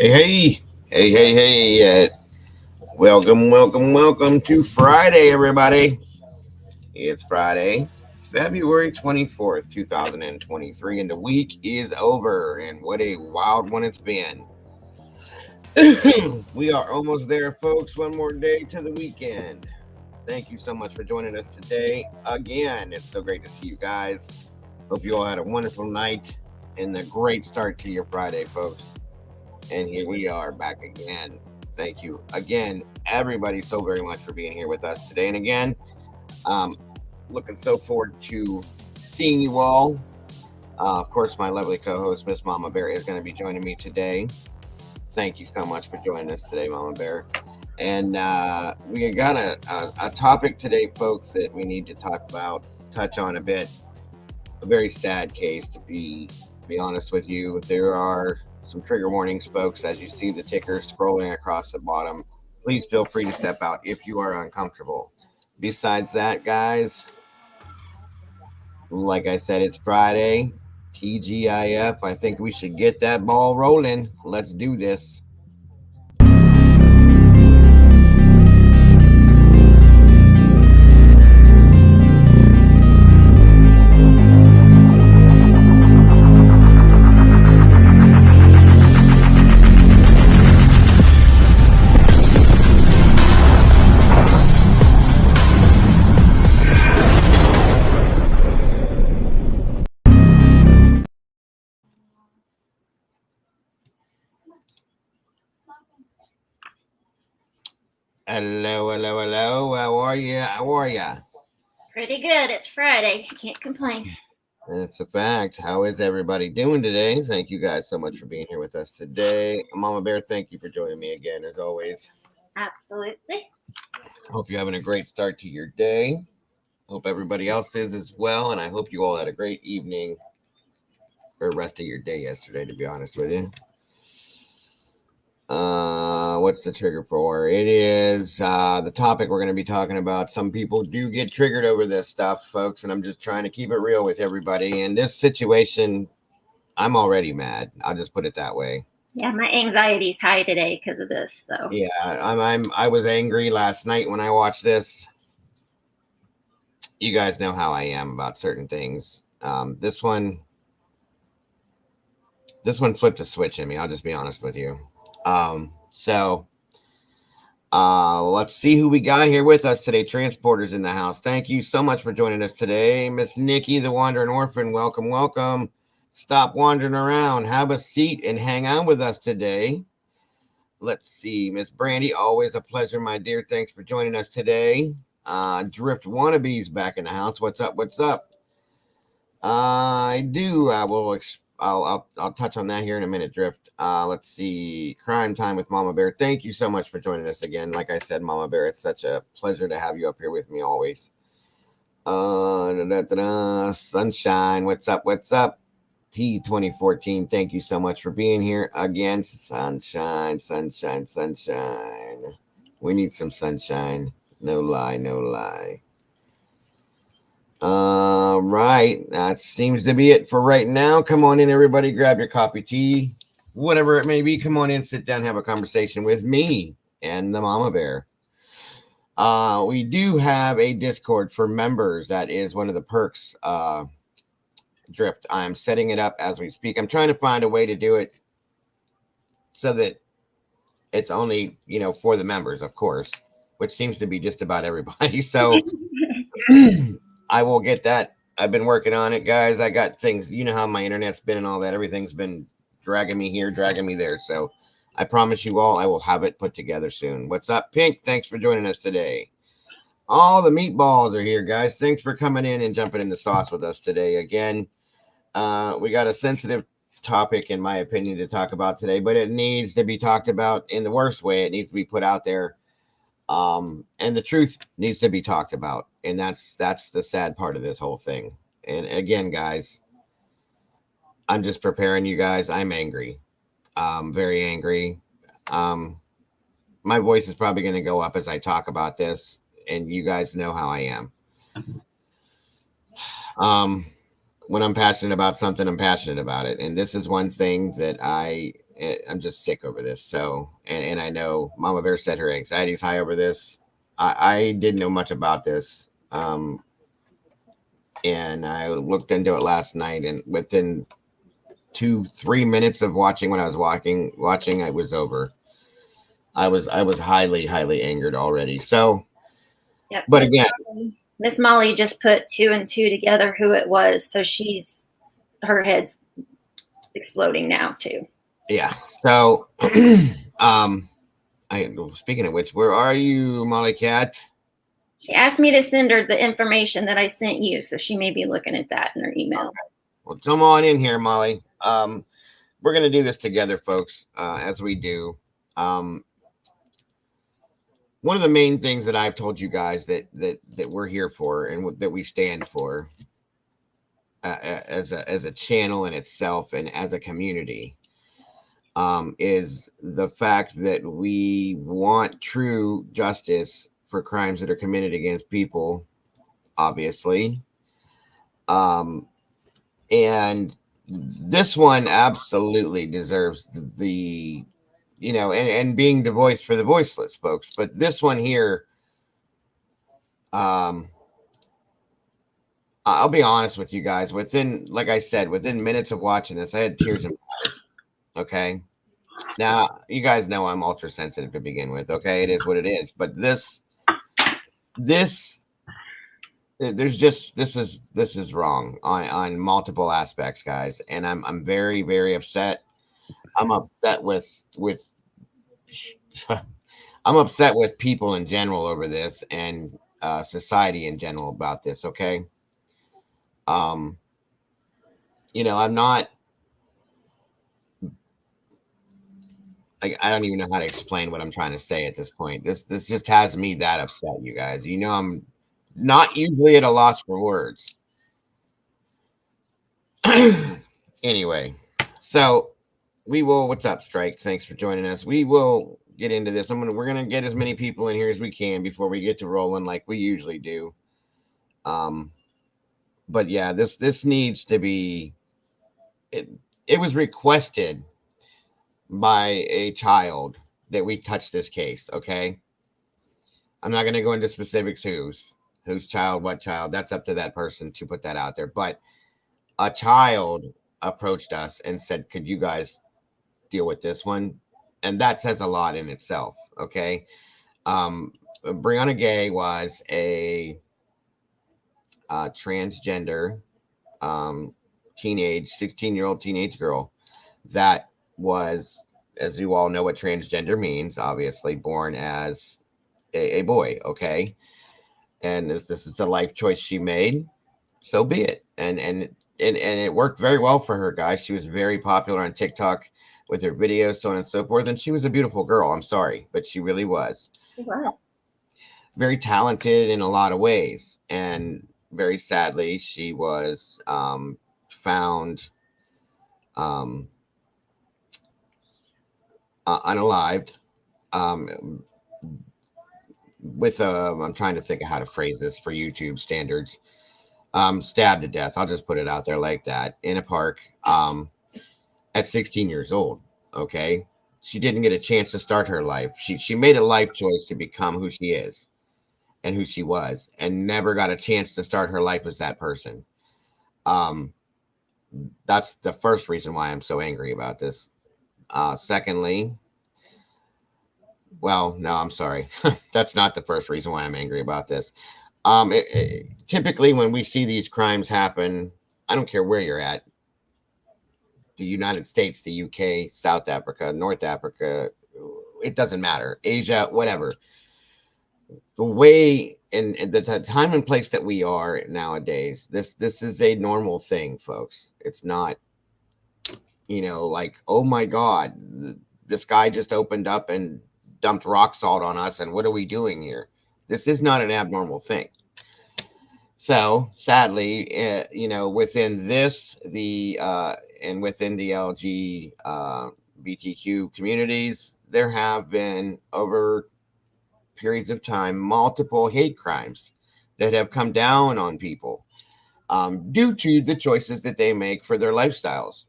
Hey. Welcome to Friday, everybody. It's Friday, February 24th, 2023, and the week is over. And what a wild one it's been. We are almost there, folks. One more day to the weekend. Thank you so much for joining us today. Again, it's so great to see you guys. Hope you all had a wonderful night and a great start to your Friday, folks. And here we are back again. Thank you again, everybody, so very much for being here with us today. And again, um, looking so forward to seeing you all. Of course, my lovely co-host, Miss Mama Bear, is going to be joining me today. Thank you so much for joining us today, Mama Bear. And we got a topic today, folks, that we need to touch on a bit. A very sad case, to be honest with you. There are some trigger warnings, folks, as you see the ticker scrolling across the bottom. Please feel free to step out if you are uncomfortable. Besides that, guys, like I said, it's Friday. TGIF. I think we should get that ball rolling. Let's do this. Hello. How are you? Pretty good. It's Friday. Can't complain. That's a fact. How is everybody doing today? Thank you guys so much for being here with us today. Mama Bear, thank you for joining me again, as always. Absolutely. Hope you're having a great start to your day. Hope everybody else is as well. And I hope you all had a great evening or rest of your day yesterday, to be honest with you. What's the trigger for? It is the topic we're going to be talking about. Some people do get triggered over this stuff, folks, and I'm just trying to keep it real with everybody. In this situation, I'm already mad. I'll just put it that way. Yeah, my anxiety's high today because of this. So Yeah, I was angry last night when I watched this. You guys know how I am about certain things. This one flipped a switch in me. I'll just be honest with you. So let's see who we got here with us today. Transporters in the house. Thank you so much for joining us today. Miss Nikki, the Wandering Orphan. Welcome. Stop wandering around. Have a seat and hang out with us today. Let's see. Miss Brandy, always a pleasure, my dear. Thanks for joining us today. Drift Wannabes back in the house. What's up? I do. I'll touch on that here in a minute, Drift. Let's see. Crime Time with Mama Bear. Thank you so much for joining us again. Like I said, Mama Bear, it's such a pleasure to have you up here with me always. Sunshine. What's up? T2014. Thank you so much for being here again. Sunshine. We need some sunshine. No lie. Right. That seems to be it for right now. Come on in, everybody. Grab your coffee, tea, whatever it may be. Come on in, sit down, have a conversation with me and the Mama Bear. We do have a Discord for members. That is one of the perks. Drift. I'm setting it up as we speak. I'm trying to find a way to do it so that it's only, for the members, of course, which seems to be just about everybody. So I will get that. I've been working on it, guys. I got things, you know how my internet's been and all that. Everything's been dragging me here, dragging me there. So I promise you all I will have it put together soon. What's up, Pink? Thanks for joining us today. All the meatballs are here, guys. Thanks for coming in and jumping in the sauce with us today. Again, we got a sensitive topic, in my opinion, to talk about today, but it needs to be talked about in the worst way. It needs to be put out there. And the truth needs to be talked about. And that's the sad part of this whole thing. And again, guys, I'm just preparing you guys. I'm angry. Very angry. My voice is probably going to go up as I talk about this, and you guys know how I am. When I'm passionate about something, I'm passionate about it. And this is one thing that I I'm just sick over this. So, and I know Mama Bear said her anxiety's high over this. I didn't know much about this. And I looked into it last night, and within 2-3 minutes of watching what I was watching, it was over. I was highly angered already. So, Yep. but again, Miss Molly just put 2 and 2 together who it was, so her head's exploding now too. yeah. So, speaking of which, where are you, Molly Cat? She asked me to send her the information that I sent you, so she may be looking at that in her email. Okay. Well, come on in here, Molly. We're gonna do this together, folks, as we do. One of the main things that I've told you guys that we're here for and that we stand for as a channel in itself and as a community is the fact that we want true justice for crimes that are committed against people, obviously. And this one absolutely deserves the and being the voice for the voiceless, folks. But this one here, I'll be honest with you guys. Like I said, within minutes of watching this, I had tears in my eyes. Okay. Now, you guys know I'm ultra sensitive to begin with. Okay. It is what it is. But this is wrong on multiple aspects, guys. And I'm very, very upset. I'm upset with I'm upset with people in general over this and society in general about this. Okay. I'm not like, I don't even know how to explain what I'm trying to say at this point. This just has me that upset, you guys. I'm not usually at a loss for words. Anyway, so what's up, Strike? Thanks for joining us. We will get into this. We're gonna get as many people in here as we can before we get to rolling like we usually do. But yeah, this needs to be it was requested by a child that we touch this case. Okay. I'm not going to go into specifics whose child, what child. That's up to that person to put that out there. But a child approached us and said, could you guys deal with this one? And that says a lot in itself. Okay. Briana Ghey was a transgender 16-year-old teenage girl that was, as you all know what transgender means, obviously born as a boy. Okay. And this is the life choice she made, so be it. And it worked very well for her, guys. She was very popular on TikTok with her videos, so on and so forth. And she was a beautiful girl. I'm sorry, but she really was. She was Very talented in a lot of ways. And very sadly, she was found unalived with I'm trying to think of how to phrase this for YouTube standards. Stabbed to death. I'll just put it out there like that in a park at 16 years old. Okay. She didn't get a chance to start her life. She made a life choice to become who she is and who she was, and never got a chance to start her life as that person. That's the first reason why I'm so angry about this. Secondly, well, no, I'm sorry. That's not the first reason why I'm angry about this. Typically, when we see these crimes happen, I don't care where you're at, the United States, the UK, South Africa, North Africa, it doesn't matter, Asia, whatever. The way and the time and place that we are nowadays, this is a normal thing, folks. It's not, like, oh my God, this guy just opened up and dumped rock salt on us, and what are we doing here? This is not an abnormal thing. So sadly, within this, and within the LGBTQ communities, there have been, over periods of time, multiple hate crimes that have come down on people due to the choices that they make for their lifestyles.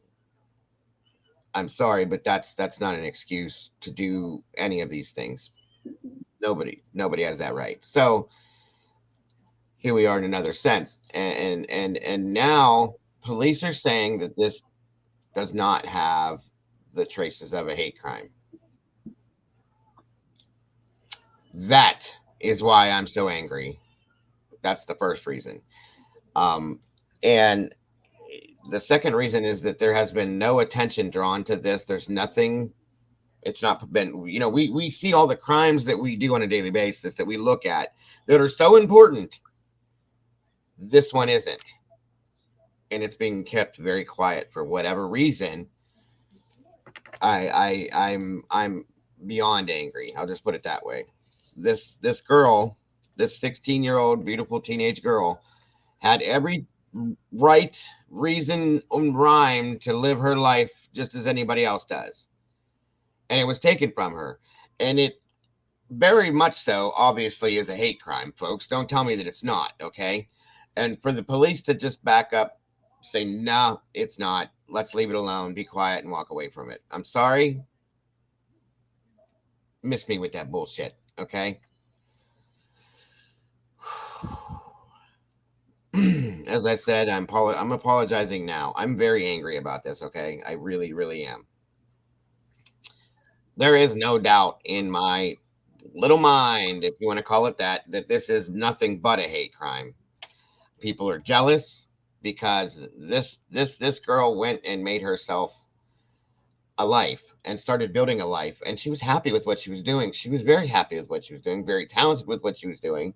I'm sorry, but that's not an excuse to do any of these things. Nobody has that right. So here we are in another sense, and now police are saying that this does not have the traces of a hate crime. That is why I'm so angry. That's the first reason. Um, and the second reason is that there has been no attention drawn to this. There's nothing. It's not been, we see all the crimes that we do on a daily basis that we look at that are so important. This one isn't. And it's being kept very quiet for whatever reason. I'm beyond angry. I'll just put it that way. This girl, this 16-year-old beautiful teenage girl, had every right, reason, and rhyme to live her life just as anybody else does. And it was taken from her. And it very much so, obviously, is a hate crime, folks. Don't tell me that it's not, okay? And for the police to just back up, say, no, it's not. Let's leave it alone, be quiet, and walk away from it. I'm sorry. Miss me with that bullshit, okay? As I said, I'm apologizing now. I'm very angry about this, okay? I really, really am. There is no doubt in my little mind, if you want to call it that, that this is nothing but a hate crime. People are jealous because this girl went and made herself a life and started building a life, and she was happy with what she was doing. She was very happy with what she was doing, very talented with what she was doing.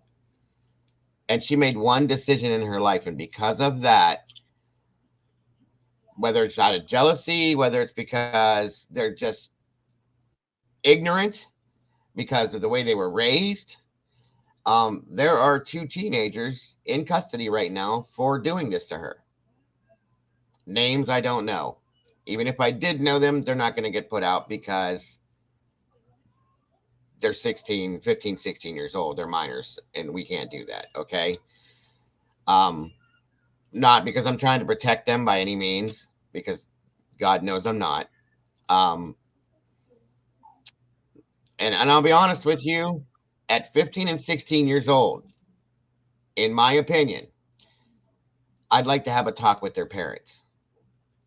And she made one decision in her life, and because of that, whether it's out of jealousy, whether it's because they're just ignorant because of the way they were raised, there are two teenagers in custody right now for doing this to her. Names I don't know. Even if I did know them, they're not going to get put out because they're 16, 15, 16 years old. They're minors, and we can't do that, okay? Not because I'm trying to protect them by any means, because God knows I'm not. And I'll be honest with you, at 15 and 16 years old, in my opinion, I'd like to have a talk with their parents.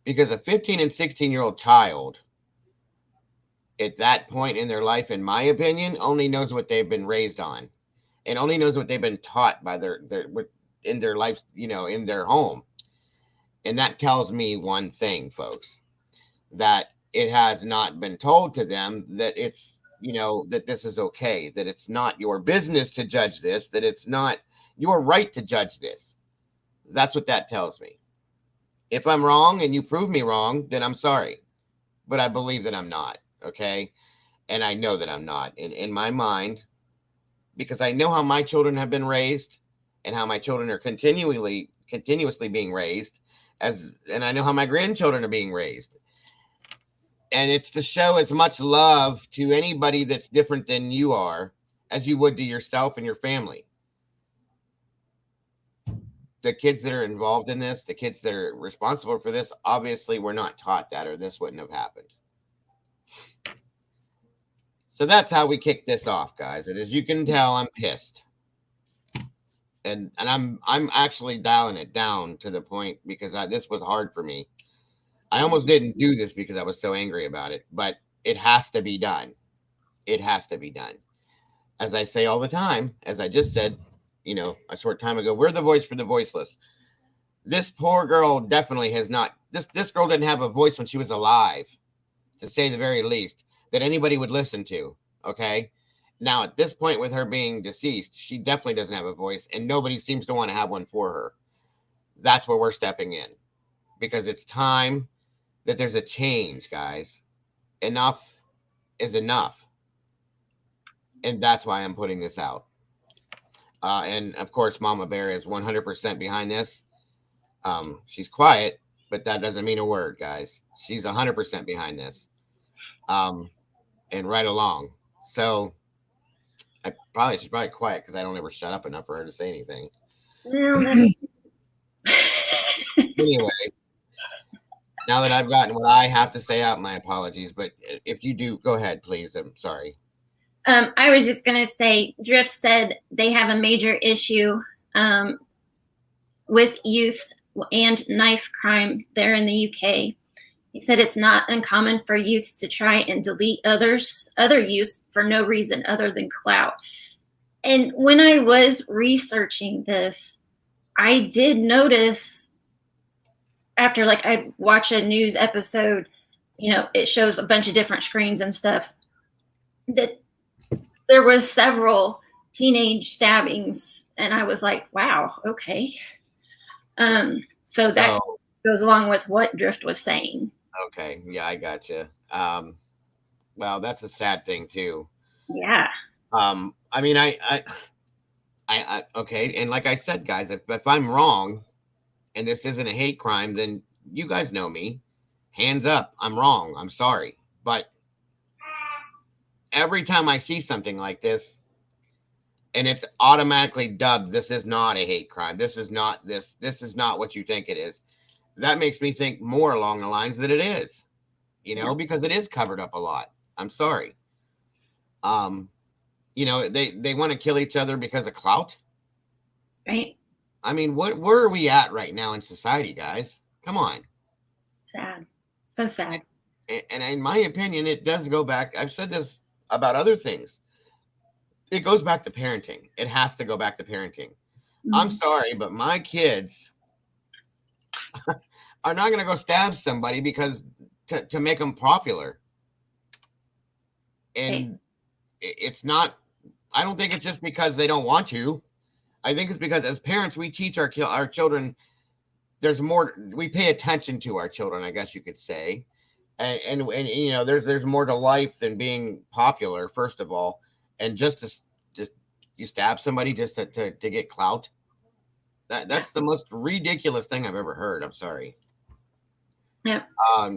Because a 15 and 16-year-old child at that point in their life, in my opinion, only knows what they've been raised on and only knows what they've been taught by their in their lives, in their home. And that tells me one thing, folks, that it has not been told to them that it's, that this is okay, that it's not your business to judge this, that it's not your right to judge this. That's what that tells me. If I'm wrong and you prove me wrong, then I'm sorry. But I believe that I'm not, okay? And I know that I'm not in my mind, because I know how my children have been raised and how my children are continuously being raised, and I know how my grandchildren are being raised. And it's to show as much love to anybody that's different than you are as you would to yourself and your family. The kids that are involved in this, the kids that are responsible for this, obviously were not taught that, or this wouldn't have happened. So that's how we kick this off, guys. And as you can tell, I'm pissed. And I'm actually dialing it down to the point because this was hard for me. I almost didn't do this because I was so angry about it, but it has to be done. It has to be done. As I say all the time, as I just said, a short time ago, we're the voice for the voiceless. This poor girl definitely has not, this girl didn't have a voice when she was alive, to say the very least, that anybody would listen to, okay? Now, at this point, with her being deceased, she definitely doesn't have a voice, and nobody seems to want to have one for her. That's where we're stepping in, because it's time that there's a change, guys. Enough is enough. And that's why I'm putting this out. And of course, Mama Bear is 100% behind this. She's quiet, but that doesn't mean a word, guys. She's 100% behind this. And right along. So she's probably quiet because I don't ever shut up enough for her to say anything. Well, Anyway, Now that I've gotten what I have to say out, my apologies. But if you do, go ahead, please. I'm sorry. I was just going to say, Drift said they have a major issue um, with youth and knife crime there in the UK. He said it's not uncommon for youth to try and delete other youth for no reason other than clout. And when I was researching this, I did notice after like I'd watch a news episode, you know, it shows a bunch of different screens and stuff, that there was several teenage stabbings, and I was like, wow, okay. So that goes along with what Drift was saying. Okay, yeah, I gotcha. Well, that's a sad thing too. Yeah. I mean, okay, and like I said, guys, if I'm wrong, and this isn't a hate crime, then you guys know me. Hands up, I'm wrong. I'm sorry, but every time I see something like this, and it's automatically dubbed, this is not a hate crime. This is not this. This is not what you think it is. That makes me think more along the lines that it is, you know, because it is covered up a lot. I'm sorry. You know, they want to kill each other because of clout. Right. I mean, where are we at right now in society, guys? Come on. Sad. So sad. And in my opinion, it does go back. I've said this about other things. It goes back to parenting. It has to go back to parenting. Mm-hmm. I'm sorry, but my kids are not going to go stab somebody because to make them popular. And it's not, I don't think it's just because they don't want to. I think it's because as parents, we teach our children, there's more, we pay attention to our children, I guess you could say. And you know, there's more to life than being popular, first of all. And just you stab somebody just to get clout. That's the most ridiculous thing I've ever heard. I'm sorry. Yeah.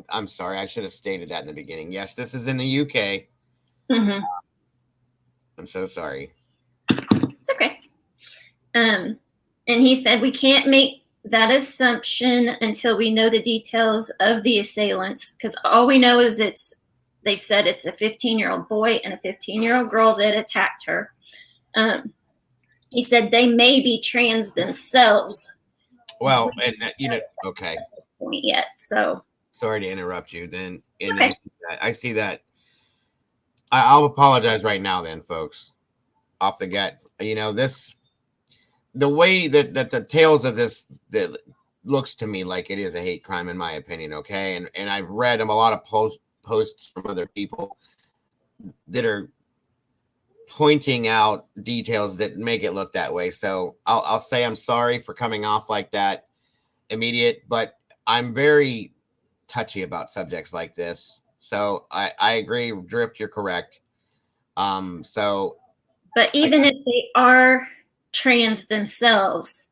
I'm sorry. I should have stated that in the beginning. Yes, this is in the UK. Mm-hmm. I'm so sorry. It's okay. And he said we can't make that assumption until we know the details of the assailants, because all we know is they've said it's a 15-year-old boy and a 15-year-old girl that attacked her. He said they may be trans themselves. Well, and that, you know, okay. At this point yet, so sorry to interrupt you. Then, and okay. I see that. I'll apologize right now, then, folks. Off the get, you know, the way that the tales of this that looks to me like it is a hate crime, in my opinion. Okay, and I've read a lot of posts from other people that are pointing out details that make it look that way. So I'll say I'm sorry for coming off like that immediate, but I'm very touchy about subjects like this. So I agree, Drift, you're correct. So but even if they are trans themselves,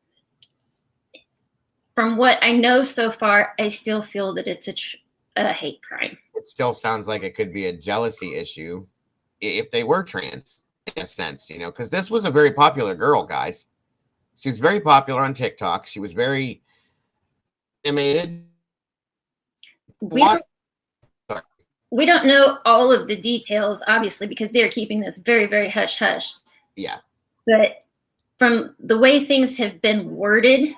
from what I know so far, I still feel that it's a hate crime. It still sounds like it could be a jealousy issue if they were trans, in a sense, you know, because this was a very popular girl, guys. She was very popular on TikTok. She was very animated. We don't know all of the details, obviously, because they're keeping this very, very hush hush. Yeah. But from the way things have been worded,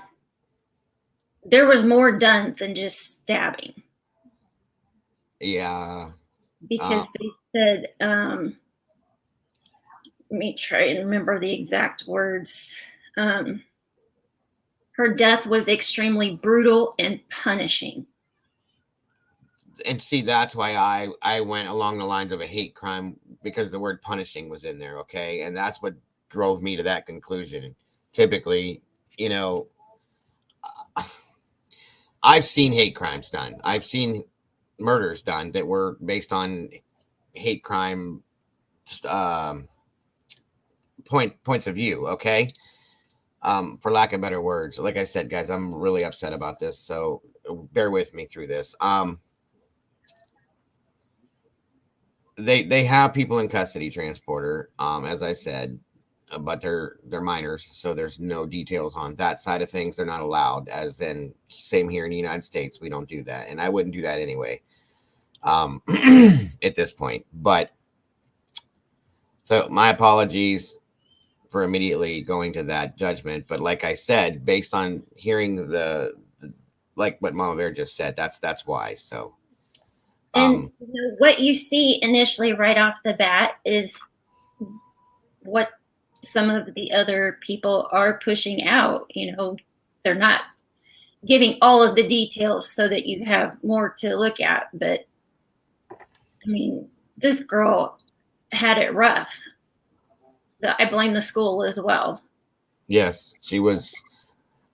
there was more done than just stabbing. Yeah. Because they said, let me try and remember the exact words. Her death was extremely brutal and punishing. And see, that's why I went along the lines of a hate crime, because the word punishing was in there. Okay. And that's what drove me to that conclusion. Typically, you know, I've seen hate crimes done. I've seen murders done that were based on hate crime points of view. Okay. For lack of better words, like I said, guys, I'm really upset about this. So bear with me through this. They have people in custody, transporter, as I said, but they're minors, so there's no details on that side of things. They're not allowed, as in same here in the United States. We don't do that, and I wouldn't do that anyway at this point. But so my apologies for immediately going to that judgment, but like I said, based on hearing the like what Mama Bear just said, that's why. So And what you see initially right off the bat is what some of the other people are pushing out. They're not giving all of the details so that you have more to look at. But I mean, this girl had it rough. I blame the school as well. Yes, she was.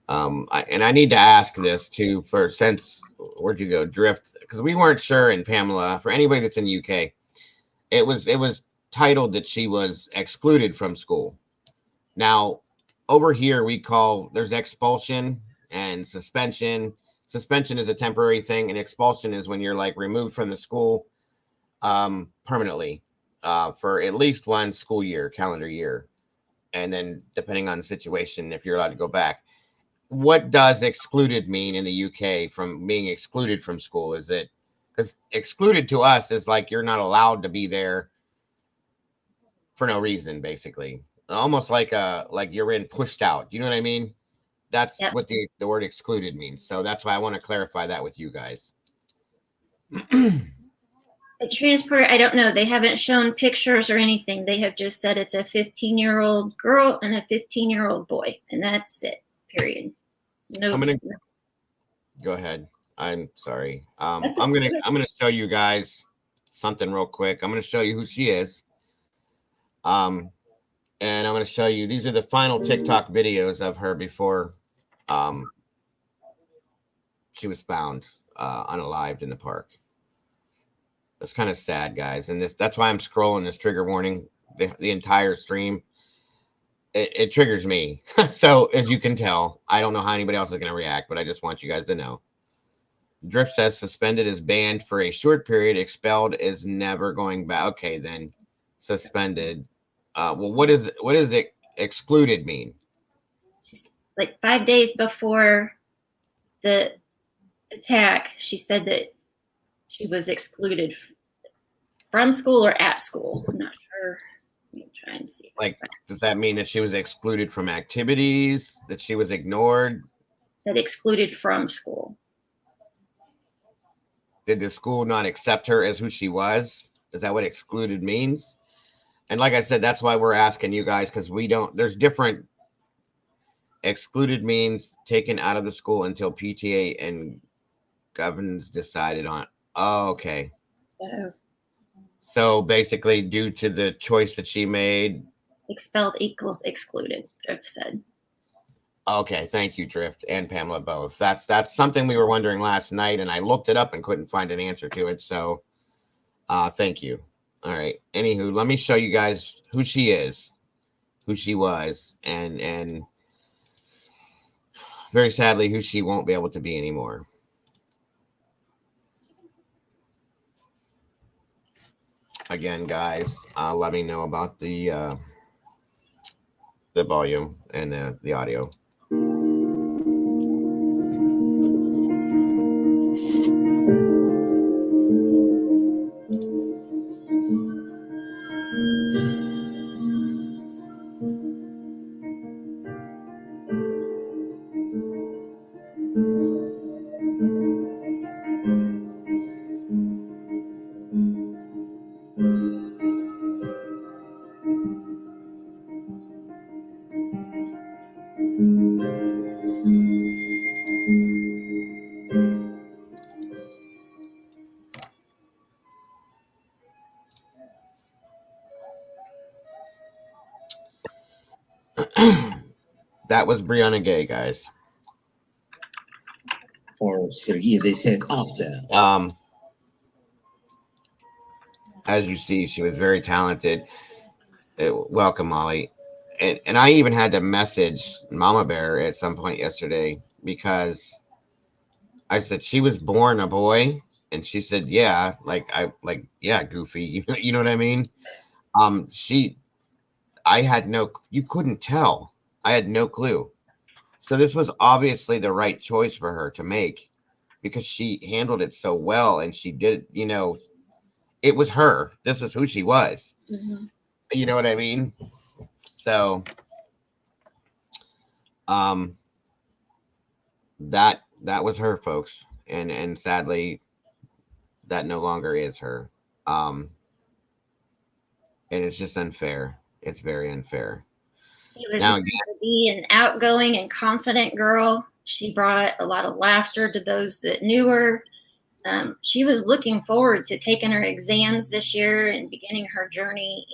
And I need to ask this too, for since where'd you go, Drift? Because we weren't sure. And Pamela, for anybody that's in the UK, it was titled that she was excluded from school. Now, over here we call there's expulsion and suspension. Suspension is a temporary thing, and expulsion is when you're like removed from the school permanently for at least one school year, calendar year, and then depending on the situation, if you're allowed to go back. What does excluded mean in the UK from being excluded from school? Is it because excluded to us is like you're not allowed to be there for no reason, basically, almost like you're in pushed out. Do you know what I mean? That's Yep. what the word excluded means. So that's why I want to clarify that with you guys. A transporter, I don't know. They haven't shown pictures or anything. They have just said it's a 15-year-old girl and a 15-year-old boy, and that's it. Period. No. Go ahead. I'm sorry. I'm gonna show you guys something real quick. I'm gonna show you who she is. And I'm gonna show you. These are the final TikTok videos of her before she was found unalived in the park. It's kind of sad, guys, and that's why I'm scrolling this trigger warning the entire stream. It triggers me. So as you can tell, I don't know how anybody else is going to react, but I just want you guys to know. Drift says suspended is banned for a short period. Expelled is never going back. Okay, then suspended. Well, what is it excluded mean? Just like 5 days before the attack, she said that she was excluded from school or at school. I'm not sure. Let me try and see. Like, does that mean that she was excluded from activities, that she was ignored? That excluded from school. Did the school not accept her as who she was? Is that what excluded means? And like I said, that's why we're asking you guys, because there's different. Excluded means taken out of the school until PTA and governance decided on. Oh, okay. So basically, due to the choice that she made, expelled equals excluded, Drift said. Okay, thank you, Drift and Pamela both. That's something we were wondering last night, and I looked it up and couldn't find an answer to it. So, thank you. All right. Anywho, let me show you guys who she is, who she was, and very sadly, who she won't be able to be anymore. Again, guys, let me know about the volume and the audio. That was Briana Ghey, guys. Or Sergei, they said Arthur. As you see, she was very talented. Welcome, Molly. And I even had to message Mama Bear at some point yesterday because I said she was born a boy, and she said, "Yeah, yeah, Goofy." You know what I mean? you couldn't tell. I had no clue. So this was obviously the right choice for her to make because she handled it so well and she did, it was her. This is who she was. Mm-hmm. You know what I mean? So that was her, folks. And sadly that no longer is her. And it's just unfair. It's very unfair. She was meant to be an outgoing and confident girl. She brought a lot of laughter to those that knew her. She was looking forward to taking her exams this year and beginning her journey,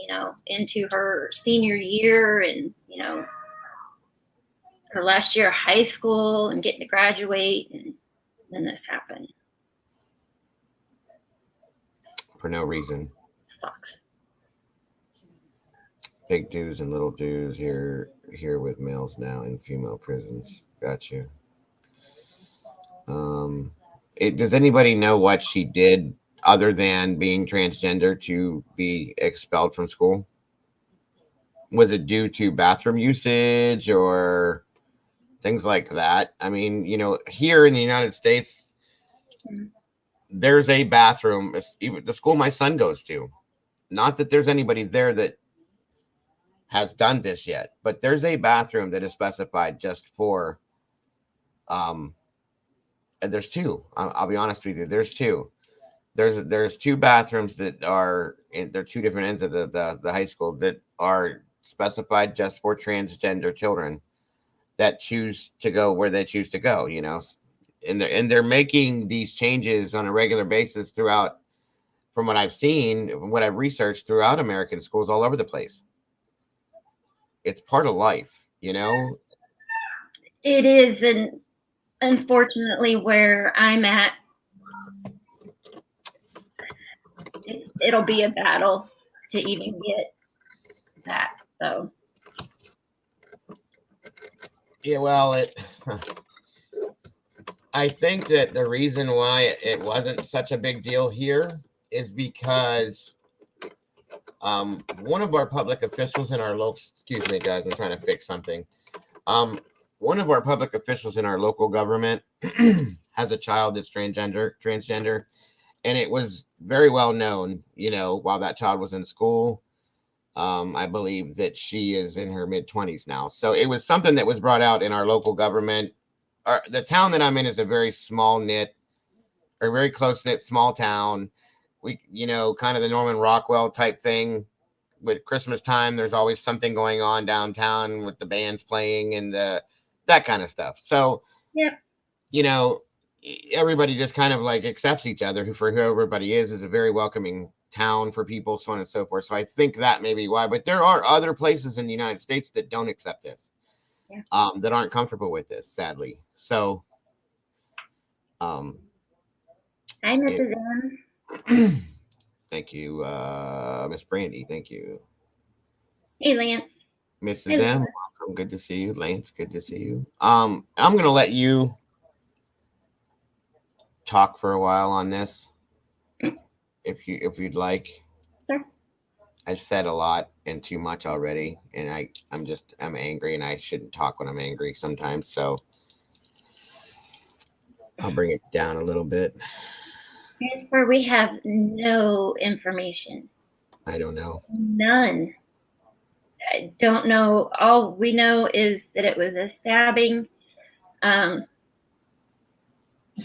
into her senior year and, her last year of high school and getting to graduate. And then this happened. For no reason. Sucks. Big dues and little dues here with males now in female prisons. Got you. Does anybody know what she did other than being transgender to be expelled from school? Was it due to bathroom usage or things like that? I mean, here in the United States, there's a bathroom. Even the school my son goes to. Not that there's anybody there that has done this yet, but there's a bathroom that is specified just for and there's two. I'll be honest with you. There's two. There's two bathrooms that are they're two different ends of the high school that are specified just for transgender children that choose to go where they choose to go, and they're making these changes on a regular basis throughout, from what I've seen, what I've researched, throughout American schools all over the place. It's part of life, It is, and unfortunately, where I'm at, it'll be a battle to even get that. So, yeah, well, I think that the reason why it wasn't such a big deal here is because one of our public officials in our local, excuse me, guys, I'm trying to fix something. One of our public officials in our local government has a child that's transgender, and it was very well known, while that child was in school. I believe that she is in her mid-20s now. So it was something that was brought out in our local government. The town that I'm in is a very very close-knit small town. We, kind of the Norman Rockwell type thing. With Christmas time, there's always something going on downtown with the bands playing and that kind of stuff. So, yeah, everybody just kind of like accepts each other for who everybody is a very welcoming town for people, so on and so forth. So I think that may be why. But there are other places in the United States that don't accept this, that aren't comfortable with this, sadly. So, hi, Mrs. M. Thank you, Miss Brandy. Thank you. Hey, Lance. Mrs. M, welcome. Good to see you. Lance, good to see you. I'm gonna let you talk for a while on this, if you'd like. Sure. I've said a lot and too much already, and I'm angry, and I shouldn't talk when I'm angry sometimes. So I'll bring it down a little bit. Here's where we have no information. I don't know. None. I don't know. All we know is that it was a stabbing.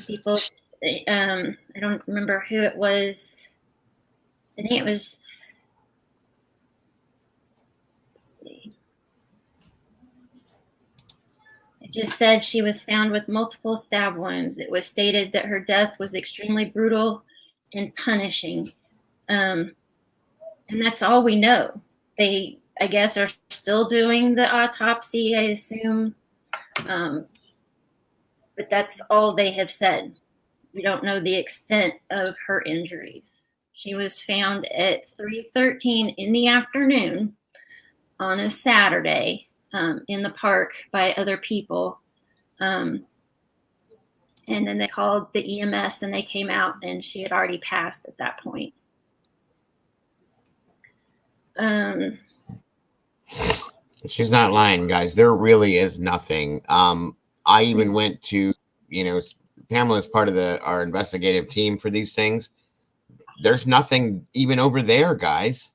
People, I don't remember who it was. I think it was, let's see. It just said she was found with multiple stab wounds. It was stated that her death was extremely brutal and punishing. And that's all we know. They, I guess, are still doing the autopsy, I assume. But that's all they have said. We don't know the extent of her injuries. She was found at 3:13 in the afternoon on a Saturday in the park by other people. And then they called the EMS and they came out and she had already passed at that point. She's not lying, guys. There really is nothing. I even went to, Pamela is part of our investigative team for these things. There's nothing even over there, guys.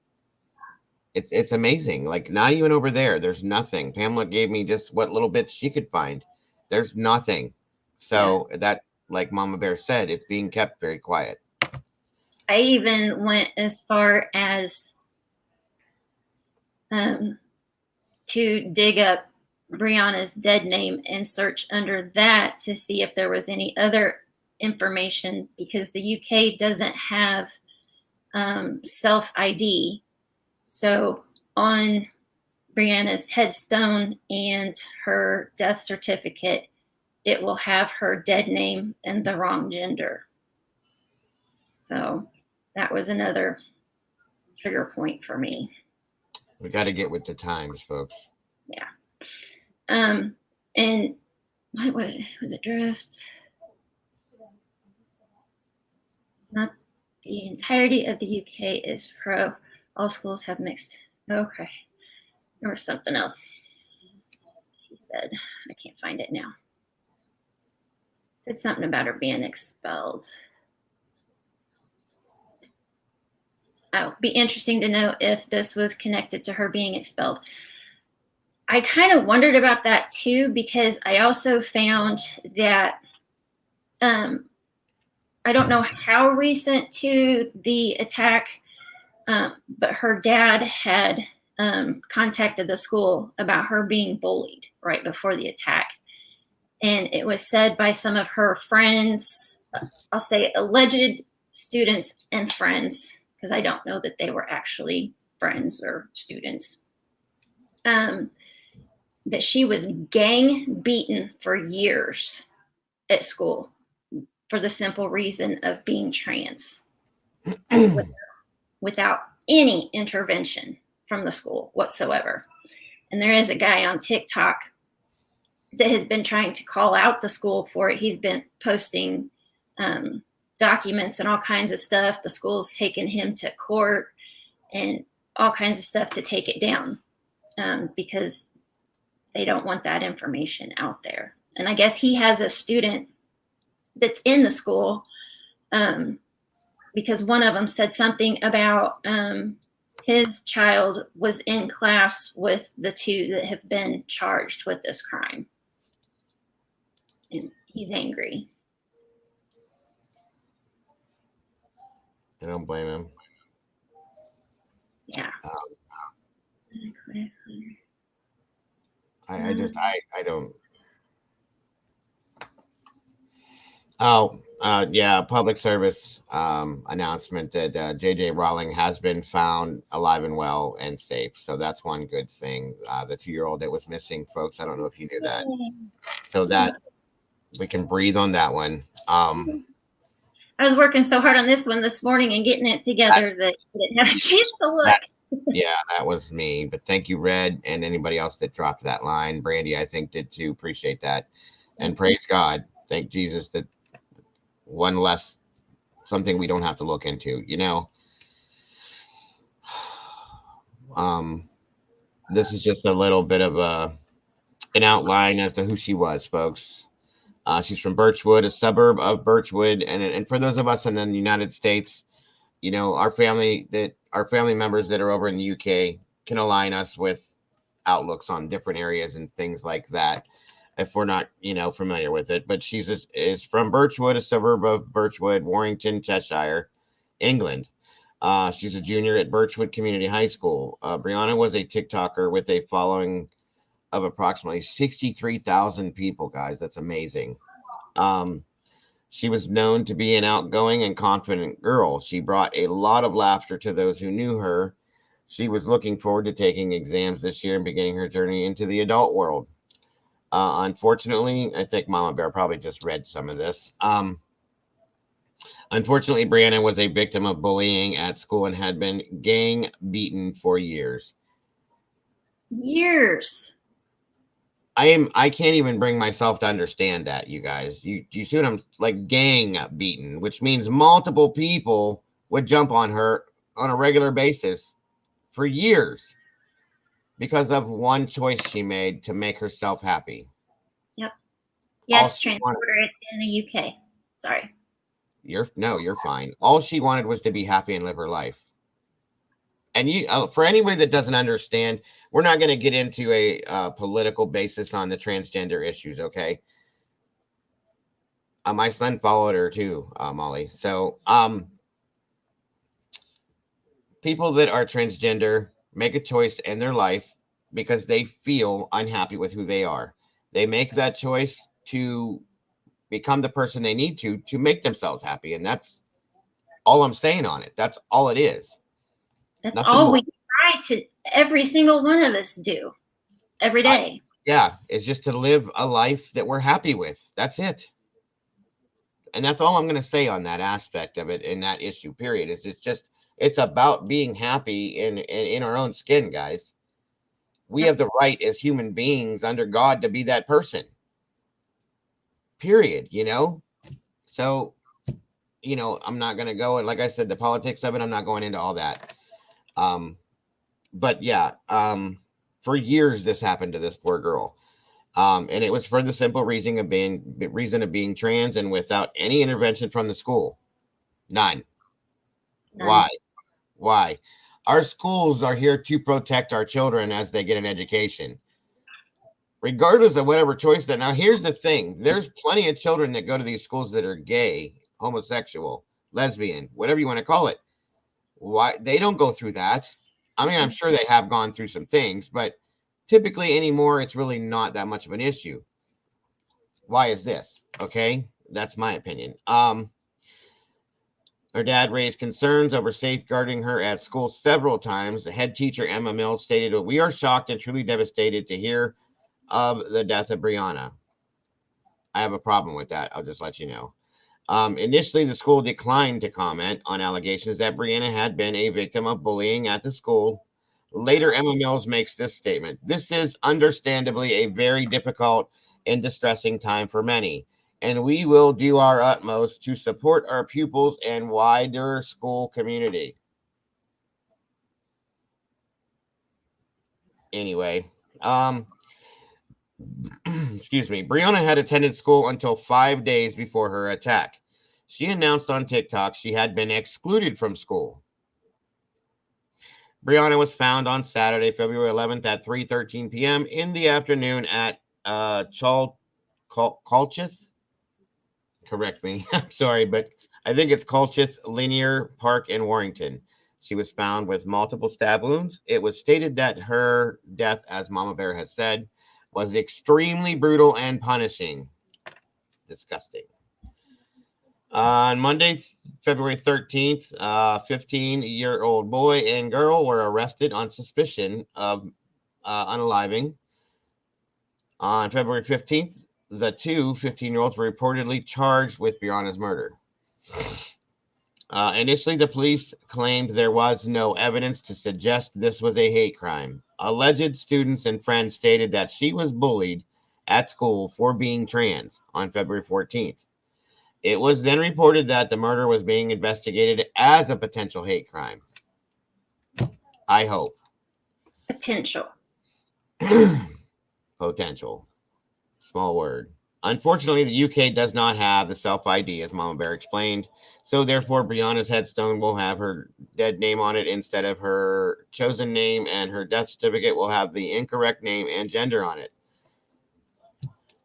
It's amazing. Like, not even over there. There's nothing. Pamela gave me just what little bits she could find. There's nothing. So that, like Mama Bear said, it's being kept very quiet. I even went as far as to dig up Brianna's dead name and search under that to see if there was any other information, because the UK doesn't have self-ID. So on Brianna's headstone and her death certificate, it will have her dead name and the wrong gender. So that was another trigger point for me. We got to get with the times, folks. Yeah. And what was it? Drift? Not the entirety of the UK is pro. All schools have mixed. Okay. There was something else he said. I can't find it now. Said something about her being expelled. Oh, be interesting to know if this was connected to her being expelled. I kind of wondered about that too, because I also found that I don't know how recent to the attack, but her dad had contacted the school about her being bullied right before the attack. And it was said by some of her friends, I'll say alleged students and friends, because I don't know that they were actually friends or students, that she was gang beaten for years at school for the simple reason of being trans without any intervention from the school whatsoever. And there is a guy on TikTok that has been trying to call out the school for it. He's been posting documents and all kinds of stuff. The school's taken him to court and all kinds of stuff to take it down because they don't want that information out there. And I guess he has a student that's in the school because one of them said something about his child was in class with the two that have been charged with this crime. And he's angry. I don't blame him. Yeah. I don't. Oh, yeah, public service announcement that JJ Rowling has been found alive and well and safe. So that's one good thing. The 2-year-old that was missing, folks, I don't know if you knew that. So that we can breathe on that one. I was working so hard on this one this morning and getting it together that I didn't have a chance to look. Yeah, that was me. But thank you, Red, and anybody else that dropped that line. Brandy, I think, did too. Appreciate that. And praise God. Thank Jesus that one less something we don't have to look into, This is just a little bit of an outline as to who she was, folks. She's from Birchwood, a suburb of Birchwood, and for those of us in the United States, our family members that are over in the UK can align us with outlooks on different areas and things like that if we're not, familiar with it. But she's is from Birchwood, a suburb of Birchwood, Warrington, Cheshire, England. She's a junior at Birchwood Community High School. Brianna was a TikToker with a following of approximately 63,000 people, guys. That's amazing. She was known to be an outgoing and confident girl. She brought a lot of laughter to those who knew her. She was looking forward to taking exams this year and beginning her journey into the adult world. Unfortunately, I think Mama Bear probably just read some of this. Unfortunately, Brianna was a victim of bullying at school and had been gang beaten for years. Years. I can't even bring myself to understand that, you guys. You see what I'm like, gang beaten, which means multiple people would jump on her on a regular basis for years. because of one choice she made to make herself happy. Yep. Yes, she wanted- transporter. It's in the UK. Sorry. You're fine. All she wanted was to be happy and live her life. And for anybody that doesn't understand, we're not going to get into a political basis on the transgender issues, okay? My son followed her too, Molly. So, people that are transgender make a choice in their life because they feel unhappy with who they are. They make that choice to become the person they need to make themselves happy. And that's all I'm saying on it. That's all it is. That's Nothing all more. we try to, every single one of us do every day. It's just to live a life that we're happy with. That's it. And that's all I'm going to say on that aspect of it in that issue, period. It's about being happy in our own skin, guys. We have the right as human beings under God to be that person. Period, So, I'm not going to go, and like I said, the politics of it, I'm not going into all that. But yeah, for years this happened to this poor girl. And it was for the simple reason of being trans and without any intervention from the school. None. Why? Our schools are here to protect our children as they get an education, regardless of whatever choice that. Now, here's the thing. There's plenty of children that go to these schools that are gay, homosexual, lesbian, whatever you want to call it. Why? They don't go through that. I mean, I'm sure they have gone through some things, but typically anymore, it's really not that much of an issue. Why is this? Okay. That's my opinion. Her dad raised concerns over safeguarding her at school several times. The head teacher, Emma Mills, stated, "We are shocked and truly devastated to hear of the death of Briana." I have a problem with that. I'll just let you know. Initially, the school declined to comment on allegations that Briana had been a victim of bullying at the school. Later, Emma Mills makes this statement: "This is understandably a very difficult and distressing time for many, and we will do our utmost to support our pupils and wider school community." Anyway, excuse me. Briana had attended school until 5 days before her attack. She announced on TikTok she had been excluded from school. Briana was found on Saturday, February 11th at 3:13 p.m. in the afternoon at Colchith. Correct me. I'm sorry, but I think it's Colchith Linear Park in Warrington. She was found with multiple stab wounds. It was stated that her death, as Mama Bear has said, was extremely brutal and punishing. Disgusting. On Monday, February 13th, 15-year-old boy and girl were arrested on suspicion of unaliving. On February 15th, the two 15-year-olds were reportedly charged with Briana's murder. Initially, the police claimed there was no evidence to suggest this was a hate crime. Alleged students and friends stated that she was bullied at school for being trans on February 14th. It was then reported that the murder was being investigated as a potential hate crime. I hope. Potential. Potential. Small word. Unfortunately, the UK does not have the self-ID, as Mama Bear explained. So therefore, Briana's headstone will have her dead name on it instead of her chosen name, and her death certificate will have the incorrect name and gender on it.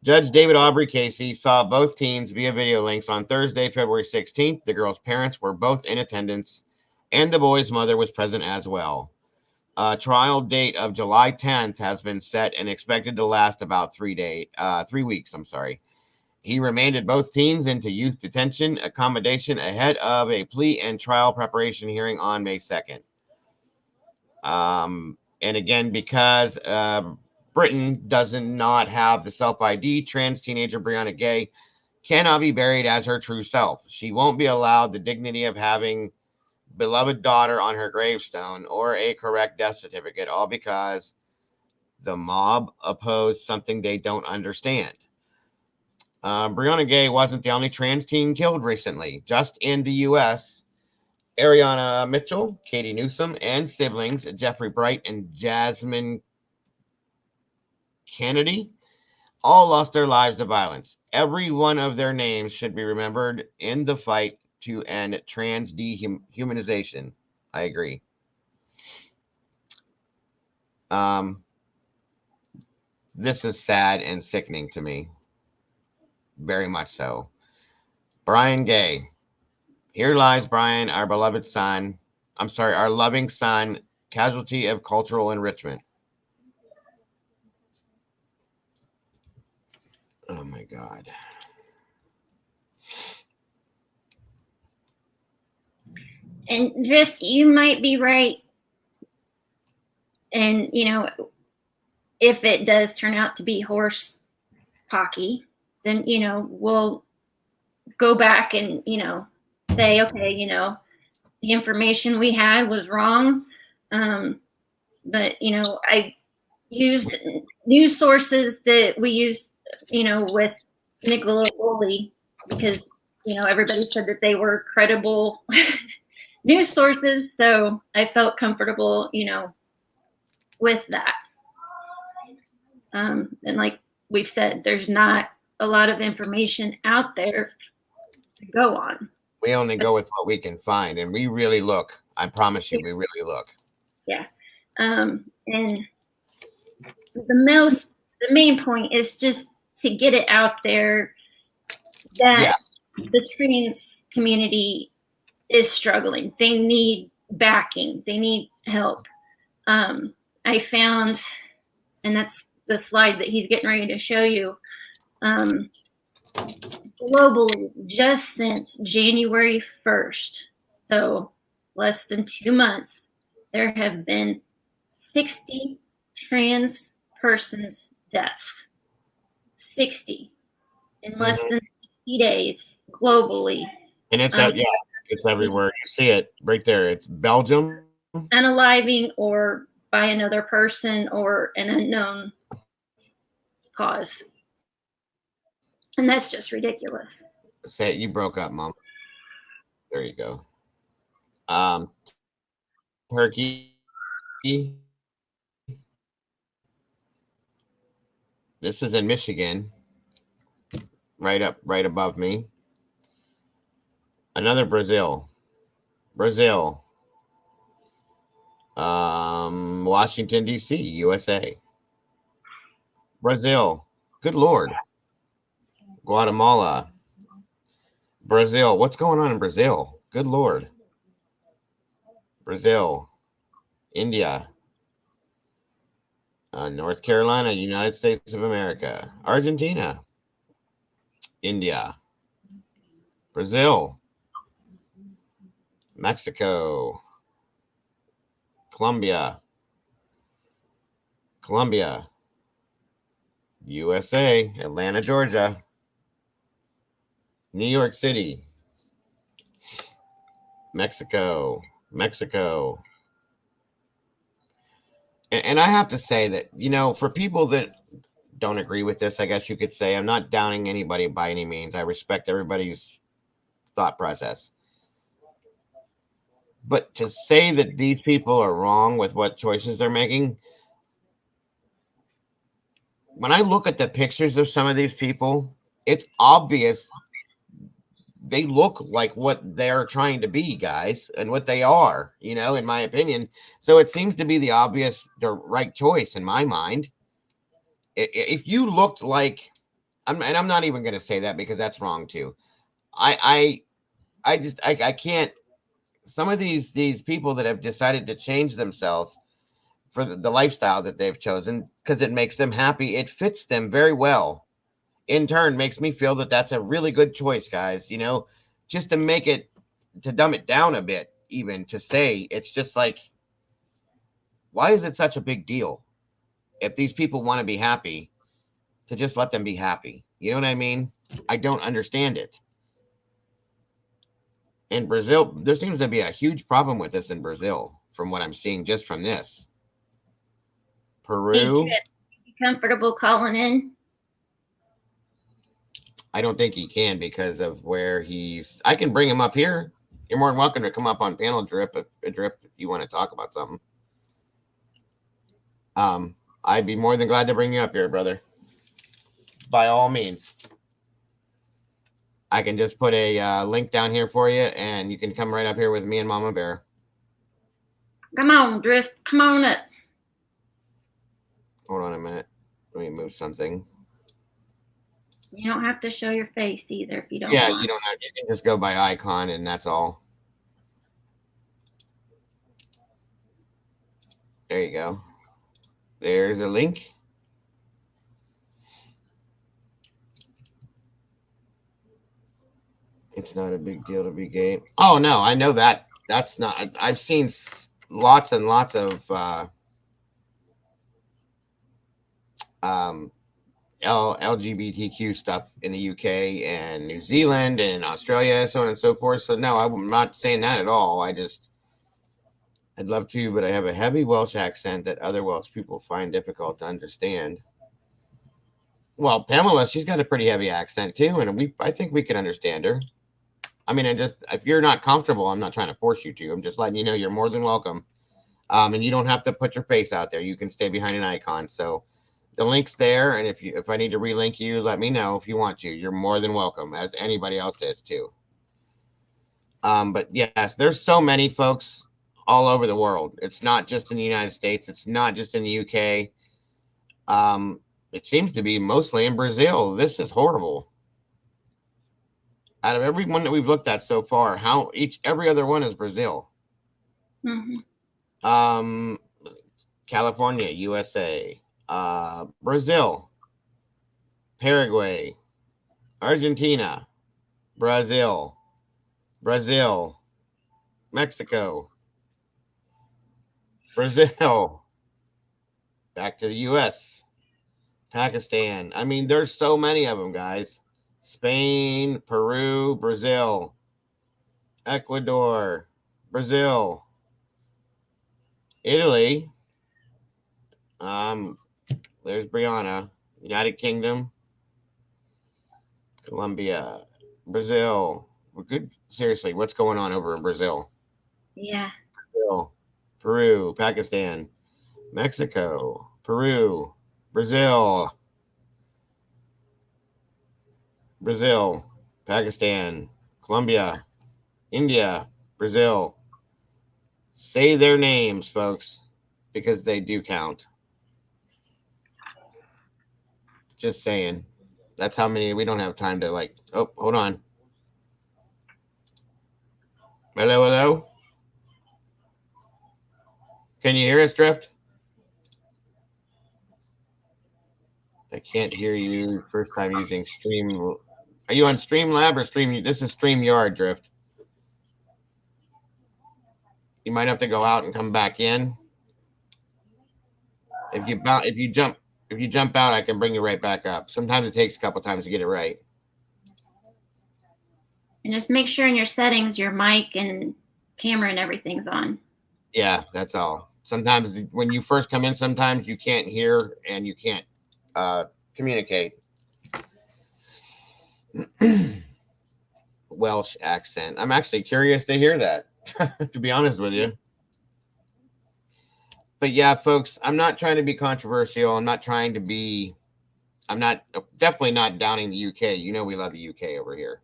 Judge David Aubrey Casey saw both teens via video links on Thursday, February 16th. The girls' parents were both in attendance, and the boy's mother was present as well. A trial date of July 10th has been set and expected to last about 3 weeks. He remanded both teens into youth detention accommodation ahead of a plea and trial preparation hearing on May 2nd. And again, because Britain does not have the self-ID, trans teenager Briana Ghey cannot be buried as her true self. She won't be allowed the dignity of having beloved daughter on her gravestone or a correct death certificate, all because the mob opposed something they don't understand. Briana Ghey wasn't the only trans teen killed recently. Just in the U.S., Ariana Mitchell, Katie Newsom, and siblings Jeffrey Bright and Jasmine Kennedy, all lost their lives to violence. Every one of their names should be remembered in the fight to end trans dehumanization. I agree. This is sad and sickening to me. Very much so. Briana Ghey. Here lies Brian, our beloved son. I'm sorry, our loving son, casualty of cultural enrichment. Oh my God. And Drift, you might be right. And, if it does turn out to be horse pocky, then, we'll go back and, say, okay, the information we had was wrong. But, I used news sources that we used, with Nicola Woolley because, everybody said that they were credible news sources. So I felt comfortable, with that. And like we've said, there's not a lot of information out there to go on. We only go with what we can find, and we really look. I promise you, we really look. Yeah. And the main point is just to get it out there that the trans community is struggling. They need backing. They need help. I found, and that's the slide that he's getting ready to show you, globally, just since January 1st, so less than 2 months, there have been 60 trans persons' deaths. 60 in less than 60 days globally. And it's it's everywhere. You see it right there. It's Belgium. Unaliving or by another person or an unknown cause. And that's just ridiculous. Say it. You broke up, Mom. There you go. Turkey. This is in Michigan. Right above me. Another Brazil. Washington, D.C., USA. Brazil. Good Lord. Guatemala. Brazil. What's going on in Brazil? Good Lord. Brazil. India. North Carolina, United States of America. Argentina. India. Brazil. Mexico. Colombia. USA, Atlanta, Georgia. New York City. Mexico. And I have to say that, for people that don't agree with this, I guess you could say, I'm not downing anybody by any means. I respect everybody's thought process. But to say that these people are wrong with what choices they're making, when I look at the pictures of some of these people, it's obvious they look like what they're trying to be, guys, and what they are, in my opinion. So it seems to be the obvious, the right choice in my mind. If you looked like, and I'm not even going to say that because that's wrong too. I can't. Some of these people that have decided to change themselves for the lifestyle that they've chosen because it makes them happy, it fits them very well. In turn, makes me feel that that's a really good choice, guys. Just to dumb it down a bit, even to say it's just like, why is it such a big deal if these people want to be happy to just let them be happy? You know what I mean? I don't understand it. In Brazil, there seems to be a huge problem with this in Brazil, from what I'm seeing just from this. Peru. Hey, you comfortable calling in? I don't think he can because of where he's. I can bring him up here. You're more than welcome to come up on panel, Drip, if you want to talk about something. I'd be more than glad to bring you up here, brother. By all means. I can just put a link down here for you, and you can come right up here with me and Mama Bear. Come on, Drift. Come on up. Hold on a minute. Let me move something. You don't have to show your face either if you don't Yeah, want. you don't have. You can just go by icon, and that's all. There you go. There's a link. It's not a big deal to be gay. Oh no, I know that. That's not. I've seen lots and lots of LGBTQ stuff in the UK and New Zealand and Australia, so on and so forth. So no, I'm not saying that at all. I'd love to, but I have a heavy Welsh accent that other Welsh people find difficult to understand. Well, Pamela, she's got a pretty heavy accent too, and I think we can understand her. I mean, if you're not comfortable, I'm not trying to force you to. I'm just letting you know you're more than welcome. And you don't have to put your face out there. You can stay behind an icon. So the link's there, and if I need to relink you, let me know if you want to. You're more than welcome, as anybody else is too. But yes, there's so many folks all over the world. It's not just in the United States. It's not just in the UK. It seems to be mostly in Brazil. This is horrible. Out of every one that we've looked at so far, every other one is Brazil. Mm-hmm. California, USA, Brazil, Paraguay, Argentina, Brazil, Mexico, Brazil, back to the US, Pakistan. I mean, there's so many of them, guys. Spain, Peru, Brazil, Ecuador, Brazil, Italy. There's Briana, United Kingdom, Colombia, Brazil. We're good. Seriously, what's going on over in Brazil? Yeah. Brazil, Peru, Pakistan, Mexico, Peru, Brazil, Pakistan, Colombia, India, Brazil. Say their names, folks, because they do count. Just saying. That's how many. We don't have time to oh, hold on. Hello? Can you hear us, Drift? I can't hear you. First time using Stream. Are you on Streamlab or Stream? This is StreamYard, Drift. You might have to go out and come back in. If you jump out, I can bring you right back up. Sometimes it takes a couple times to get it right. And just make sure in your settings, your mic and camera and everything's on. Yeah, that's all. Sometimes when you first come in, sometimes you can't hear and you can't communicate. Welsh accent. I'm actually curious to hear that, to be honest with you. But yeah, folks, I'm not trying to be controversial. I'm definitely not downing the UK. You know, we love the UK over here.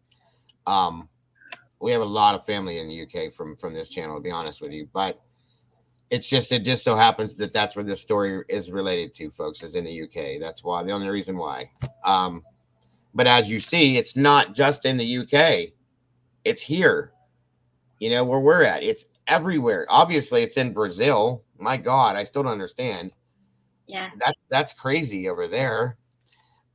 We have a lot of family in the UK from this channel, to be honest with you. But it just so happens that that's where this story is related to, folks, is in the UK. That's why, the only reason why. But as you see, it's not just in the UK. It's here, you know, where we're at. It's everywhere. Obviously, it's in Brazil. My God, I still don't understand. Yeah. That's crazy over there.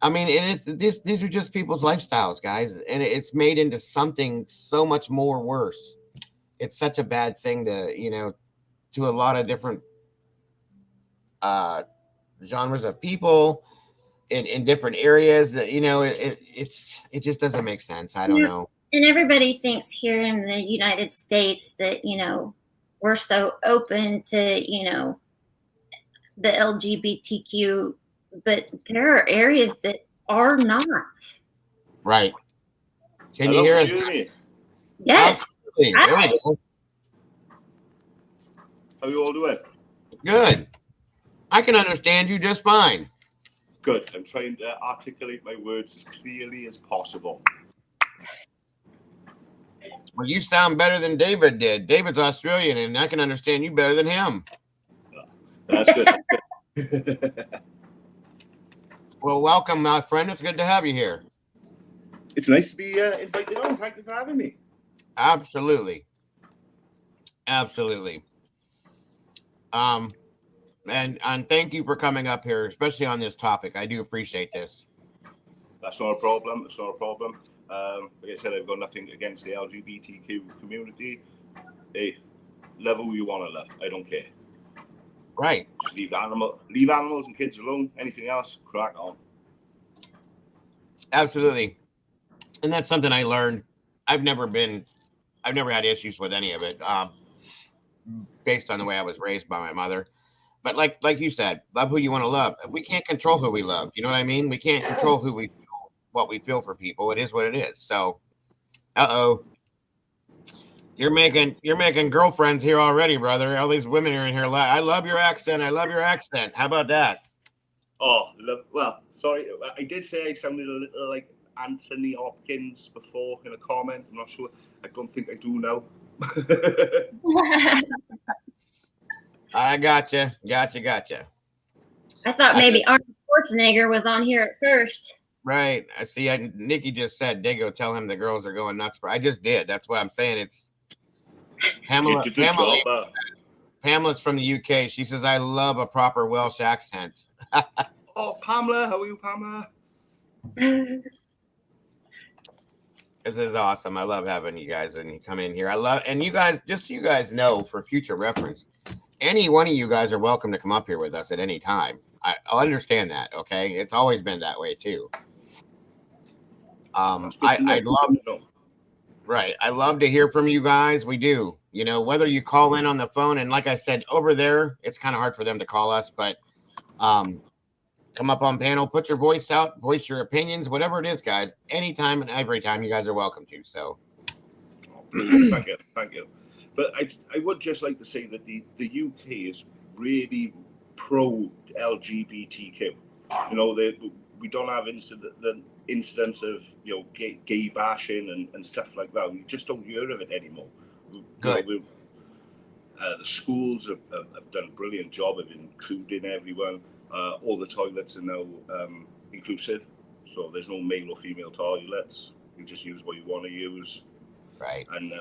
I mean, and these are just people's lifestyles, guys. And it's made into something so much more worse. It's such a bad thing to a lot of different genres of people in different areas that, it just doesn't make sense. I don't know. And everybody thinks here in the United States that, we're so open to, the LGBTQ, but there are areas that are not. Right. Can you hear us? Yes. Absolutely. There we go. How you all doing? Good. I can understand you just fine. Good. I'm trying to articulate my words as clearly as possible. Well, you sound better than David did. David's Australian, and I can understand you better than him. That's good. That's good. Well, welcome, my friend. It's good to have you here. It's nice to be invited on. Thank you for having me. Absolutely. Absolutely. And thank you for coming up here, especially on this topic. I do appreciate this. That's not a problem. It's not a problem. Like I said, I've got nothing against the LGBTQ community. Hey, love who you want to love. I don't care. Right. Just leave animals and kids alone. Anything else, crack on. Absolutely. And that's something I learned. I've never had issues with any of it, based on the way I was raised by my mother. But like you said, love who you want to love. We can't control who we love. You know what I mean? We can't control what we feel for people. It is what it is. So, you're making girlfriends here already, brother. All these women are in here. I love your accent. I love your accent. How about that? Oh, well, sorry. I did say I sounded a little like Anthony Hopkins before in a comment. I'm not sure. I don't think I do now. I gotcha. I thought maybe Arnold Schwarzenegger was on here at first. Right. I see. Nikki just said, Dago, tell him the girls are going nuts. I just did. That's what I'm saying. It's Pamela. Pamela's from the UK. She says, I love a proper Welsh accent. Oh, Pamela. How are you, Pamela? This is awesome. I love having you guys when you come in here. And you guys, just so you guys know, for future reference, any one of you guys are welcome to come up here with us at any time. I'll understand that. Okay. It's always been that way too. I love to hear from you guys. We do, whether you call in on the phone, and like I said, over there, it's kind of hard for them to call us, but, come up on panel, put your voice out, voice your opinions, whatever it is, guys. Anytime and every time, you guys are welcome to. So, thank you. But I would just like to say that the UK is really pro LGBTQ. We don't have incidents of gay bashing and stuff like that. We just don't hear of it anymore. Good. The schools have done a brilliant job of including everyone. All the toilets are now inclusive, so there's no male or female toilets. You just use what you want to use. Right. And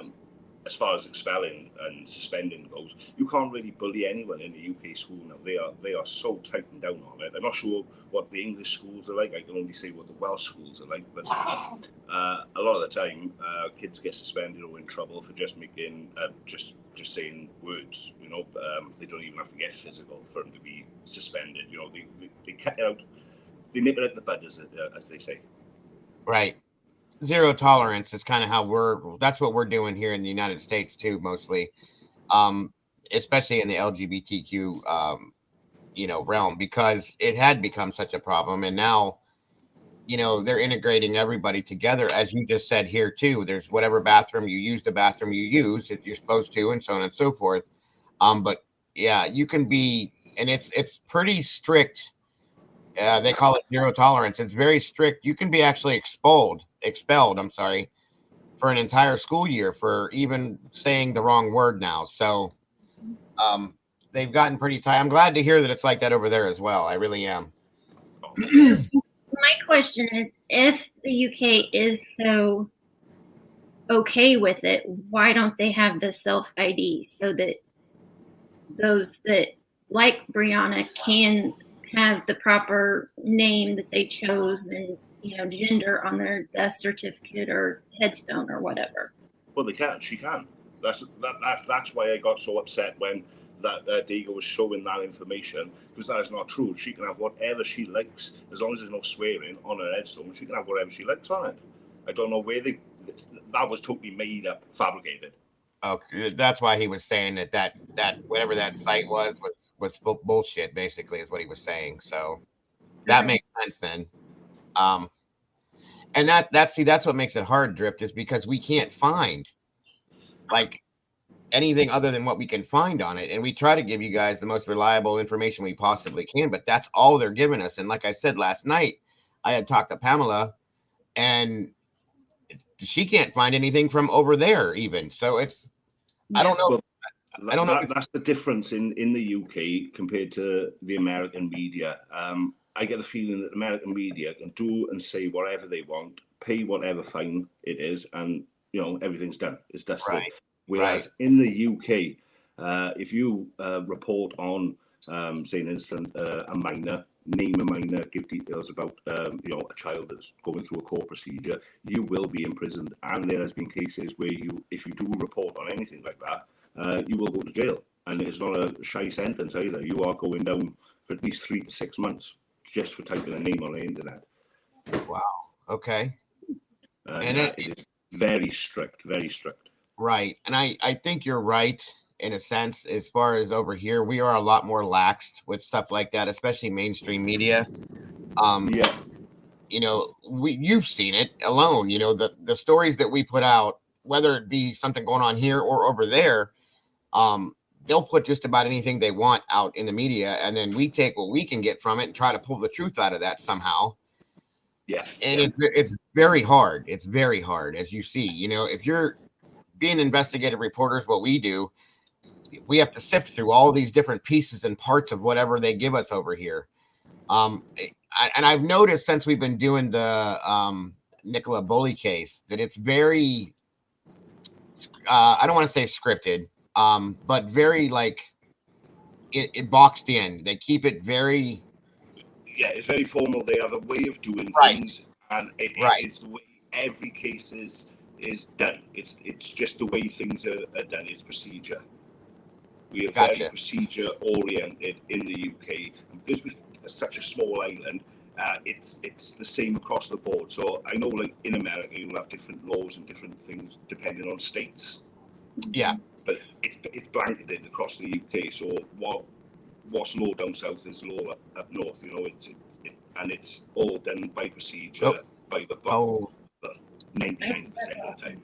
as far as expelling and suspending goes, you can't really bully anyone in the UK school now. They are so tightened down on it. I'm not sure what the English schools are like. I can only say what the Welsh schools are like. But a lot of the time, kids get suspended or in trouble for just making just saying words. They don't even have to get physical for them to be suspended. They cut it out. They nip it at the bud, as they say. Right. Zero tolerance is kind of how that's what we're doing here in the United States too, mostly, especially in the LGBTQ, realm, because it had become such a problem. And now, they're integrating everybody together. As you just said here too, there's whatever bathroom you use, the bathroom you use, if you're supposed to, and so on and so forth. But yeah, you can be, and it's pretty strict. They call it zero tolerance. It's very strict. You can be actually expelled, for an entire school year for even saying the wrong word now. So they've gotten pretty tight. I'm glad to hear that it's like that over there as well. I really am. My question is, if the UK is so okay with it, why don't they have the self-ID so that those that like Briana can have the proper name that they chose and gender on their death certificate or headstone or whatever? Well, they can. She can. That's why I got so upset when that Dago was showing that information, because that is not true. She can have whatever she likes as long as there's no swearing on her headstone. She can have whatever she likes on it. I don't know where that was totally made up, fabricated. Okay, that's why he was saying that whatever that site was bullshit, basically, is what he was saying. So that makes sense then. And that's what makes it hard, Drift, is because we can't find, like, anything other than what we can find on it. And we try to give you guys the most reliable information we possibly can, but that's all they're giving us. And like I said last night, I had talked to Pamela, and she can't find anything from over there even. So it's, I don't know. Well, I don't know. That's the difference in the UK compared to the American media. I get the feeling that American media can do and say whatever they want, pay whatever fine it is, and everything's done. It's dusted. Right. Whereas in the UK, if you report on, say, an incident, a minor, name a minor, give details about a child that's going through a court procedure, you will be imprisoned. And there has been cases where if you do report on anything like that, you will go to jail. And it's not a shy sentence either. You are going down for at least 3 to 6 months just for typing a name on the internet. Wow. Okay. And it is very strict, very strict. Right. And I think you're right in a sense. As far as over here, we are a lot more laxed with stuff like that, especially mainstream media. Yeah. You've seen it alone, the stories that we put out, whether it be something going on here or over there, they'll put just about anything they want out in the media, and then we take what we can get from it and try to pull the truth out of that somehow. Yeah. And it's very hard. It's very hard, as you see. If you're being investigative reporters, what we do, we have to sift through all these different pieces and parts of whatever they give us over here. And I've noticed since we've been doing the Nicola Bully case that it's very, I don't want to say scripted, but very it boxed in. They keep it very. Yeah, it's very formal. They have a way of doing things, and it's the way every case is done. It's just the way things are done. It's procedure. We are very procedure oriented in the UK, and because we're such a small island, it's the same across the board. So I know, in America, you'll have different laws and different things depending on states. Yeah, but it's blanketed across the UK. So what's law down south is law up north. It's all done by procedure, by the book, 99% of the time.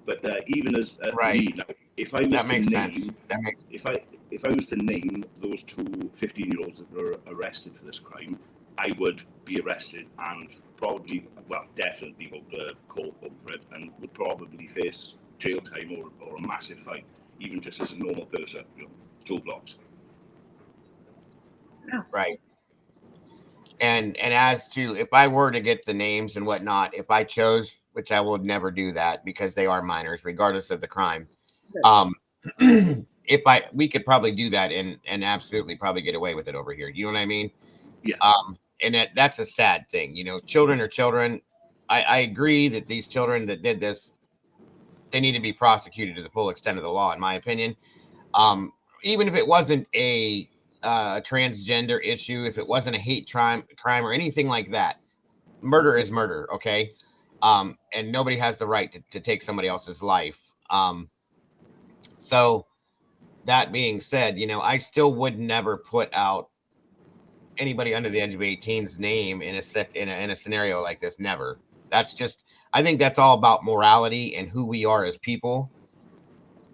But even as me now, if I was if I was to name those two 15-year-olds that were arrested for this crime, I would be arrested and definitely go to court over it, and would probably face jail time or a massive fine, even just as a normal person, 2 blocks. Right. And as to if I were to get the names and whatnot, if I chose, which I would never do that because they are minors, regardless of the crime. We could probably do that and absolutely probably get away with it over here. Do you know what I mean? Yeah. And that's a sad thing. Children are children. I agree that these children that did this, they need to be prosecuted to the full extent of the law, in my opinion. Even if it wasn't a transgender issue, if it wasn't a hate crime or anything like that, murder is murder. Okay. And nobody has the right to take somebody else's life. So that being said, I still would never put out anybody under the age of 18's name in a scenario like this. Never. That's just, I think that's all about morality and who we are as people.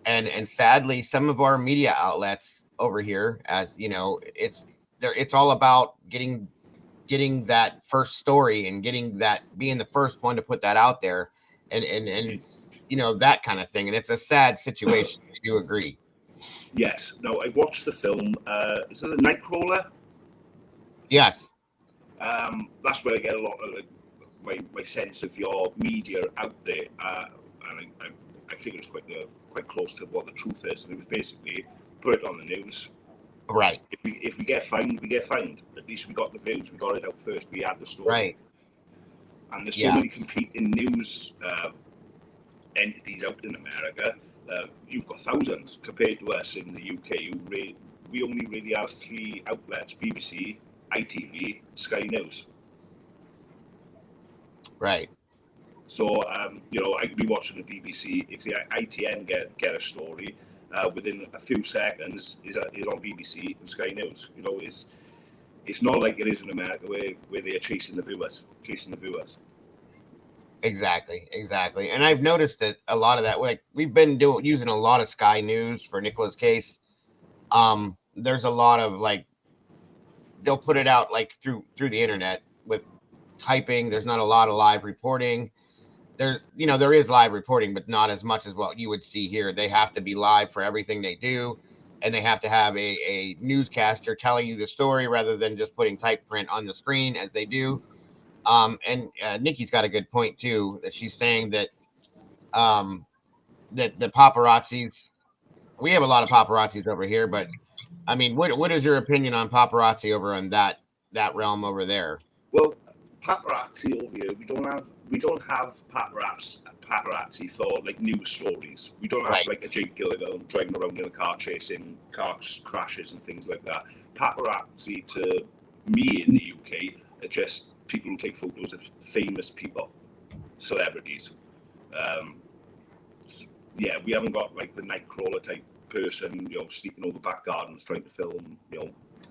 And sadly, some of our media outlets over here, as it's all about getting that first story and being the first one to put that out there and that kind of thing. And it's a sad situation. I do agree. Yes. No, I've watched the film. Is it the Nightcrawler? Yes. That's where I get a lot of my sense of your media out there, and I think it's quite close to what the truth is. And it was basically put it on the news. Right. If we get fined, we get fined. At least we got the views. We got it out first. We had the story. Right. And there's so many competing news entities out in America. You've got thousands compared to us in the UK. We only really have 3 outlets: BBC, ITV, Sky News. Right. So I could be watching the BBC. If the ITN get a story, within a few seconds is on BBC and Sky News. It's not like it is in America where they are chasing the viewers. Exactly. And I've noticed that a lot of that, like we've been using a lot of Sky News for Nicola's case. There's a lot of like they'll put it out like through the internet with typing. There's not a lot of live reporting. There is live reporting, but not as much as what you would see here. They have to be live for everything they do, and they have to have a newscaster telling you the story rather than just putting type print on the screen as they do. And Nikki's got a good point too, that she's saying that that the paparazzis. We have a lot of paparazzis over here, but I mean, what is your opinion on paparazzi over on that realm over there? Well, paparazzi over here, we don't have paparazzi for like news stories. We don't have Right. like a Jake Gilligan driving around in a car chasing car crashes and things like that. Paparazzi to me in the UK are just people who take photos of famous people, celebrities. Yeah, we haven't got like the nightcrawler type person, sneaking over back gardens trying to film,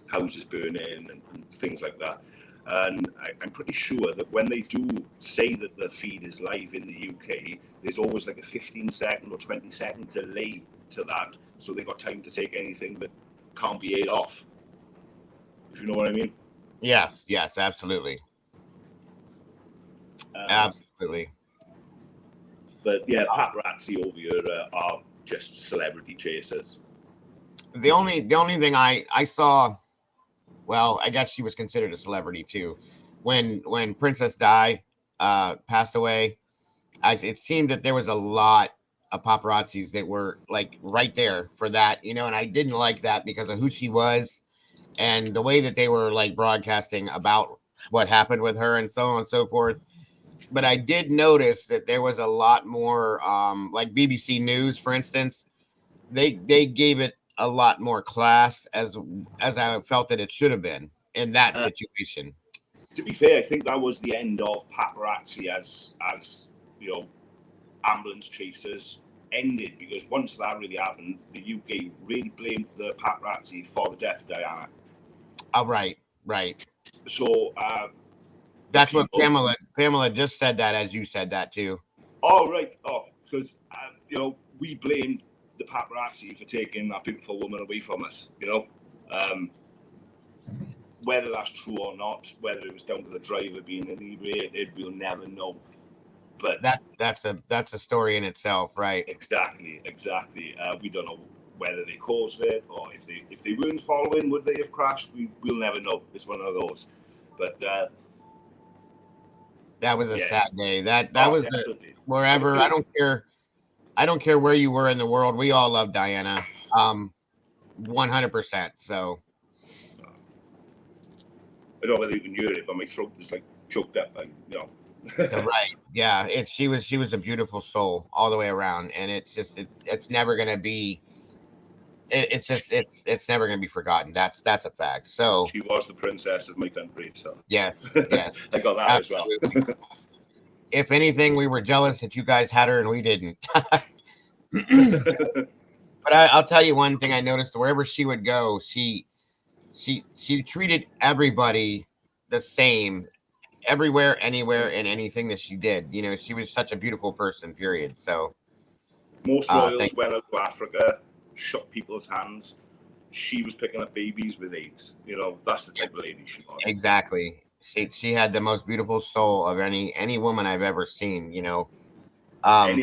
houses burning and things like that. And I'm pretty sure that when they do say that the feed is live in the UK, there's always like a 15-second or 20-second delay to that, so they've got time to take anything that can't be aired off. If you know what I mean? Yes, absolutely. Absolutely. But yeah, paparazzi over here are just celebrity chasers. The only thing I saw, well, I guess she was considered a celebrity too. When Princess Di passed away, it seemed that there was a lot of paparazzis that were like right there for that, and I didn't like that because of who she was and the way that they were like broadcasting about what happened with her and so on and so forth. But I did notice that there was a lot more, like BBC News, for instance, they gave it a lot more class as I felt that it should have been in that situation. To be fair, I think that was the end of paparazzi as ambulance chasers ended, because once that really happened, the UK really blamed the paparazzi for the death of Diana. Oh, right. So that's what Pamela just said, that as you said that too. Oh, right. Oh, because we blamed the paparazzi for taking that beautiful woman away from us. Whether that's true or not, whether it was down to the driver being inebriated, we'll never know. But that's a story in itself, right? Exactly. We don't know whether they caused it, or if they weren't following, would they have crashed? We'll never know. It's one of those. But that was a sad day. That was wherever. I don't care where you were in the world. We all love Diana, 100%. So I don't know whether you can hear it, but my throat is like choked up. Right. Yeah. She was a beautiful soul all the way around, and it's never gonna be. It's never gonna be forgotten. That's a fact. So she was the princess of my country. So yes. I got that absolutely as well. If anything, we were jealous that you guys had her and we didn't. But I'll tell you one thing I noticed: wherever she would go, she treated everybody the same, everywhere, anywhere, and anything that she did. She was such a beautiful person. Period. So most royals went out to Africa, shook people's hands. She was picking up babies with AIDS. That's the type of lady she was. Exactly. She had the most beautiful soul of any woman I've ever seen. Any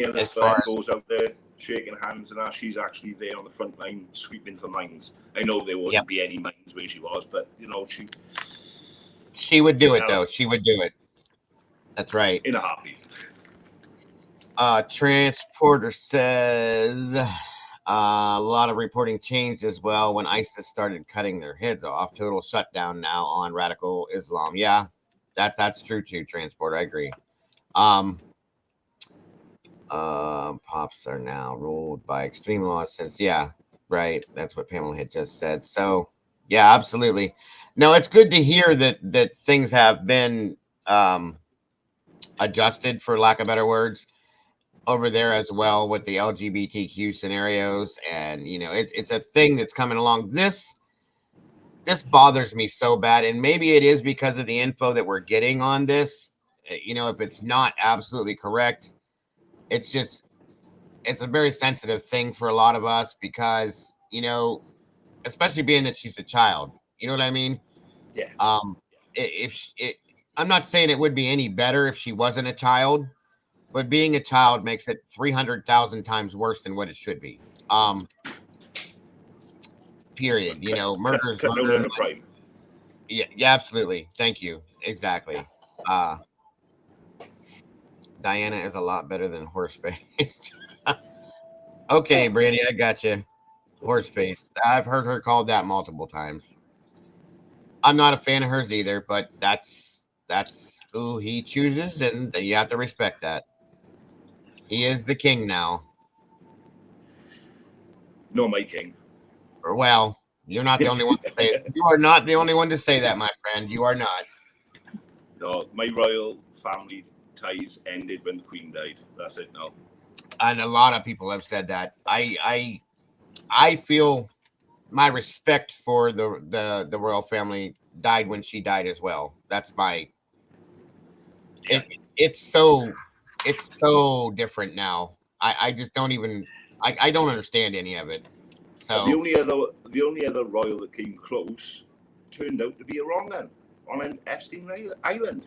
other celeb goes out there shaking hands and that, she's actually there on the front line sweeping for mines. I know there wouldn't be any mines where she was, but she would do it though. She would do it. That's right. In a heartbeat. Transporter says a lot of reporting changed as well when ISIS started cutting their heads off. Total shutdown now on radical Islam. Yeah, that's true too, Transporter. I agree. Pops are now ruled by extreme laws since, right. That's what Pamela had just said. So yeah, absolutely. No, it's good to hear that things have been adjusted, for lack of better words, over there as well with the LGBTQ scenarios. And it's a thing that's coming along. This bothers me so bad, and maybe it is because of the info that we're getting on this you know, if it's not absolutely correct, it's just, it's a very sensitive thing for a lot of us because, you know, especially being that she's a child, you know what I mean? Yeah. I'm not saying it would be any better if she wasn't a child, but being a child makes it 300,000 times worse than what it should be. Period. You know, murder is Cut down murder. on the crime. Yeah, yeah, absolutely. Thank you. Exactly. Diana is a lot better than Horseface. Okay, Brandy, I got you. Horseface. I've heard her called that multiple times. I'm not a fan of hers either, but that's who he chooses, and you have to respect that. He is the king now. No, my king. Or well, you're not the only one to say it. You are not the only one to say that, my friend. You are not. No, my royal family ties ended when the Queen died. That's it now. And a lot of people have said that. I feel my respect for the royal family died when she died as well. That's my it's so different now. I just don't even I don't understand any of it. So the only other royal that came close turned out to be a wrong one on an Epstein Island.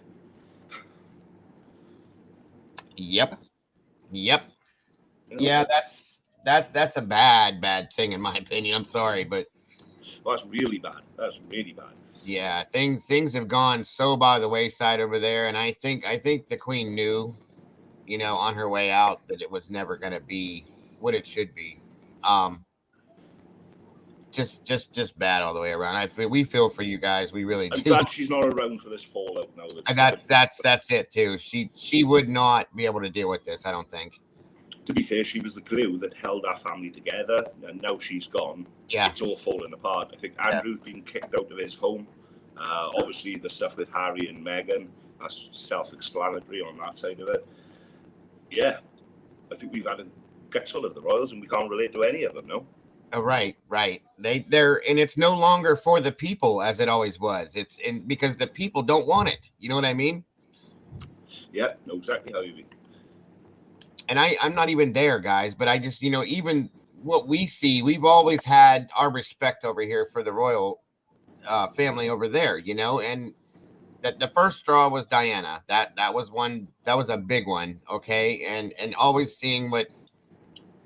Yep. Yeah, that's a bad thing in my opinion. I'm sorry, but well, that's really bad. That's really bad. Yeah, things have gone so by the wayside over there, and I think the Queen knew, you know, on her way out that it was never going to be what it should be. Just bad all the way around. We feel for you guys, we really do. I'm glad she's not around for this fallout now. That's it too. She would not be able to deal with this, I don't think. To be fair, she was the glue that held our family together, and now she's gone. Yeah, it's all falling apart. I think Andrew's been kicked out of his home. Obviously, the stuff with Harry and Meghan, that's self-explanatory on that side of it. Yeah, I think we've had a gutful of the royals, and we can't relate to any of them, no? Oh, right. They're and it's no longer for the people as it always was. It's because the people don't want it. You know what I mean? Yeah, know exactly how you mean. And I'm not even there, guys, but I just, you know, even what we see, we've always had our respect over here for the royal family over there, you know, and that the first straw was Diana. That was one, that was a big one. Okay. And always seeing what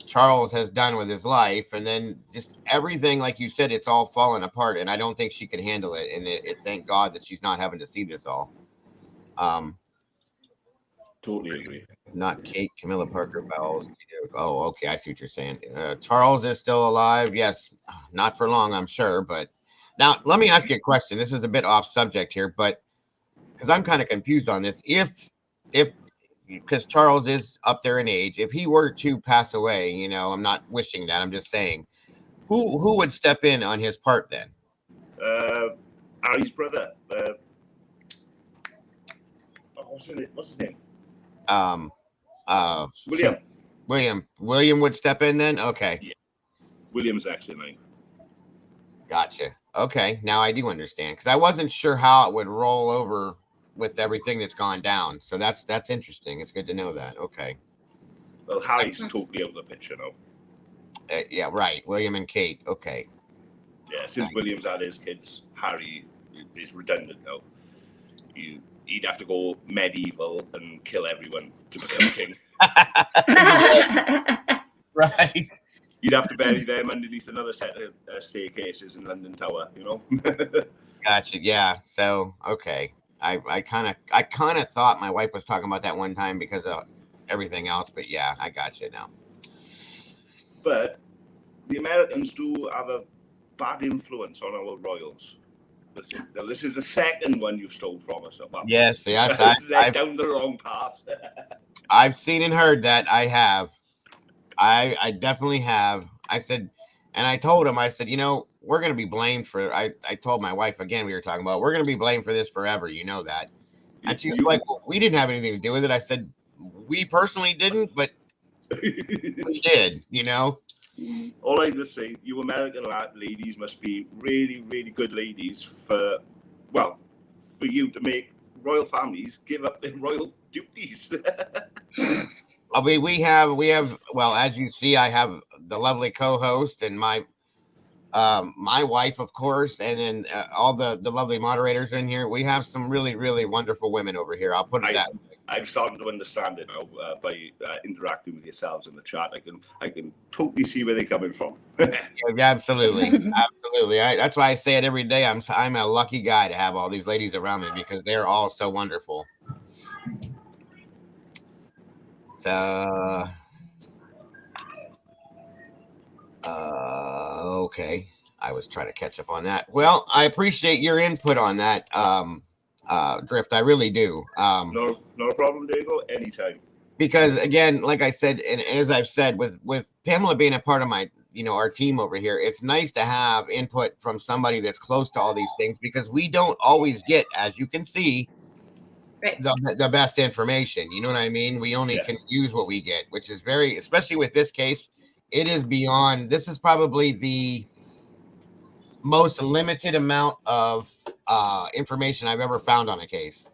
Charles has done with his life, and then just everything, like you said, it's all falling apart, and I don't think she could handle it. And thank God that she's not having to see this all. Totally agree. Not Kate, Camilla Parker Bowles. Oh, okay, I see what you're saying. Charles is still alive. Yes, not for long, I'm sure. But now, let me ask you a question. This is a bit off subject here, but because I'm kind of confused on this. If because Charles is up there in age, if he were to pass away, you know, I'm not wishing that. I'm just saying, who would step in on his part then? Harry's brother. What's his name? William would step in then. Okay. Yeah. William's actually name. Gotcha. Okay, now I do understand, because I wasn't sure how it would roll over with everything that's gone down. So that's interesting. It's good to know that. Okay. Well, Harry's totally out of the picture now. Yeah, right. William and Kate. Okay. Yeah, since William's had his kids, Harry is redundant now. He'd have to go medieval and kill everyone to become king. Right. You'd have to bury them underneath another set of staircases in London Tower, you know? Gotcha. Yeah. So, okay. I kind of thought my wife was talking about that one time because of everything else, but yeah, I got you now. But the Americans do have a bad influence on our royals. This is the second one you've stole from us. Yes. I've down the wrong path. I've seen and heard that. I have. I definitely have. I said, and I told him, I said, you know, we're going to be blamed for, I told my wife again, we were talking about, we're going to be blamed for this forever. You know that. And she was like, well, we didn't have anything to do with it. I said, we personally didn't, but we did, you know? All I would say, you American ladies must be really, really good ladies for you to make royal families give up their royal duties. We have well, as you see, I have the lovely co-host and my wife, of course, and then all the lovely moderators in here. We have some really, really wonderful women over here. I'll put it that way. I'm starting to understand it now by interacting with yourselves in the chat. I can totally see where they're coming from. Yeah, absolutely, absolutely. That's why I say it every day. I'm a lucky guy to have all these ladies around me because they're all so wonderful. So, okay. I was trying to catch up on that. Well, I appreciate your input on that, Drift. I really do. No problem, Diego. Anytime. Because again, like I said, and as I've said, with Pamela being a part of my, our team over here, it's nice to have input from somebody that's close to all these things because we don't always get, as you can see, right, the best information. You know what I mean? We only can use what we get, which is very, especially with this case, it is beyond. This is probably the most limited amount of information I've ever found on a case.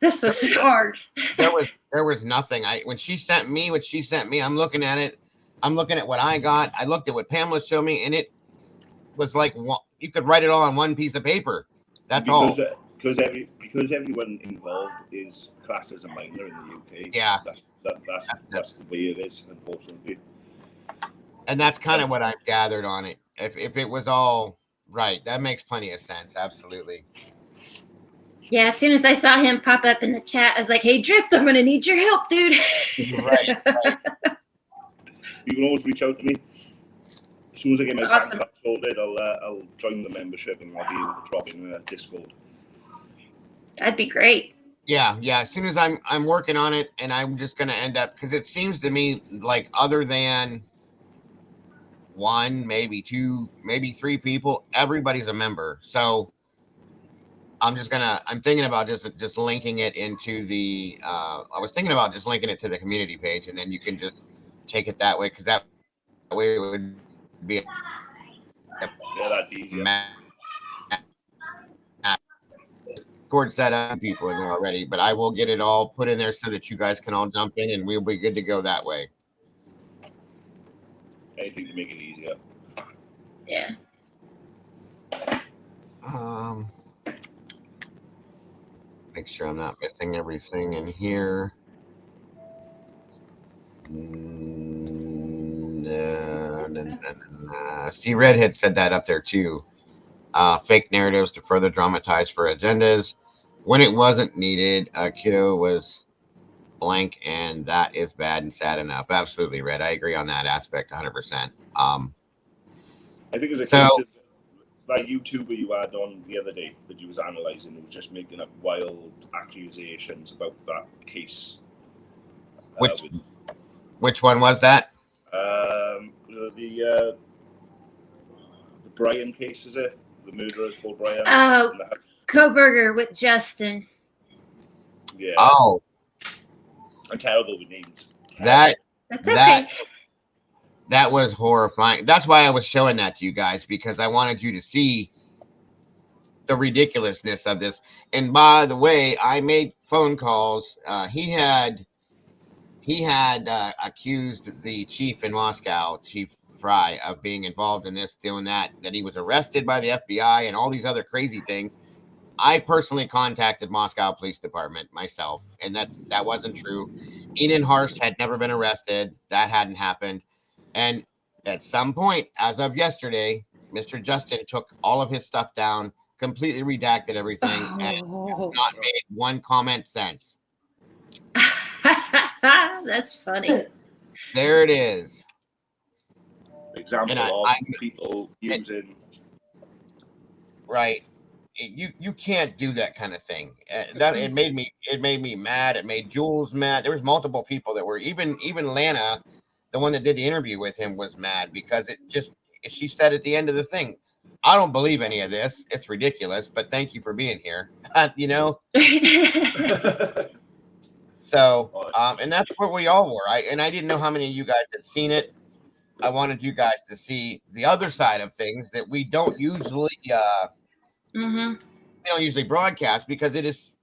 This was hard. There was nothing. When she sent me what she sent me, I'm looking at it. I'm looking at what I got. I looked at what Pamela showed me, and it was like you could write it all on one piece of paper. That's all. Because everyone involved is classed as a minor in the UK. Yeah, that's the way it is, unfortunately. And that's kind of what I've gathered on it. If it was all right, that makes plenty of sense. Absolutely. Yeah, as soon as I saw him pop up in the chat, I was like, hey, Drift, I'm going to need your help, dude. Right. You can always reach out to me. As soon as I get my Awesome. bank sorted, I'll join the membership and I'll be able to drop in Discord. That'd be great. Yeah. As soon as I'm working on it, and I'm just going to end up, because it seems to me like other than one, maybe two, maybe three people, everybody's a member. So I'm thinking about just linking it into the, I was thinking about just linking it to the community page, and then you can just take it that way, because that way it would be that's easier. Discord set up people in there already, but I will get it all put in there so that you guys can all jump in, and we'll be good to go that way. Anything to make it easier. Yeah. Make sure I'm not missing everything in here. See, Redhead said that up there too. Fake narratives to further dramatize for agendas. When it wasn't needed, kiddo was blank, and that is bad and sad enough. Absolutely, Red. I agree on that aspect 100%. I think it's a case of that YouTuber you had on the other day that you was analysing, who was just making up wild accusations about that case. Which one was that? The Brian case, is it? The murderer is called Brian. Oh, Coburger with Justin. Yeah. Oh. I'm terrible with names. That's okay. That was horrifying. That's why I was showing that to you guys, because I wanted you to see the ridiculousness of this. And by the way, I made phone calls. He had accused the chief in Moscow, Chief Fry, of being involved in this, doing that he was arrested by the FBI and all these other crazy things. I personally contacted Moscow Police Department myself, and that wasn't true. Enan Harst had never been arrested. That hadn't happened. And at some point, as of yesterday, Mr. Justin took all of his stuff down, completely redacted everything, and not made one comment since. That's funny. There it is. Example of people using. Right. You can't do that kind of thing. It made me mad. It made Jules mad. There was multiple people that were, even Lana, the one that did the interview with him, was mad because she said at the end of the thing, I don't believe any of this. It's ridiculous, but thank you for being here. So, and that's where we all were. I didn't know how many of you guys had seen it. I wanted you guys to see the other side of things that we don't usually think we don't usually broadcast because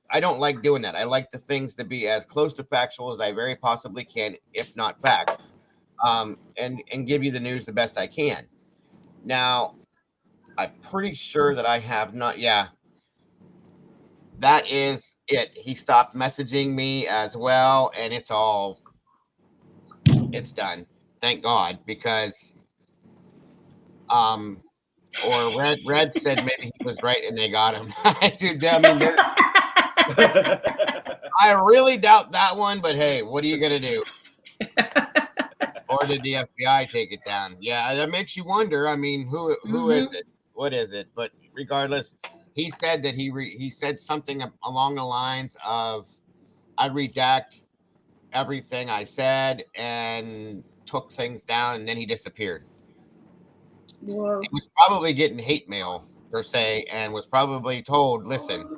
I don't like doing that. I like the things to be as close to factual as I very possibly can, if not facts, and give you the news the best I can. Now, I'm pretty sure that I have not. Yeah, that is it. He stopped messaging me as well, and it's done. Thank God, because or Red said maybe he was right and they got him. Dude, I mean, I really doubt that one, but hey, what are you gonna do? Or did the FBI take it down? Yeah, that makes you wonder. I mean, who is it? What is it? But regardless, he said that he said something along the lines of, "I redact everything I said," and took things down, and then he disappeared. Whoa. He was probably getting hate mail per se, and was probably told, "Listen."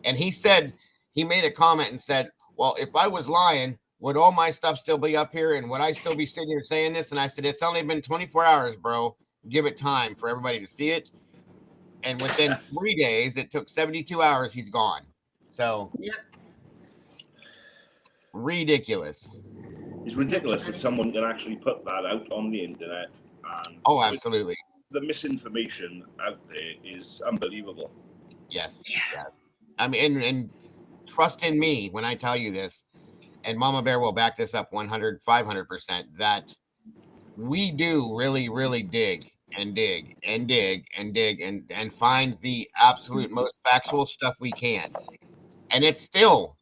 And he said, he made a comment and said, "Well, if I was lying, would all my stuff still be up here? And would I still be sitting here saying this?" And I said, "It's only been 24 hours, bro. Give it time for everybody to see it." And within 3 days, it took 72 hours, he's gone. So, Yep. Ridiculous. It's ridiculous that someone can actually put that out on the internet. And oh, absolutely. The misinformation out there is unbelievable. Yes. Yeah. Yes. I mean, and trust in me when I tell you this, and Mama Bear will back this up 100, 500%, that we do really, really dig and dig and dig and dig and find the absolute most factual stuff we can. And it's still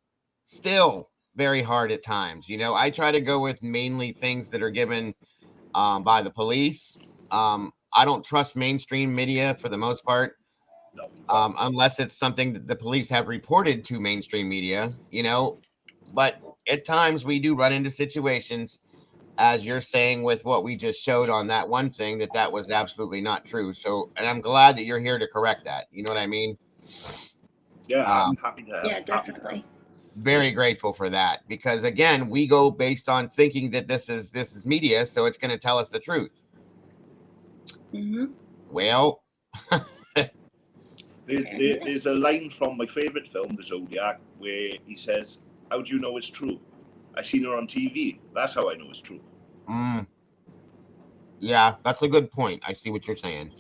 very hard at times. You know, I try to go with mainly things that are given by the police. I don't trust mainstream media for the most part. Unless it's something that the police have reported to mainstream media, you know. But at times we do run into situations, as you're saying with what we just showed on that one thing, that was absolutely not true. So, and I'm glad that you're here to correct that. You know what I mean? Yeah, I'm happy to help. Yeah, definitely. Very grateful for that, because again, we go based on thinking that this is media, so it's going to tell us the truth. Well, there's a line from my favorite film, The Zodiac, where he says, "How do you know it's true? I seen her on TV. That's how I know it's true." Yeah, that's a good point. I see what you're saying.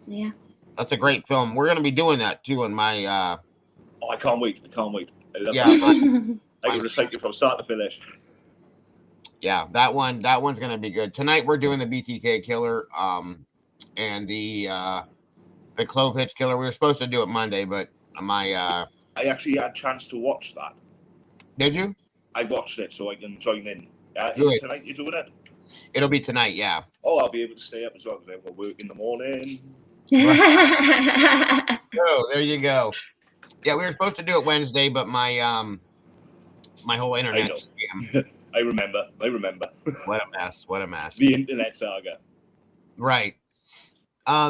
Yeah, that's a great film. We're going to be doing that too in my oh, I can't wait. I love it. I can recite it from start to finish. Yeah, that one's going to be good. Tonight we're doing the BTK Killer and the Clove Hitch Killer. We were supposed to do it Monday, but I actually had a chance to watch that. Did you? I watched it so I can join in. Is it tonight you're doing it? It'll be tonight, yeah. Oh, I'll be able to stay up as well because I've got work in the morning. Oh, there you go. Yeah, we were supposed to do it Wednesday, but my my whole internet scam. I remember. What a mess. The internet saga. Right.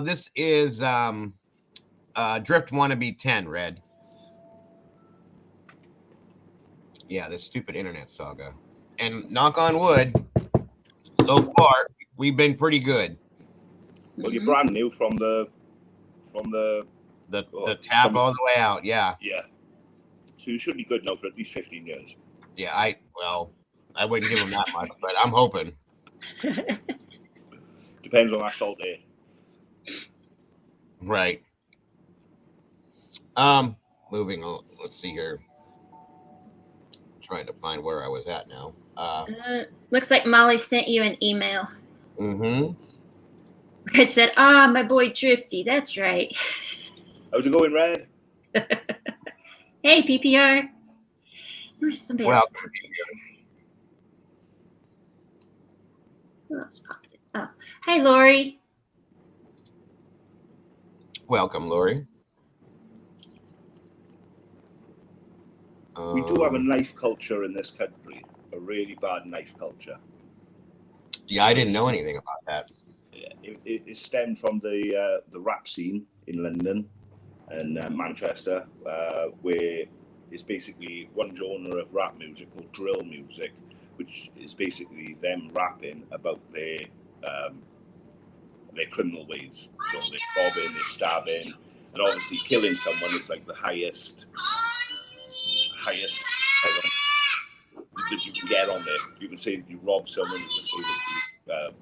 This is Drift Wannabe 10, Red. Yeah, this stupid internet saga. And knock on wood, so far we've been pretty good. Well, you're brand new from the tap all the way out, yeah. Yeah. So you should be good now for at least 15 years. Yeah, I wouldn't give him that much, but I'm hoping. Depends on that salt air. Right. Moving on. Let's see here. I'm trying to find where I was at now. Looks like Molly sent you an email. It said, my boy Drifty. That's right. How's it going, Red? Hey, PPR. Where's somebody else popped in here? Who else popped in? Oh, hey, Lori. Welcome, Lori. We do have a knife culture in this country, a really bad knife culture. Yeah, I didn't know anything about that. Yeah, it stemmed from the rap scene in London and Manchester, where it's basically one genre of rap music called drill music, which is basically them rapping about their criminal ways. So they're robbing, they're stabbing, And obviously, killing someone is like the highest that you can get on there. You can say you robbed someone, you can say that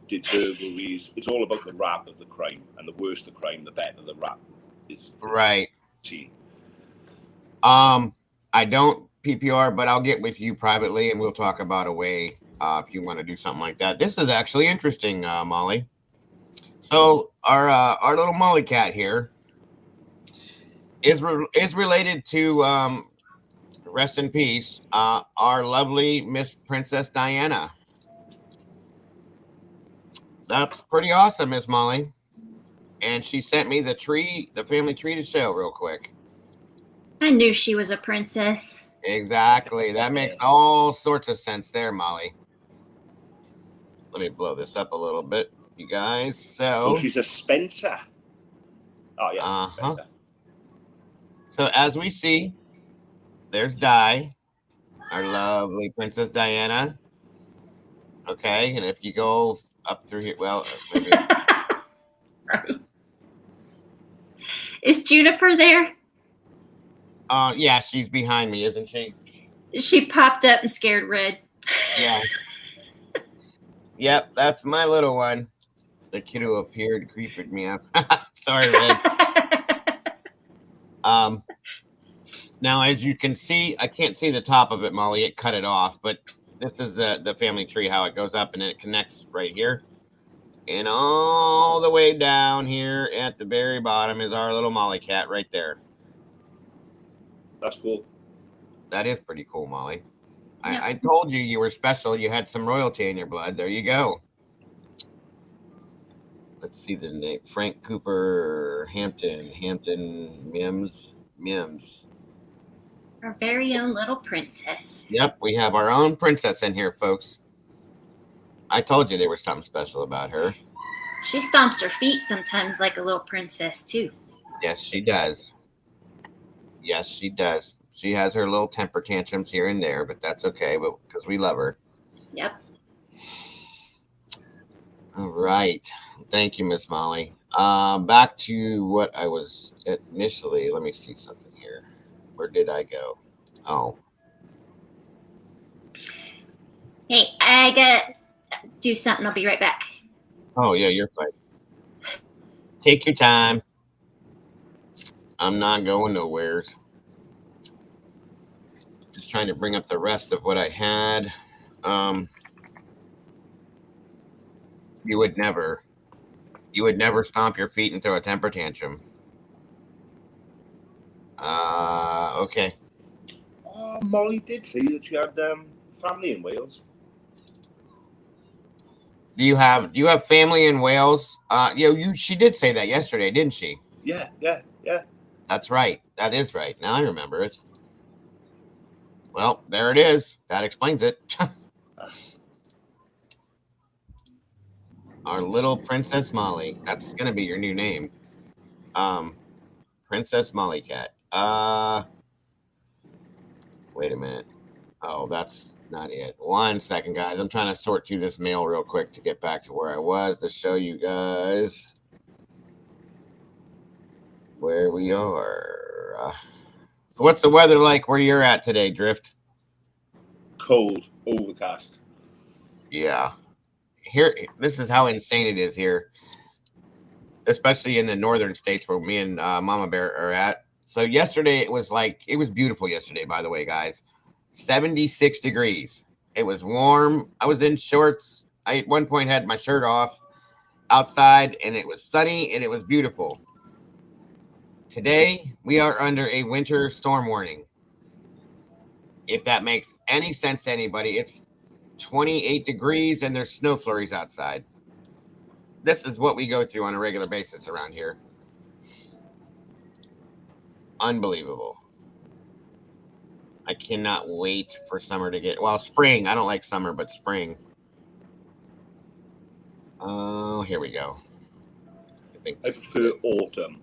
you did burglaries. It's all about the rap of the crime, and the worse the crime, the better the rap is. Right. See. I don't PPR, but I'll get with you privately and we'll talk about a way if you want to do something like that. This is actually interesting, Molly. So our little Molly cat here is related to rest in peace, our lovely Miss Princess Diana. That's pretty awesome, Miss Molly. And she sent me the family tree to show real quick. I knew she was a princess. Exactly. That makes all sorts of sense there, Molly. Let me blow this up a little bit, you guys. So she's a Spencer. Oh, yeah. Spencer. So as we see, there's Di, our lovely Princess Diana. Okay, and if you go up through here, well, maybe. Sorry. Is Juniper there? Yeah, she's behind me, isn't she? She popped up and scared Red. Yeah. Yep, that's my little one. The kid who appeared creeped me up. Sorry, Red. Now, as you can see, I can't see the top of it, Molly. It cut it off, but this is the family tree, how it goes up and then it connects right here. And all the way down here at the very bottom is our little Molly cat right there. That's cool. That is pretty cool, Molly. Yep. I told you were special. You had some royalty in your blood. There you go. Let's see the name. Frank Cooper Hampton Mims. Our very own little princess. Yep, we have our own princess in here, folks. I told you there was something special about her. She stomps her feet sometimes like a little princess, too. Yes, she does. Yes, she does. She has her little temper tantrums here and there, but that's okay, because we love her. Yep. All right. Thank you, Miss Molly. Back to what I was initially. Let me see something here. Where did I go? Oh. Hey, I gotta do something. I'll be right back. Oh, yeah, you're fine. Take your time. I'm not going nowheres. Just trying to bring up the rest of what I had. You would never stomp your feet and throw a temper tantrum. Okay. Molly did say that she had family in Wales. Do you have family in Wales? She did say that yesterday, didn't she? Yeah. That's right. That is right. Now I remember it. Well, there it is. That explains it. Our little Princess Molly. That's gonna be your new name. Princess Molly Cat. Wait a minute. Oh, that's not it. 1 second, guys. I'm trying to sort through this mail real quick to get back to where I was to show you guys where we are. So what's the weather like where you're at today, Drift? Cold, overcast. Yeah. Here, this is how insane it is here, especially in the northern states where me and Mama Bear are at. So yesterday it was beautiful yesterday, by the way, guys. 76 degrees. It was warm. I was in shorts. I at one point had my shirt off outside, and it was sunny and it was beautiful. Today we are under a winter storm warning. If that makes any sense to anybody, it's 28 degrees and there's snow flurries outside. This is what we go through on a regular basis around here. Unbelievable. I cannot wait for summer to get, spring. I don't like summer, but spring. Oh, here we go. I prefer autumn.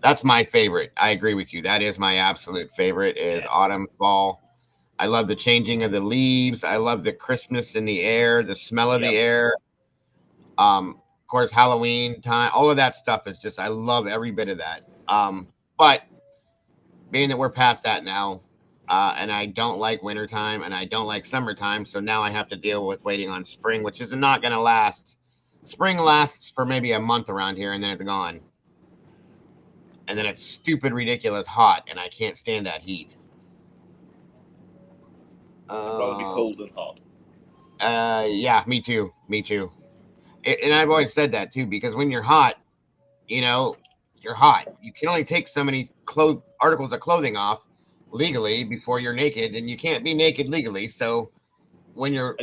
That's my favorite. I agree with you. That is my absolute favorite is autumn, fall. I love the changing of the leaves. I love the crispness in the air, the smell of the air. Of course, Halloween time, all of that stuff is just, I love every bit of that. But being that we're past that now, and I don't like wintertime and I don't like summertime, so now I have to deal with waiting on spring, which is not going to last. Spring lasts for maybe a month around here, and then it's gone. And then it's stupid, ridiculous hot, and I can't stand that heat. I'd rather be cold than hot. Yeah, me too. And I've always said that too, because when you're hot, you know, you're hot. You can only take so many articles of clothing off legally before you're naked, and you can't be naked legally. So when you're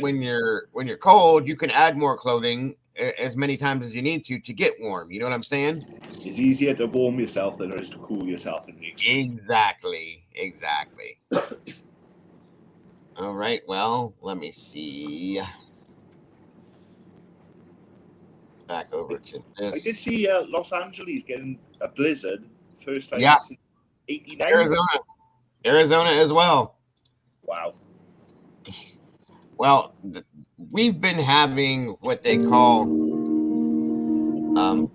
cold, you can add more clothing as many times as you need to get warm. You know what I'm saying? It's easier to warm yourself than it is to cool yourself in the extreme. Exactly. All right. Well, let me see. Back over to this. I did see Los Angeles getting a blizzard first time since '89. Arizona as well. Wow. Well, we've been having what they call,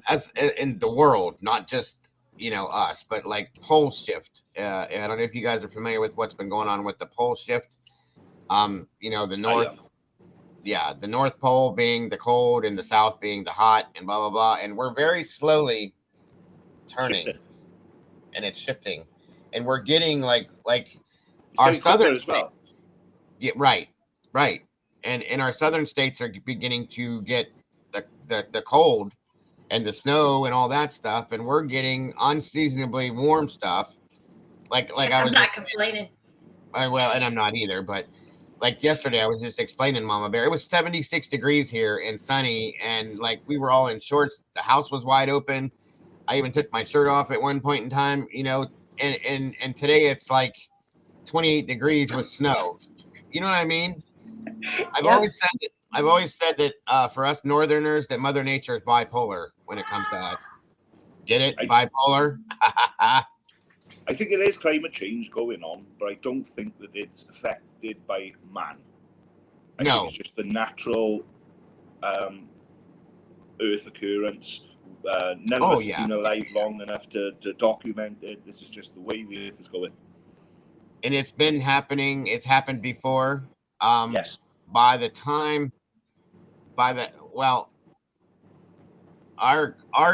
as in the world, not just us, but like pole shift. I don't know if you guys are familiar with what's been going on with the pole shift. The north. Yeah, the North Pole being the cold and the South being the hot, and blah, blah, blah. And we're very slowly turning and it's shifting. And we're getting like our southern as well. Yeah, right. And our southern states are beginning to get the cold and the snow and all that stuff. And we're getting unseasonably warm stuff. Like I was I'm not complaining. Well, and I'm not either, but like yesterday, I was just explaining Mama Bear. It was 76 degrees here and sunny, and like we were all in shorts. The house was wide open. I even took my shirt off at one point in time, and today it's like 28 degrees with snow. You know what I mean? I've always said that for us Northerners, that Mother Nature is bipolar when it comes to us. Get it? Bipolar? I think it is climate change going on, but I don't think that it's affected by man. I think it's just the natural Earth occurrence. None of us have been alive long enough to document it. This is just the way the Earth is going. And it's been happening. It's happened before. Yes. Our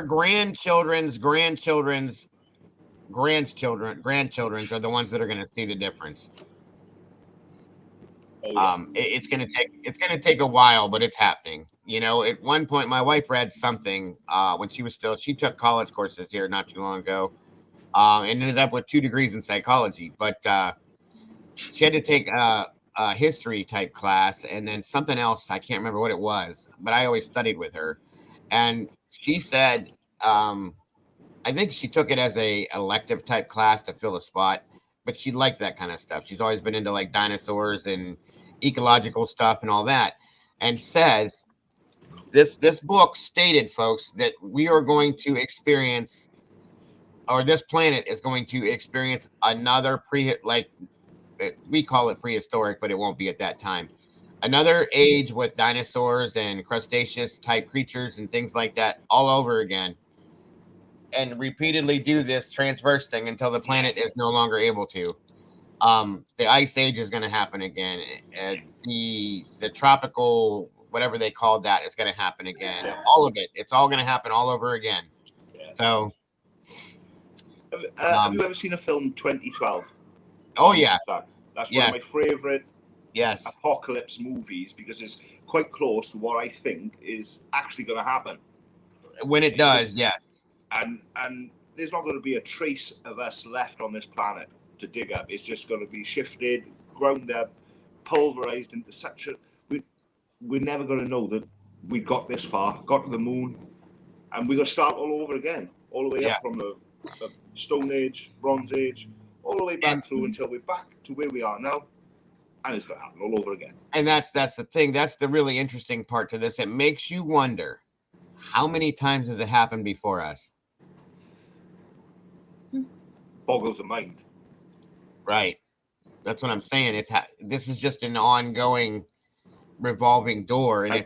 grandchildren's are the ones that are going to see the difference. It's going to take a while, but it's happening. At one point my wife read something when she took college courses here not too long ago, and ended up with 2 degrees in psychology, but she had to take a history type class and then something else. I can't remember what it was, but I always studied with her, and she said, I think she took it as a elective type class to fill a spot, but she liked that kind of stuff. She's always been into like dinosaurs and ecological stuff and all that, and says this book stated, folks, that we are going to experience, or this planet is going to experience another we call it prehistoric, but it won't be at that time. Another age with dinosaurs and crustaceous type creatures and things like that all over again. And repeatedly do this transverse thing until the planet is no longer able to. The ice age is going to happen again. The tropical, whatever they called that, is going to happen again. All of it. It's all going to happen all over again. Yeah. So, have you ever seen a film 2012? Oh yeah, that's one of my favorite apocalypse movies, because it's quite close to what I think is actually going to happen. When it does, yes. And there's not going to be a trace of us left on this planet to dig up. It's just going to be shifted, ground up, pulverized into such a... We're never going to know that we got this far, got to the moon, and we're going to start all over again, all the way up from the Stone Age, Bronze Age, all the way back through until we're back to where we are now, and it's going to happen all over again. And that's the thing. That's the really interesting part to this. It makes you wonder, how many times has it happened before us? Boggles the mind. Right. That's what I'm saying. This is just an ongoing revolving door, and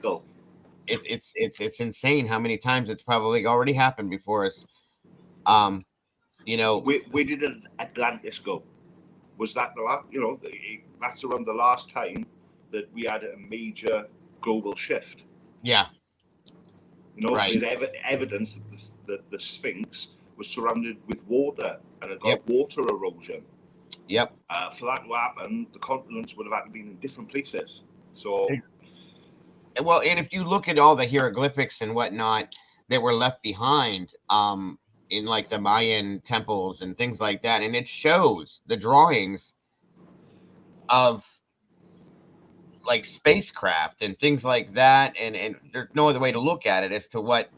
It's insane how many times it's probably already happened before us. You know, Where did Atlantis go? Was that the last? That's around the last time that we had a major global shift. yeah, right. There's evidence that the Sphinx was surrounded with water and it got Yep. water erosion. Yep. For that to happen, the continents would have had to be in different places. So, well, and if you look at all the hieroglyphics and whatnot that were left behind, in like the Mayan temples and things like that, and it shows the drawings of like spacecraft and things like that, and there's no other way to look at it as to what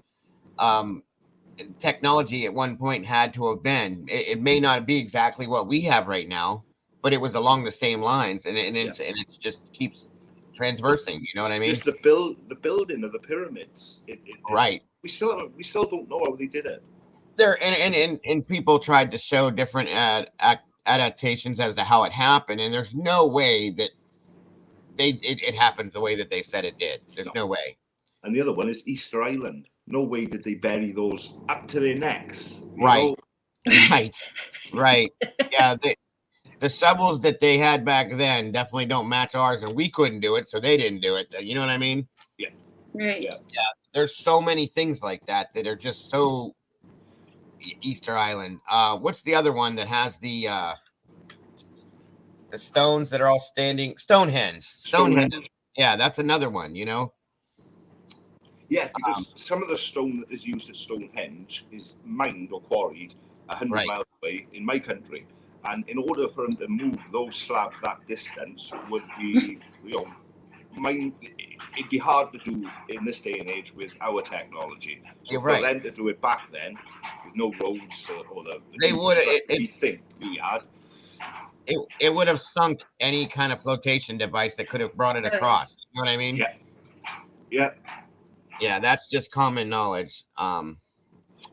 technology at one point had to have been. It may not be exactly what we have right now, but it was along the same lines, and it just keeps transversing. You know what I mean? Just the building of the pyramids. Right. We still don't know how they did it. There and people tried to show different adaptations as to how it happened, and there's no way that it happens the way that they said it did. There's no way. And the other one is Easter Island. No way did they bury those up to their necks. Right. Right. Yeah. The shovels that they had back then definitely don't match ours, and we couldn't do it, so they didn't do it. You know what I mean? Yeah. Right. Yeah. There's so many things like that are just so Easter Island. What's the other one that has the stones that are all standing? Stonehenge. Yeah, that's another one. Yeah, because some of the stone that is used at Stonehenge is mined or quarried 100 miles away in my country. And in order for them to move those slabs that distance would be, it'd be hard to do in this day and age with our technology. So for them to do it back then, with no roads or they would we think we had. It would have sunk any kind of flotation device that could have brought it across. You know what I mean? Yeah. Yeah. Yeah, that's just common knowledge.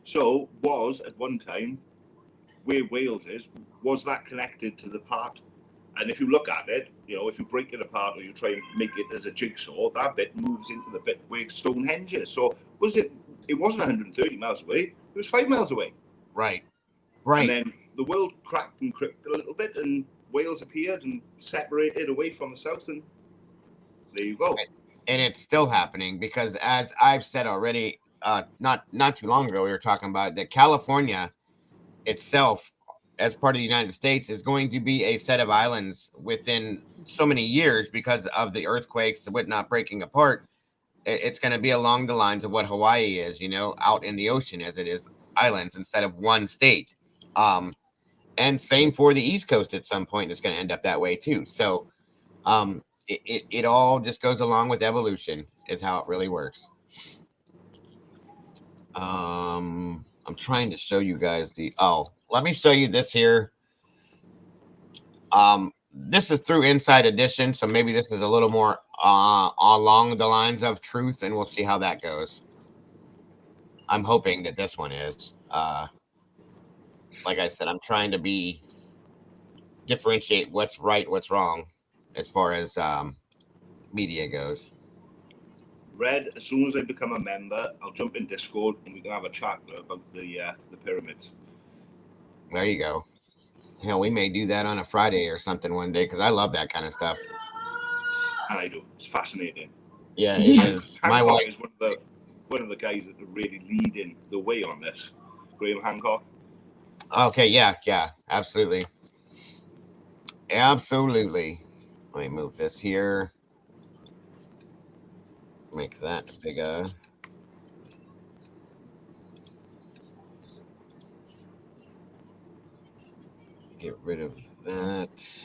So was at one time where Wales is, was that connected to the part? And if you look at it, if you break it apart or you try and make it as a jigsaw, that bit moves into the bit where Stonehenge is. So it wasn't 130 miles away, it was 5 miles away. Right. And then the world cracked and cricked a little bit and Wales appeared and separated away from the south, and there you go. And it's still happening because, as I've said already, not too long ago, we were talking about that California itself, as part of the United States, is going to be a set of islands within so many years because of the earthquakes and whatnot breaking apart. It's going to be along the lines of what Hawaii is, out in the ocean, as it is islands instead of one state. And same for the East Coast at some point. It's going to end up that way too. So it all just goes along with evolution is how it really works. I'm trying to show you guys let me show you this here. This is through Inside Edition, so maybe this is a little more along the lines of truth, and we'll see how that goes. I'm hoping that this one is. Like I said, I'm trying to differentiate what's right, what's wrong, as far as media goes. Red, as soon as I become a member, I'll jump in Discord and we can have a chat about the pyramids. There you go. Hell, we may do that on a Friday or something one day because I love that kind of stuff. And I do. It's fascinating. Yeah, it is. My wife is one of the guys that are really leading the way on this. Graham Hancock. Okay, yeah, absolutely. Absolutely. Let me move this here. Make that bigger. Get rid of that.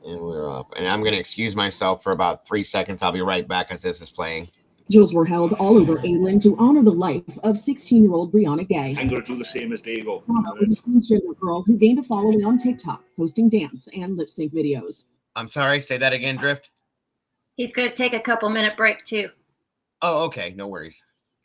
And we're up. And I'm going to excuse myself for about 3 seconds. I'll be right back as this is playing. Vigils were held all over England to honor the life of 16-year-old Briana Ghey. I'm going to do the same as Diego. Briana was a transgender girl who gained a following on TikTok, posting dance and lip sync videos. I'm sorry, say that again, Drift. He's going to take a couple-minute break, too. Oh, okay, no worries.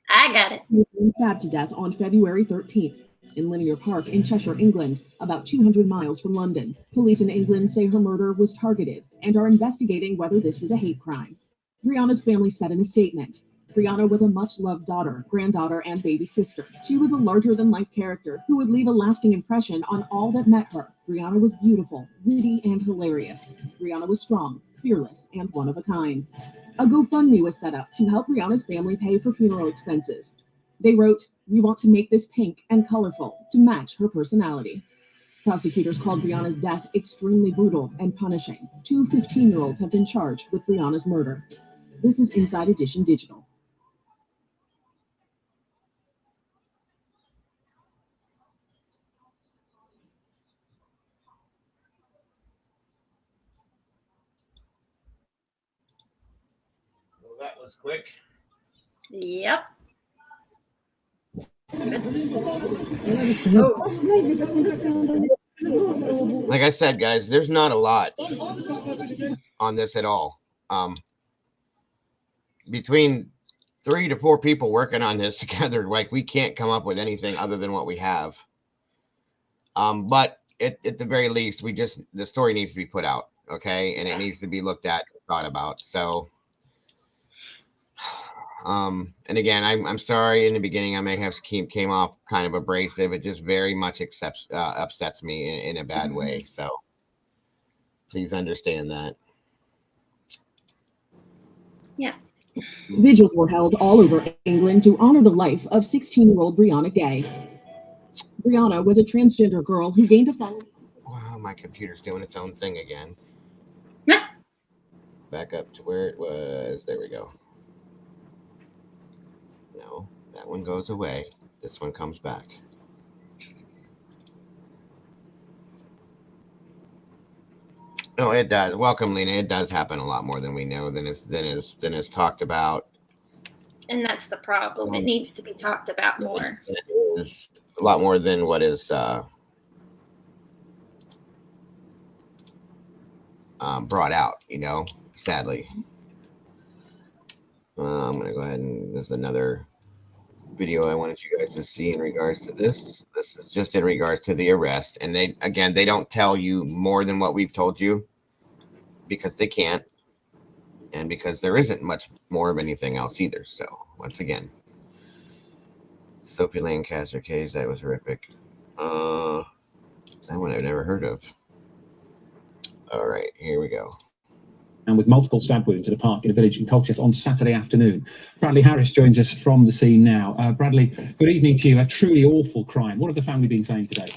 I got it. He was stabbed to death on February 13th in Linear Park in Cheshire, England, about 200 miles from London. Police in England say her murder was targeted and are investigating whether this was a hate crime. Briana's family said in a statement, Briana was a much-loved daughter, granddaughter, and baby sister. She was a larger-than-life character who would leave a lasting impression on all that met her. Briana was beautiful, witty, and hilarious. Briana was strong, fearless, and one of a kind. A GoFundMe was set up to help Briana's family pay for funeral expenses. They wrote, "We want to make this pink and colorful to match her personality." Prosecutors called Briana's death extremely brutal and punishing. Two 15-year-olds have been charged with Briana's murder. This is Inside Edition Digital. Well, that was quick. Yep. Like I said, guys, there's not a lot on this at all. Between 3 to 4 people working on this together, like we can't come up with anything other than what we have. But at the very least, the story needs to be put out, okay, and it needs to be looked at, thought about. So, and again, I'm sorry. In the beginning, I may have came off kind of abrasive. It just very much upsets me in a bad way. So, please understand that. Yeah. Vigils were held all over England to honor the life of 16-year-old Briana Ghey. Briana was a transgender girl who gained a following. Wow, my computer's doing its own thing again. Back up to where it was. There we go. No, that one goes away. This one comes back. Oh, it does. Welcome, Lena. It does happen a lot more than we know, than is talked about. And that's the problem. It needs to be talked about more. It is a lot more than what is brought out, sadly. I'm going to go ahead and there's another video I wanted you guys to see in regards to this. This is just in regards to the arrest. And they don't tell you more than what we've told you because they can't. And because there isn't much more of anything else either. So once again, Sophie Lancaster case, that was horrific. That one I've never heard of. All right, here we go. And with multiple stab wounds at a park in a village in Colchester on Saturday afternoon. Bradley Harris joins us from the scene now. Bradley, good evening to you. A truly awful crime. What have the family been saying today?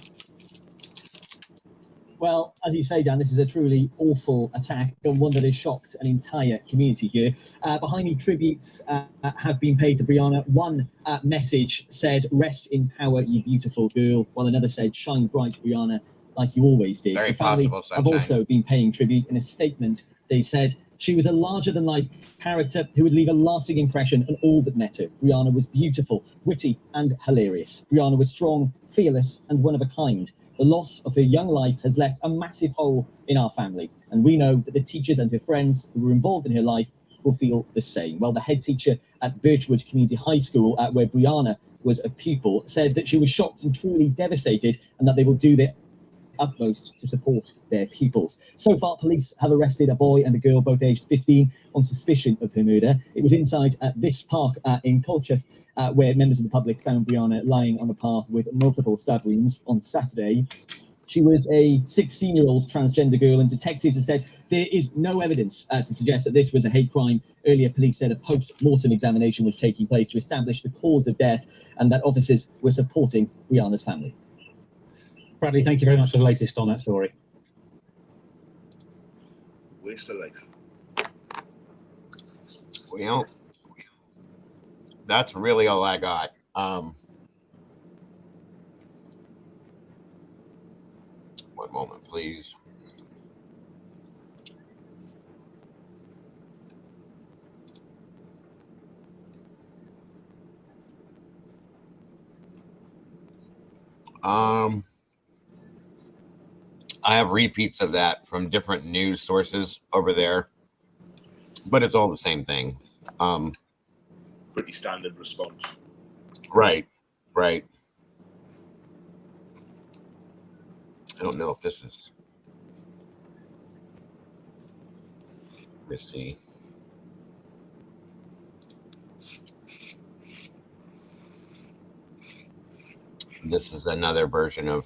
Well, as you say, Dan, this is a truly awful attack and one that has shocked an entire community here. Behind me, tributes have been paid to Briana. One message said, "Rest in power, you beautiful girl," while another said, "Shine bright, Briana, like you always did." Very the family possible, have also been paying tribute. In a statement, they said, "She was a larger-than-life character who would leave a lasting impression on all that met her. Briana was beautiful, witty, and hilarious. Briana was strong, fearless, and one of a kind. The loss of her young life has left a massive hole in our family, and we know that the teachers and her friends who were involved in her life will feel the same." Well, the head teacher at Birchwood Community High School, where Briana was a pupil, said that she was shocked and truly devastated, and that they will do their utmost to support their pupils. So far, police have arrested a boy and a girl, both aged 15, on suspicion of her murder. It was inside this park in Colchester where members of the public found Briana lying on a path with multiple stab wounds on Saturday. She was a 16-year-old transgender girl, and detectives have said there is no evidence to suggest that this was a hate crime. Earlier, police said a post-mortem examination was taking place to establish the cause of death, and that officers were supporting Briana's family. Bradley, thank you very much for the latest on that story. Waste of life. Well, that's really all I got. One moment, please. I have repeats of that from different news sources over there, but it's all the same thing. Pretty standard response. Right. I don't know if this is. Let's see. This is another version of,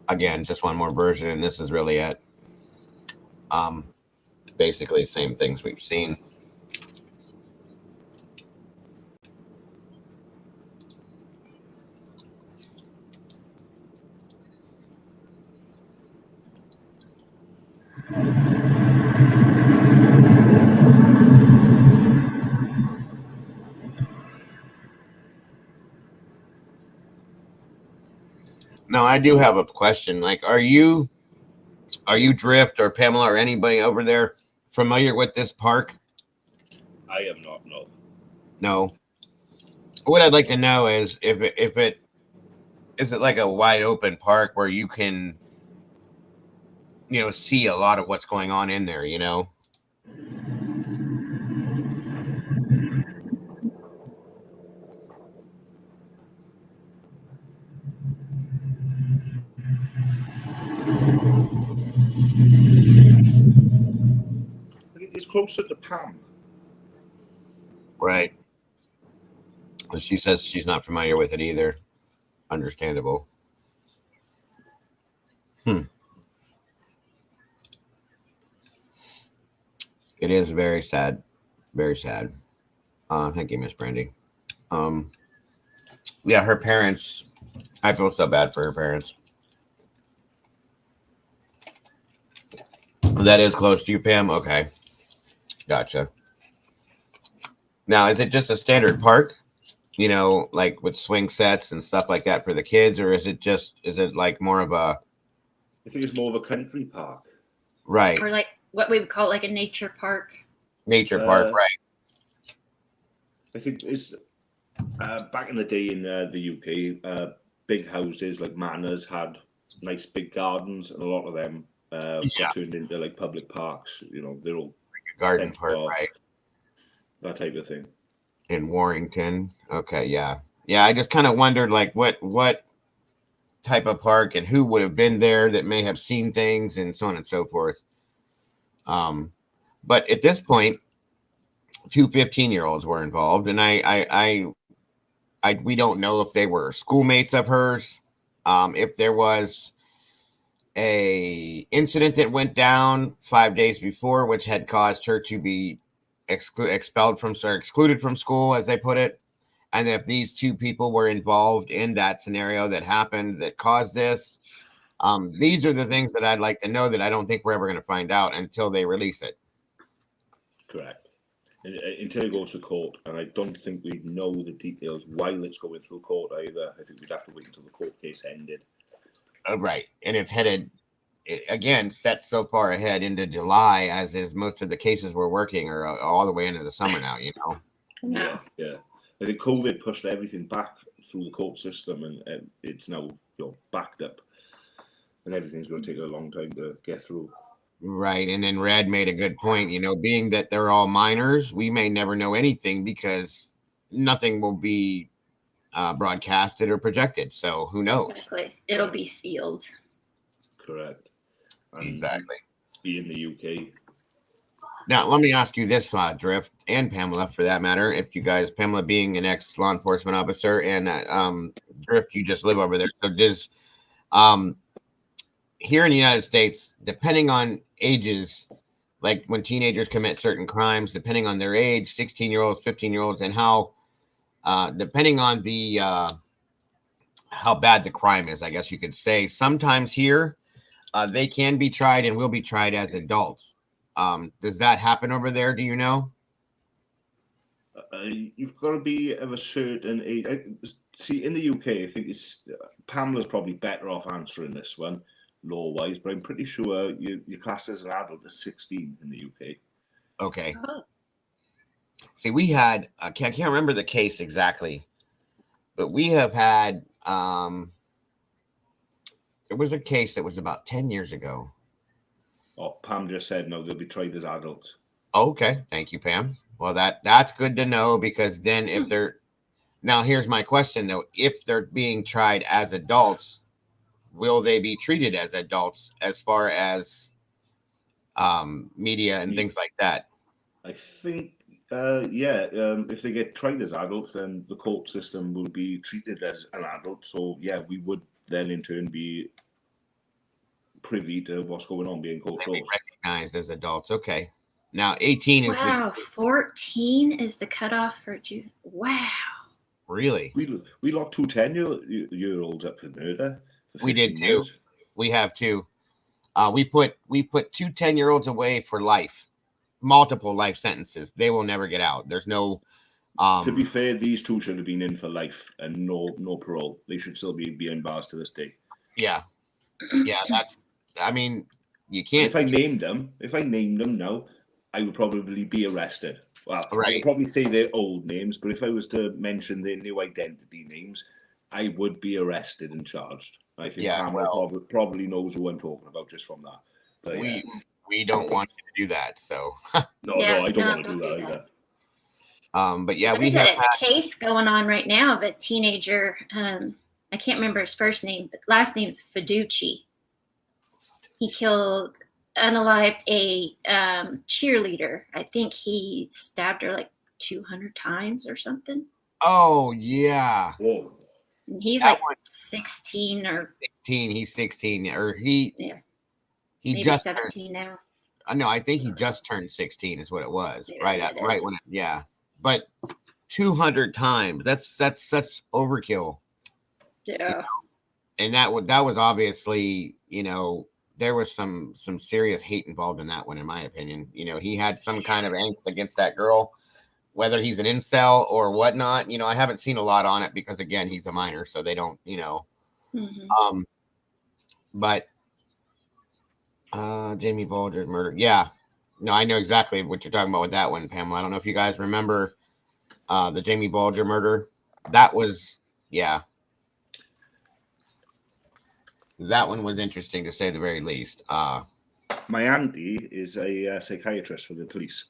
again, just one more version, and this is really it. Basically the same things we've seen. Now, I do have a question. Like, are you Drift or Pamela or anybody over there familiar with this park? I am not. No. No. What I'd like to know is if it is it like a wide open park where you can, see a lot of what's going on in there, I think it's closer to Pam. Right. But she says she's not familiar with it either. Understandable. It is very sad. Very sad. Thank you, Miss Brandy. Yeah, her parents, I feel so bad for her parents. That is close to you, Pam? Okay. Gotcha. Now, is it just a standard park? Like with swing sets and stuff like that for the kids, or is it like more of a... I think it's more of a country park. Right. Or like what we would call like a nature park. Nature park, right. I think it's back in the day in the UK, big houses like manors had nice big gardens, and a lot of them got turned into like public parks. They're all like a garden park, right? That type of thing. In Warrington. Okay, yeah. Yeah, I just kind of wondered like what type of park and who would have been there that may have seen things and so on and so forth. But at this point, 2 15-year-olds were involved, and we don't know if they were schoolmates of hers, if there was a incident that went down 5 days before, which had caused her to be excluded from school, as they put it, and if these two people were involved in that scenario that happened that caused this. These are the things that I'd like to know that I don't think we're ever going to find out until they release it. Correct. Until it goes to court, and I don't think we know the details while it's going through court either. I think we'd have to wait until the court case ended. Right, and it's headed again, set so far ahead into July, as is most of the cases we're working, are all the way into the summer now. No. Yeah. I think COVID pushed everything back through the court system, and it's now backed up, and everything's going to take a long time to get through. Right, and then Red made a good point. Being that they're all minors, we may never know anything because nothing will be broadcasted or projected. So who knows? Exactly. It'll be sealed. Correct. Exactly. Be in the UK. Now, let me ask you this, Drift, and Pamela, for that matter. If you guys, Pamela being an ex-law enforcement officer, and Drift, you just live over there. So does, here in the United States, depending on ages, like when teenagers commit certain crimes, depending on their age, 16-year-olds, 15-year-olds, and how, depending on the how bad the crime is, I guess you could say, sometimes here, they can be tried and will be tried as adults. Does that happen over there? Do you know? You've got to be of a certain age. See, in the UK, I think it's Pamela's probably better off answering this one law-wise, but I'm pretty sure your class as an adult is 16 in the UK. Okay. See, we had I can't remember the case exactly, but we have had there was a case that was about 10 years ago. Oh, Pam just said no, they'll be tried as adults. Okay, thank you, Pam. Well, that's good to know, because then if they're... Now, here's my question, though. If they're being tried as adults, will they be treated as adults as far as media and things like that? I think Yeah, if they get tried as adults, then the court system will be treated as an adult. So yeah, we would then in turn be privy to what's going on being court They'd be closed. recognized as adults. Okay. Now 18 is Wow, 14 is the cutoff for June. Wow. really. We locked two 10-year-olds up for murder. For We did 15 too. years. We have too. We put two 10-year-olds away for life, multiple life sentences. They will never get out. There's no. To be fair, these two should have been in for life and no parole. They should still be behind bars to this day. Yeah, that's. I mean, you And can't. if I named them now, I would probably be arrested. Well, I Right. would probably say their old names, but if I was to mention their new identity names, I would be arrested and charged. I think Yeah, Pamela well, probably knows who I'm talking about just from that. But we yeah. we don't want you to do that. So, No, Yeah, I don't no, want to do don't that do that. either. but yeah, we There's have. a case going on right now of a teenager. I can't remember his first name, but last name's Fiducci. He killed, unalived a cheerleader. I think he stabbed her like 200 times or something. Oh yeah, Whoa. And he's That like one- 16 or 16. He's 16, or he maybe just 17 now. no, I think he just turned 16 is what it was. Yes, Right, it right is. when yeah. But 200 times. That's such overkill. Yeah. And that was obviously, there was some serious hate involved in that one, in my opinion. He had some kind of angst against that girl, whether he's an incel or whatnot. I haven't seen a lot on it because, again, he's a minor, so they don't, Mhm. But Jamie Bulger's murder. Yeah. No, I know exactly what you're talking about with that one, Pamela. I don't know if you guys remember the Jamie Bulger murder. That was, yeah. That one was interesting to say the very least. My auntie is a psychiatrist for the police.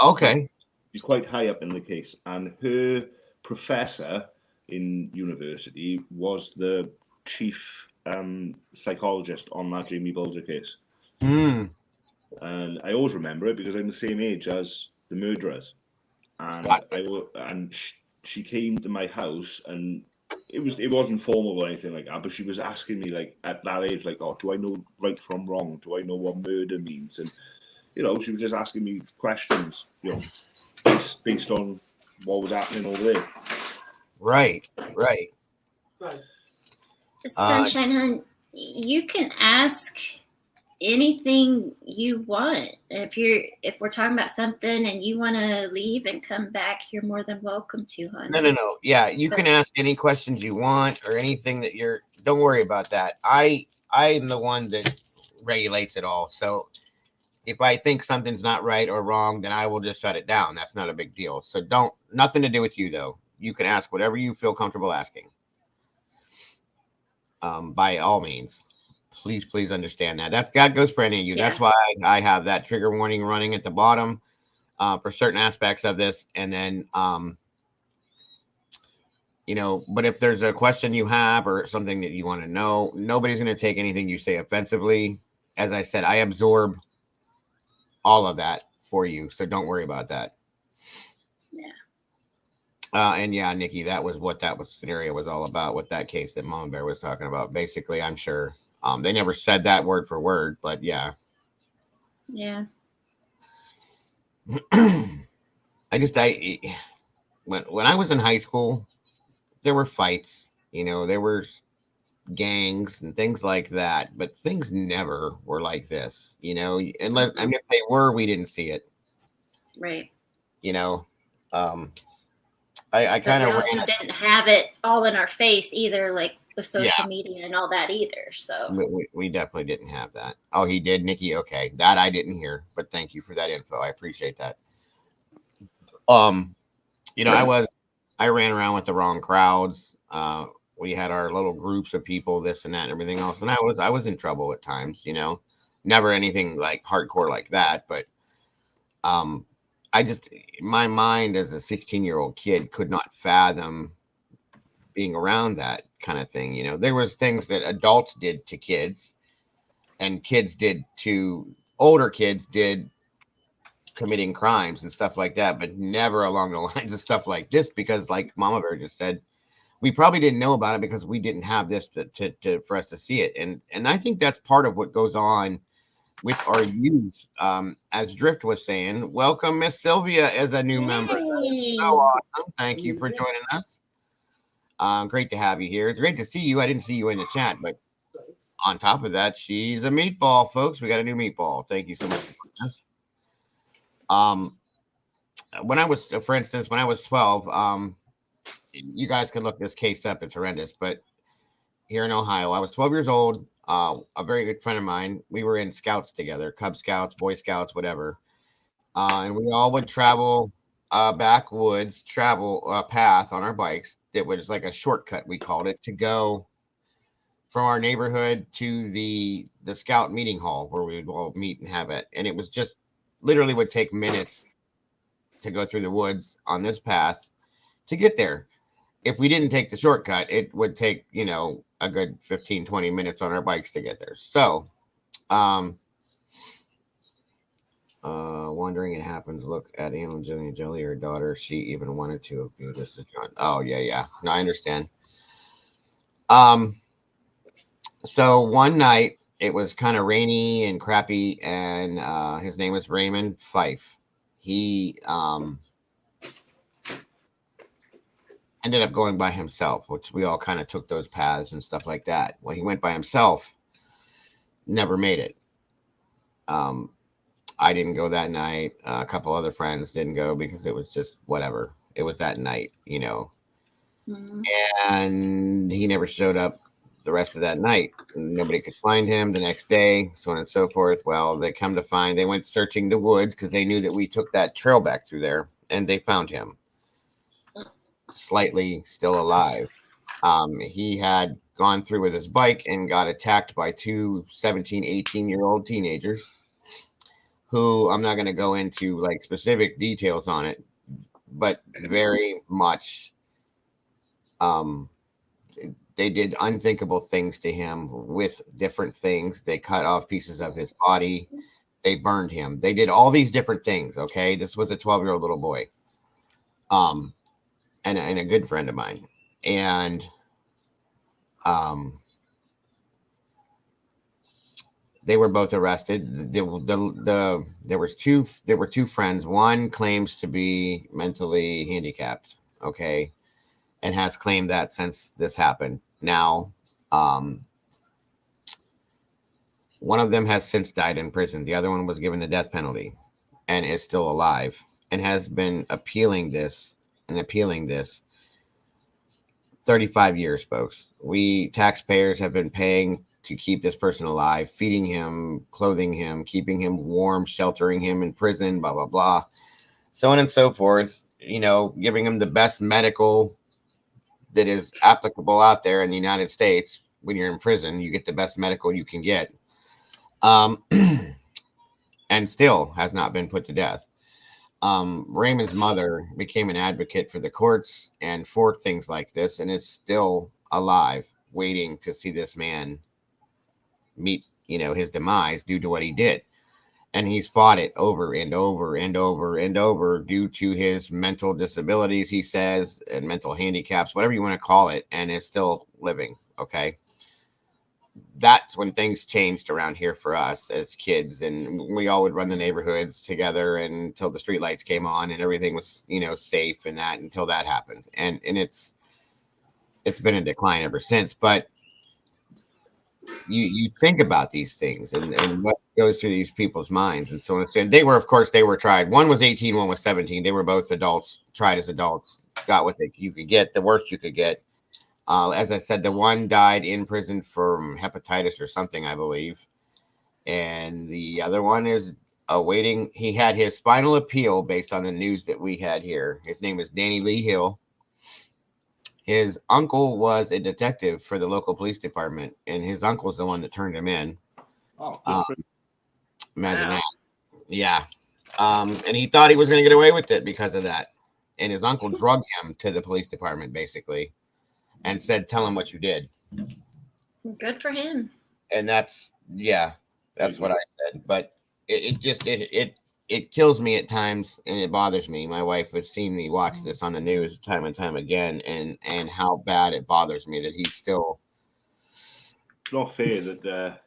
Okay. She's quite high up in the case, and her professor in university was the chief psychologist on that Jamie Bulger case. Hmm. And I always remember it because I'm the same age as the murderers. And she came to my house, and it wasn't formal or anything like that, but she was asking me, like, at that age, like, oh, do I know right from wrong? Do I know what murder means? And she was just asking me questions, based on what was happening over there. Right. Sunshine Hun, you can ask anything you want. If we're talking about something and you want to leave and come back, you're more than welcome to, Hun. No. Yeah, you can ask any questions you want or anything that don't worry about that. I am the one that regulates it all. So if I think something's not right or wrong, then I will just shut it down. That's not a big deal. So nothing to do with you though. You can ask whatever you feel comfortable asking. By all means. Please understand that. That goes for any of you. Yeah. That's why I have that trigger warning running at the bottom for certain aspects of this. And then, but if there's a question you have or something that you want to know, nobody's going to take anything you say offensively. As I said, I absorb all of that for you. So don't worry about that. Yeah. And yeah, Nikki, that was what scenario was all about with that case that Mama Bear was talking about. Basically, I'm sure. They never said that word for word, but yeah. Yeah. When I was in high school, there were fights, there were gangs and things like that, but things never were like this, unless, if they were, we didn't see it. Right. I kind of also didn't have it all in our face either, like with social media and all that either. So we definitely didn't have that. Oh, he did, Nikki. Okay, that I didn't hear, but thank you for that info. I appreciate that. I ran around with the wrong crowds. We had our little groups of people, this and that, and everything else, and I was in trouble at times. Never anything like hardcore like that, but my mind as a 16-year-old kid could not fathom being around that kind of thing. There was things that adults did to kids and kids did to older kids did committing crimes and stuff like that, but never along the lines of stuff like this, because like Mama Bear just said, we probably didn't know about it because we didn't have this for us to see it. And I think that's part of what goes on with our youth. As Drift was saying, welcome Miss Sylvia as a new member. So awesome. Thank you for joining us. Great to have you here. It's great to see you. I didn't see you in the chat, but on top of that, she's a meatball, folks. We got a new meatball. Thank you so much for joining us. When I was, for instance, when I was 12, you guys can look this case up. It's horrendous. But here in Ohio, I was 12 years old. A very good friend of mine. We were in Scouts together, Cub Scouts, Boy Scouts, whatever. And we all would travel backwoods, travel path on our bikes. It was like a shortcut, we called it, to go from our neighborhood to the Scout meeting hall where we would all meet and have it. And it was just literally would take minutes to go through the woods on this path to get there. If we didn't take the shortcut, it would take, you know, a good 15, 20 minutes on our bikes to get there. So, wondering it happens. Look at Angelina Jolie, her daughter. She even wanted to abuse this. Oh, yeah. No, I understand. So one night it was kind of rainy and crappy, and his name was Raymond Fife. He ended up going by himself, which we all kind of took those paths and stuff like that. When he went by himself, never made it. I didn't go that night. A couple other friends didn't go because it was just whatever. It was that night, you know. Mm-hmm. And he never showed up the rest of that night. Nobody could find him the next day, so on and so forth. Well, they come to find, they went searching the woods because they knew that we took that trail back through there, and they found him slightly still alive. He had gone through with his bike and got attacked by two 17, 18-year-old teenagers who, I'm not going to go into like specific details on it, but very much they did unthinkable things to him with different things. They cut off pieces of his body. They burned him. They did all these different things. Okay. This was a 12-year-old little boy. And a good friend of mine. And they were both arrested. There were two friends. One claims to be mentally handicapped, okay, and has claimed that since this happened. Now, one of them has since died in prison. The other one was given the death penalty and is still alive and has been appealing this 35 years, folks. We taxpayers have been paying to keep this person alive, feeding him, clothing him, keeping him warm, sheltering him in prison, blah, blah, blah, so on and so forth, you know, giving him the best medical that is applicable out there in the United States. When you're in prison, you get the best medical you can get. And still has not been put to death. Raymond's mother became an advocate for the courts and for things like this, and is still alive, waiting to see this man meet, you know, his demise due to what he did. And he's fought it over and over and over and over due to his mental disabilities, he says, and mental handicaps, whatever you want to call it, and is still living. Okay. That's when things changed around here for us as kids, and we all would run the neighborhoods together until the streetlights came on and everything was, you know, safe and that until that happened. And it's been in decline ever since. But you think about these things and what goes through these people's minds and so on. And they were tried. One was 18, one was 17. They were both adults, tried as adults, got what you could get, the worst you could get. As I said, the one died in prison from hepatitis or something, I believe. And the other one is awaiting. He had his final appeal based on the news that we had here. His name is Danny Lee Hill. His uncle was a detective for the local police department, and his uncle's the one that turned him in. Oh, imagine that. Yeah. And he thought he was going to get away with it because of that. And his uncle drugged him to the police department, basically, and said, tell him what you did. Good for it And that's what I said. But it it kills me at times, and it bothers me. My wife has seen me watch this on the news time and time again, and how bad it bothers me that he's still. It's not fair that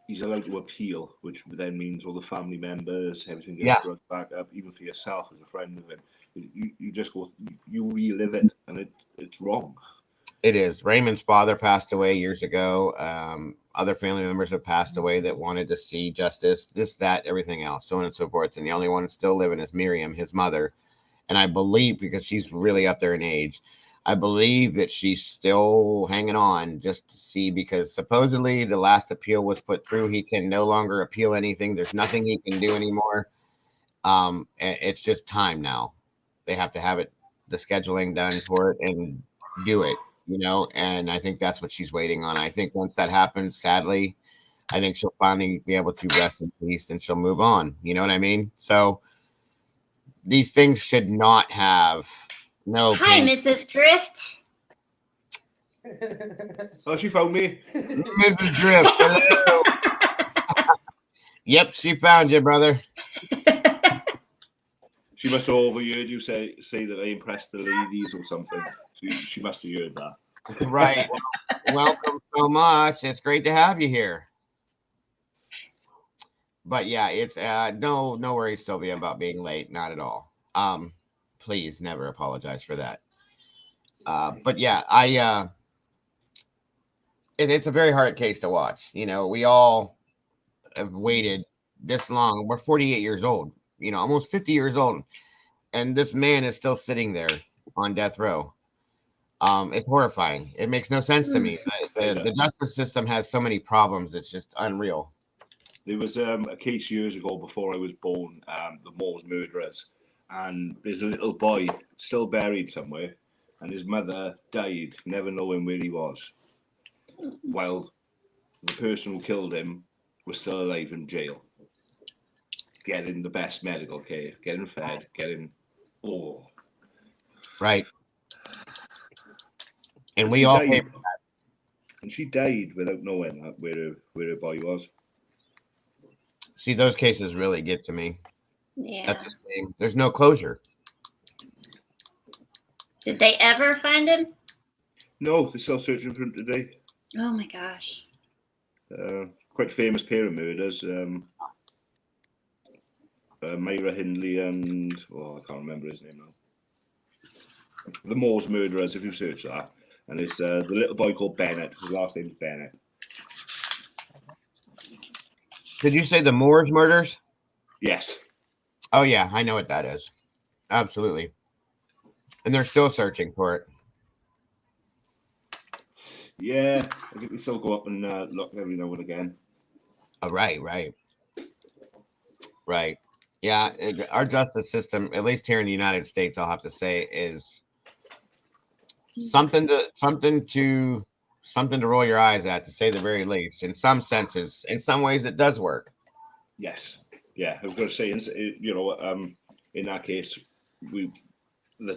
he's allowed to appeal, which then means all the family members, everything gets brought back up, even for yourself as a friend of him. You just go, you relive it, and it's wrong. It is. Raymond's father passed away years ago. Other family members have passed away that wanted to see justice, this, that, everything else, so on and so forth. And the only one that's still living is Miriam, his mother. And I believe, because she's really up there in age, I believe that she's still hanging on just to see, because supposedly the last appeal was put through. He can no longer appeal anything. There's nothing he can do anymore. It's just time now. They have to have it, the scheduling done for it, and do it, you know, and I think that's what she's waiting on. I think once that happens, sadly, I think she'll finally be able to rest in peace and she'll move on. You know what I mean? So these things should not have no. Hi, Mrs. Drift. Oh, she found me. Mrs. Drift. Hello. Yep, she found you, brother. She must have overheard you say that I impressed the ladies or something. She must have heard that. Right. Welcome so much. It's great to have you here. But yeah, it's no worries, Sylvia, about being late. Not at all. Please never apologize for that. But yeah, it's a very hard case to watch. You know, we all have waited this long. We're 48 years old, you know, almost 50 years old. And this man is still sitting there on death row. It's horrifying. It makes no sense to me. The justice system has so many problems. It's just unreal. There was a case years ago before I was born, the Moors murderers. And there's a little boy still buried somewhere. And his mother died, never knowing where he was. While the person who killed him was still alive in jail. Getting the best medical care, getting fed, getting all. Right. And we all pay for that. And she died without knowing where her body was. See, those cases really get to me. Yeah. That's the thing. There's no closure. Did they ever find him? No, they're still searching for him today. Oh my gosh. Quite famous pair of murders. Myra Hindley and I can't remember his name now. The Moors murderers, if you search that. And it's the little boy called Bennett. His last name's Bennett. Did you say the Moors murders? Yes. Oh yeah, I know what that is. Absolutely. And they're still searching for it. Yeah, I think they still go up and look every now and again. Oh, right. Yeah, our justice system, at least here in the United States, I'll have to say, is something to roll your eyes at, to say the very least. In some senses, in some ways, it does work. Yes. Yeah, I was going to say, you know, in that case, the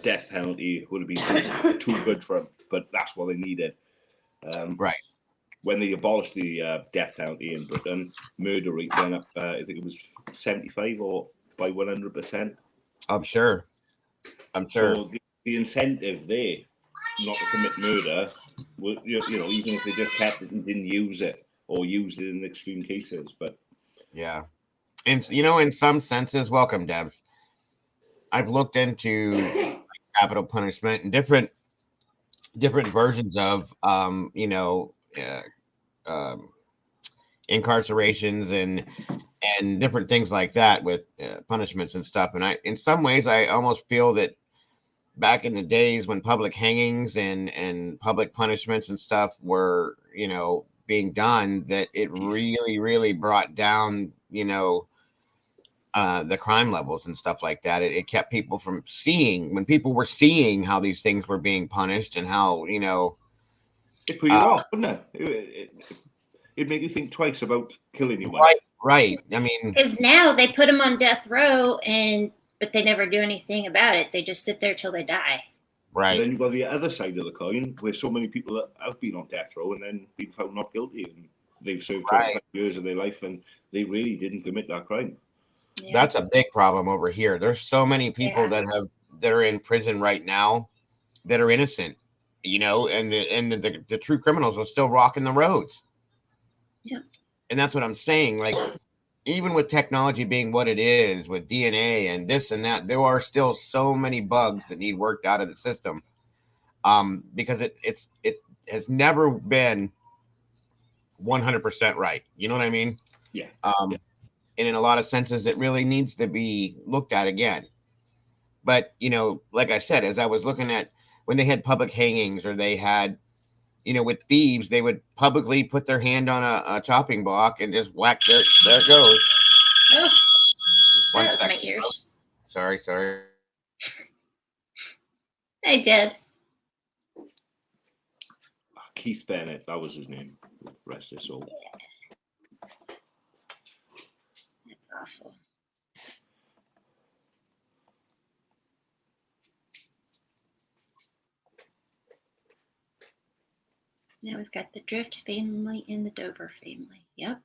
death penalty would have been too good for them, but that's what they needed. Right. When they abolished the death penalty in Britain, murder rate went up. I think it was 75 or by 100%. I'm sure. So the incentive there not to commit murder, you know, even if they just kept it and didn't use it, or used it in extreme cases, but yeah. And you know, in some senses, welcome, Debs. I've looked into capital punishment and different versions of you know, incarcerations and different things like that with punishments and stuff. And in some ways, I almost feel that back in the days when public hangings and public punishments and stuff were, you know, being done, that it really brought down, you know, the crime levels and stuff like that. It kept people from seeing, when people were seeing how these things were being punished and how, you know, it put you off, wouldn't it? It'd make you think twice about killing you. Right. I mean, because now they put them on death row, but they never do anything about it. They just sit there till they die. Right. And then you've got the other side of the coin, where so many people that have been on death row and then been found not guilty, and they've served 25 years of their life and they really didn't commit that crime. Yeah. That's a big problem over here. There's so many people Yeah. that are in prison right now that are innocent, and the true criminals are still rocking the roads. Yeah. And that's what I'm saying. Like, even with technology being what it is, with DNA and this and that, there are still so many bugs that need worked out of the system. Because it has never been 100% right. You know what I mean? Yeah. And in a lot of senses, it really needs to be looked at again. But, like I said, as I was looking at when they had public hangings, or they had, with thieves, they would publicly put their hand on a chopping block and just whack. There it goes. Oh, One that was my second. ears. Sorry. Hey, Debs. Keith Bennett, that was his name. Rest his soul. That's awful. Now we've got the Drift family and the Dober family. Yep.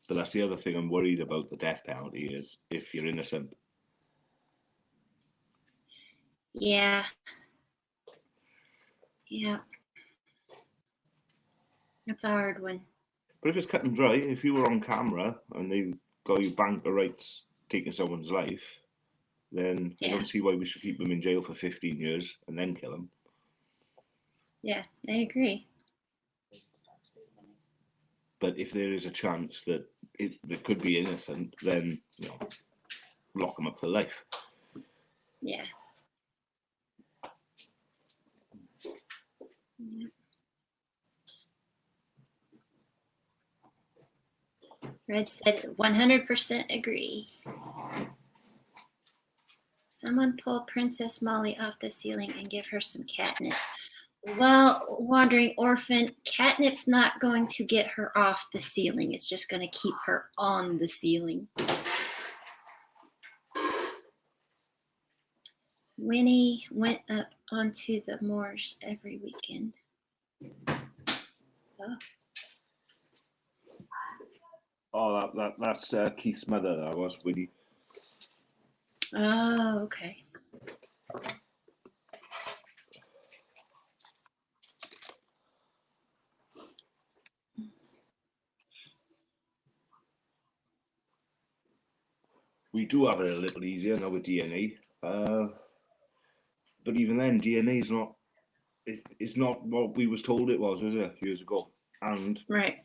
But that's the other thing I'm worried about the death penalty, is if you're innocent. Yeah. Yeah. That's a hard one. But if it's cut and dry, if you were on camera and they got you banged for rights taking someone's life, then I don't see why we should keep them in jail for 15 years and then kill them. Yeah, I agree. But if there is a chance that it could be innocent, then lock them up for life. Yeah. Yep. Red said 100% agree. Someone pull Princess Molly off the ceiling and give her some catnip. Well, Wandering Orphan, catnip's not going to get her off the ceiling. It's just going to keep her on the ceiling. Winnie went up onto the moors every weekend. Oh, that's Keith's mother. That was Winnie. Oh, okay. We do have it a little easier now with DNA. But even then, DNA is not. It's not what we was told it was it, years ago? And right.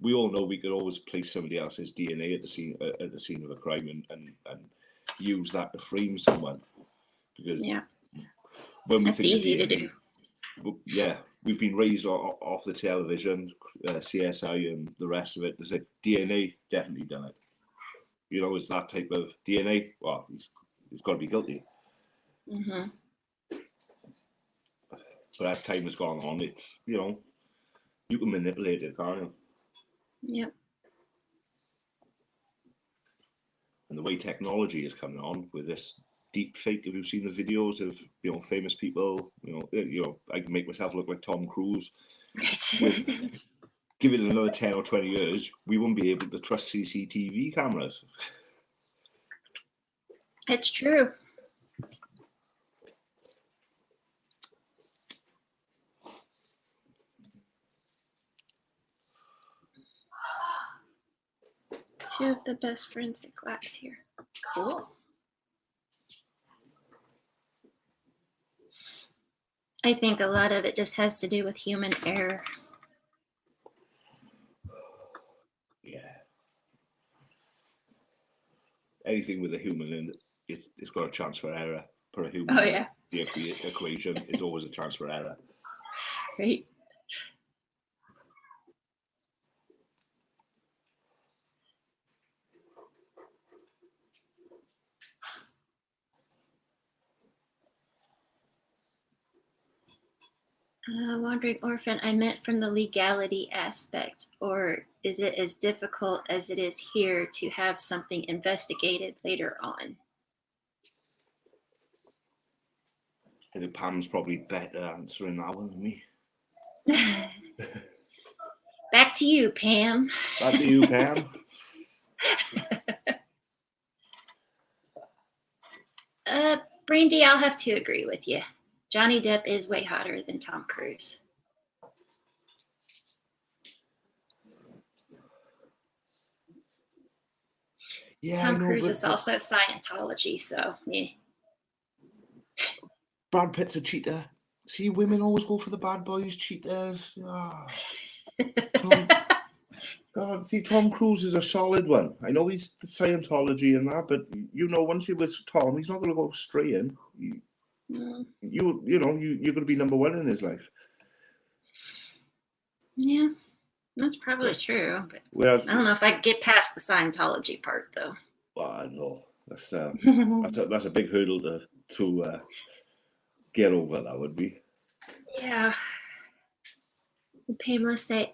We all know we could always place somebody else's DNA at the scene of a crime and use that to frame someone. Because when we that's think easy of DNA, to do. Yeah, we've been raised off the television, CSI and the rest of it. To say DNA definitely done it. It's that type of DNA. Well, he's got to be guilty. Mm-hmm. But as time has gone on, it's you can manipulate it, can't you? Yep. And the way technology is coming on with this deep fake. Have you seen the videos of famous people? I can make myself look like Tom Cruise. Give it another 10 or 20 years, we won't be able to trust CCTV cameras. It's true. Two of the best forensic labs here. Cool. I think a lot of it just has to do with human error. Yeah. Anything with a human in it, it's got a chance for error. Per human. Oh, yeah. The equation is always a chance for error. Right. Wandering Orphan, I meant from the legality aspect, or is it as difficult as it is here to have something investigated later on? I think Pam's probably better answering that one than me. Back to you, Pam. Back to you, Pam. Brandy, I'll have to agree with you. Johnny Depp is way hotter than Tom Cruise. Yeah, Tom Cruise is also Scientology, so yeah. Brad Pitt's a cheater. See, women always go for the bad boys, cheaters. Oh. God, see, Tom Cruise is a solid one. I know he's the Scientology and that, but you know, once you're with Tom, he's not going to go straying. You're going to be number one in his life. Yeah, that's probably true. But Whereas, I don't know if I could get past the Scientology part, though. Well, I know that's a big hurdle to get over. That would be. Yeah. Pamela say,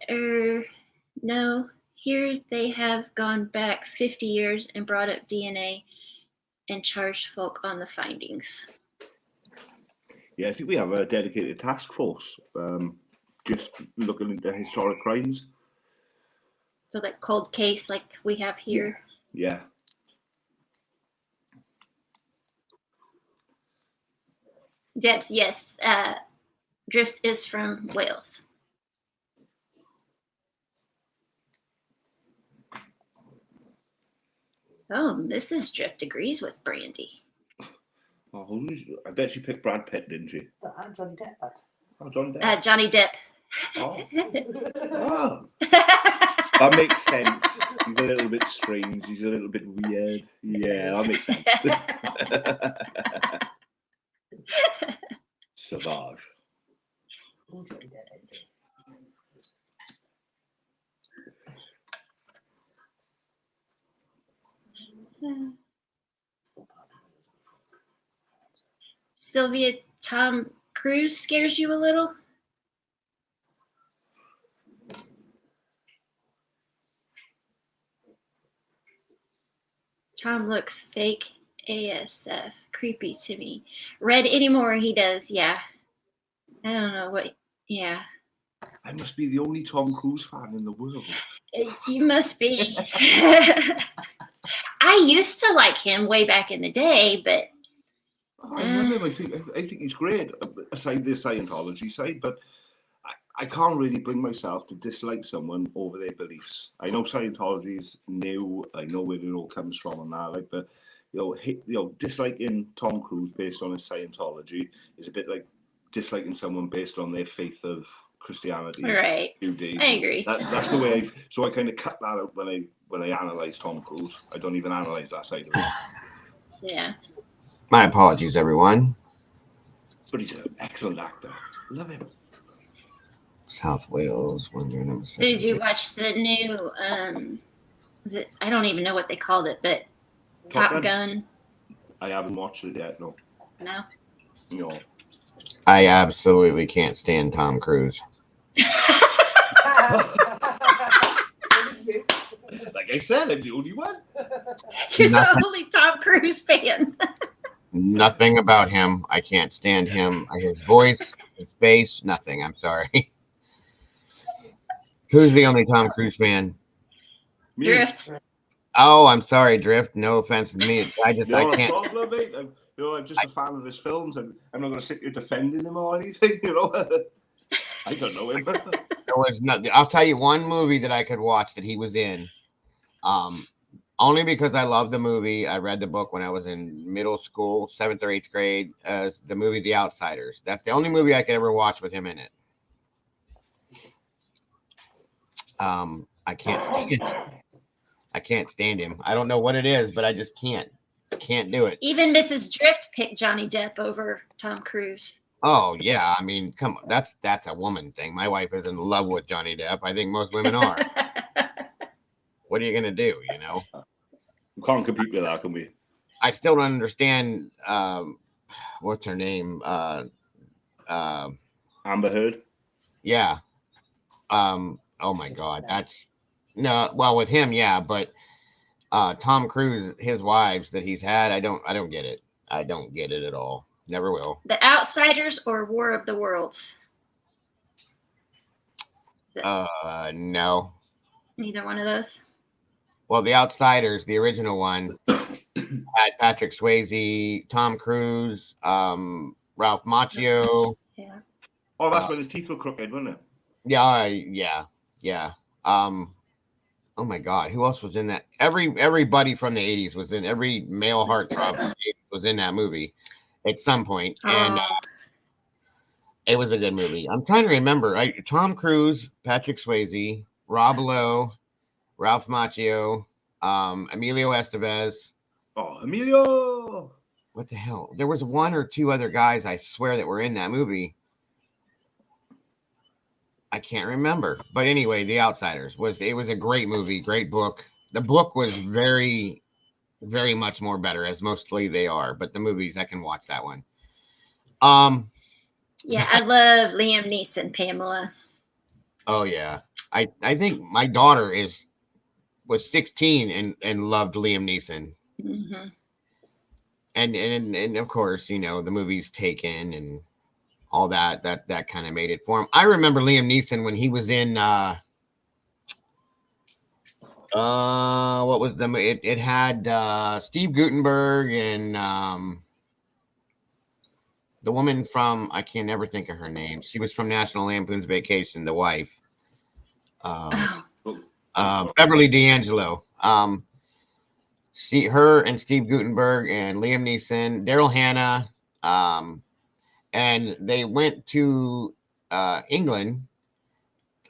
no. Here they have gone back 50 years and brought up DNA and charged folk on the findings. Yeah, I think we have a dedicated task force just looking into historic crimes. So that cold case like we have here. Yeah. Debs, yes. Drift is from Wales. Oh, Mrs. Drift agrees with Brandy. Oh, I bet she picked Brad Pitt, didn't she? I'm Johnny Depp. Oh, Johnny Depp. Johnny Depp. Oh. Oh. That makes sense. He's a little bit strange. He's a little bit weird. Yeah, that makes sense. Savage. Sylvia, Tom Cruise scares you a little? Tom looks fake ASF. Creepy to me. Red anymore, he does, yeah. I don't know what, yeah. I must be the only Tom Cruise fan in the world. You must be. I used to like him way back in the day, but I love him. I think he's great, aside the Scientology side, but I can't really bring myself to dislike someone over their beliefs. I know Scientology is new. I know where it all comes from and that, but disliking Tom Cruise based on his Scientology is a bit like disliking someone based on their faith of Christianity. Right. I agree. That's the way so I kind of cut that out when I analyze Tom Cruise. I don't even analyze that side of it. Yeah. My apologies, everyone. But he's an excellent actor. Love him. South Wales, Wonder Number 7. Did you watch the new I don't even know what they called it, but Top Gun? I haven't watched it yet, no. No? No. I absolutely can't stand Tom Cruise. Like I said, I'm the only one. You're the only Tom Cruise fan. Nothing about him. I can't stand him. His voice, his face, nothing. I'm sorry. Who's the only Tom Cruise fan? Me. Drift. Oh, I'm sorry, Drift. No offense to me. I can't. Problem, mate. I'm just a fan of his films, and I'm not going to sit here defending him or anything. I don't know him. There was nothing. I'll tell you one movie that I could watch that he was in. Only because I love the movie. I read the book when I was in middle school, 7th or 8th grade. The movie The Outsiders. That's the only movie I could ever watch with him in it. I can't stand it. I can't stand him. I don't know what it is, but I just can't. I can't do it. Even Mrs. Drift picked Johnny Depp over Tom Cruise. Oh yeah, I mean, come on, that's a woman thing. My wife is in love with Johnny Depp. I think most women are. What are you gonna do? We can't compete with that, can we? I still don't understand. What's her name? Amber Heard. Yeah. Oh my God, that's no. Well, with him, yeah, but Tom Cruise, his wives that he's had, I don't get it. I don't get it at all. Never will. The Outsiders or War of the Worlds? No. Neither one of those. Well, The Outsiders, the original one, had Patrick Swayze, Tom Cruise, Ralph Macchio. Yeah. Oh, that's when his teeth were crooked, wasn't it? Yeah. Oh my God, who else was in that? Everybody from the 80s was in. Every male heartthrob was in that movie at some point, and it was a good movie. I'm trying to remember. Tom Cruise, Patrick Swayze, Rob Lowe, Ralph Macchio, Emilio Estevez. Oh, Emilio! What the hell? There was one or two other guys, I swear, that were in that movie. I can't remember. But anyway, The Outsiders was a great movie, great book. The book was very, very much more better, as mostly they are. But the movies, I can watch that one. Yeah, I love Liam Neeson, Pamela. Oh yeah. I think my daughter was 16 and loved Liam Neeson. Mm-hmm. And of course, you know, the movie's Taken and all that kind of made it for him. I remember Liam Neeson when he was in what was it had Steve Guttenberg and the woman from, I can't never think of her name. She was from National Lampoon's Vacation, the wife. Beverly D'Angelo. Her and Steve Guttenberg and Liam Neeson, Daryl Hannah, and they went to England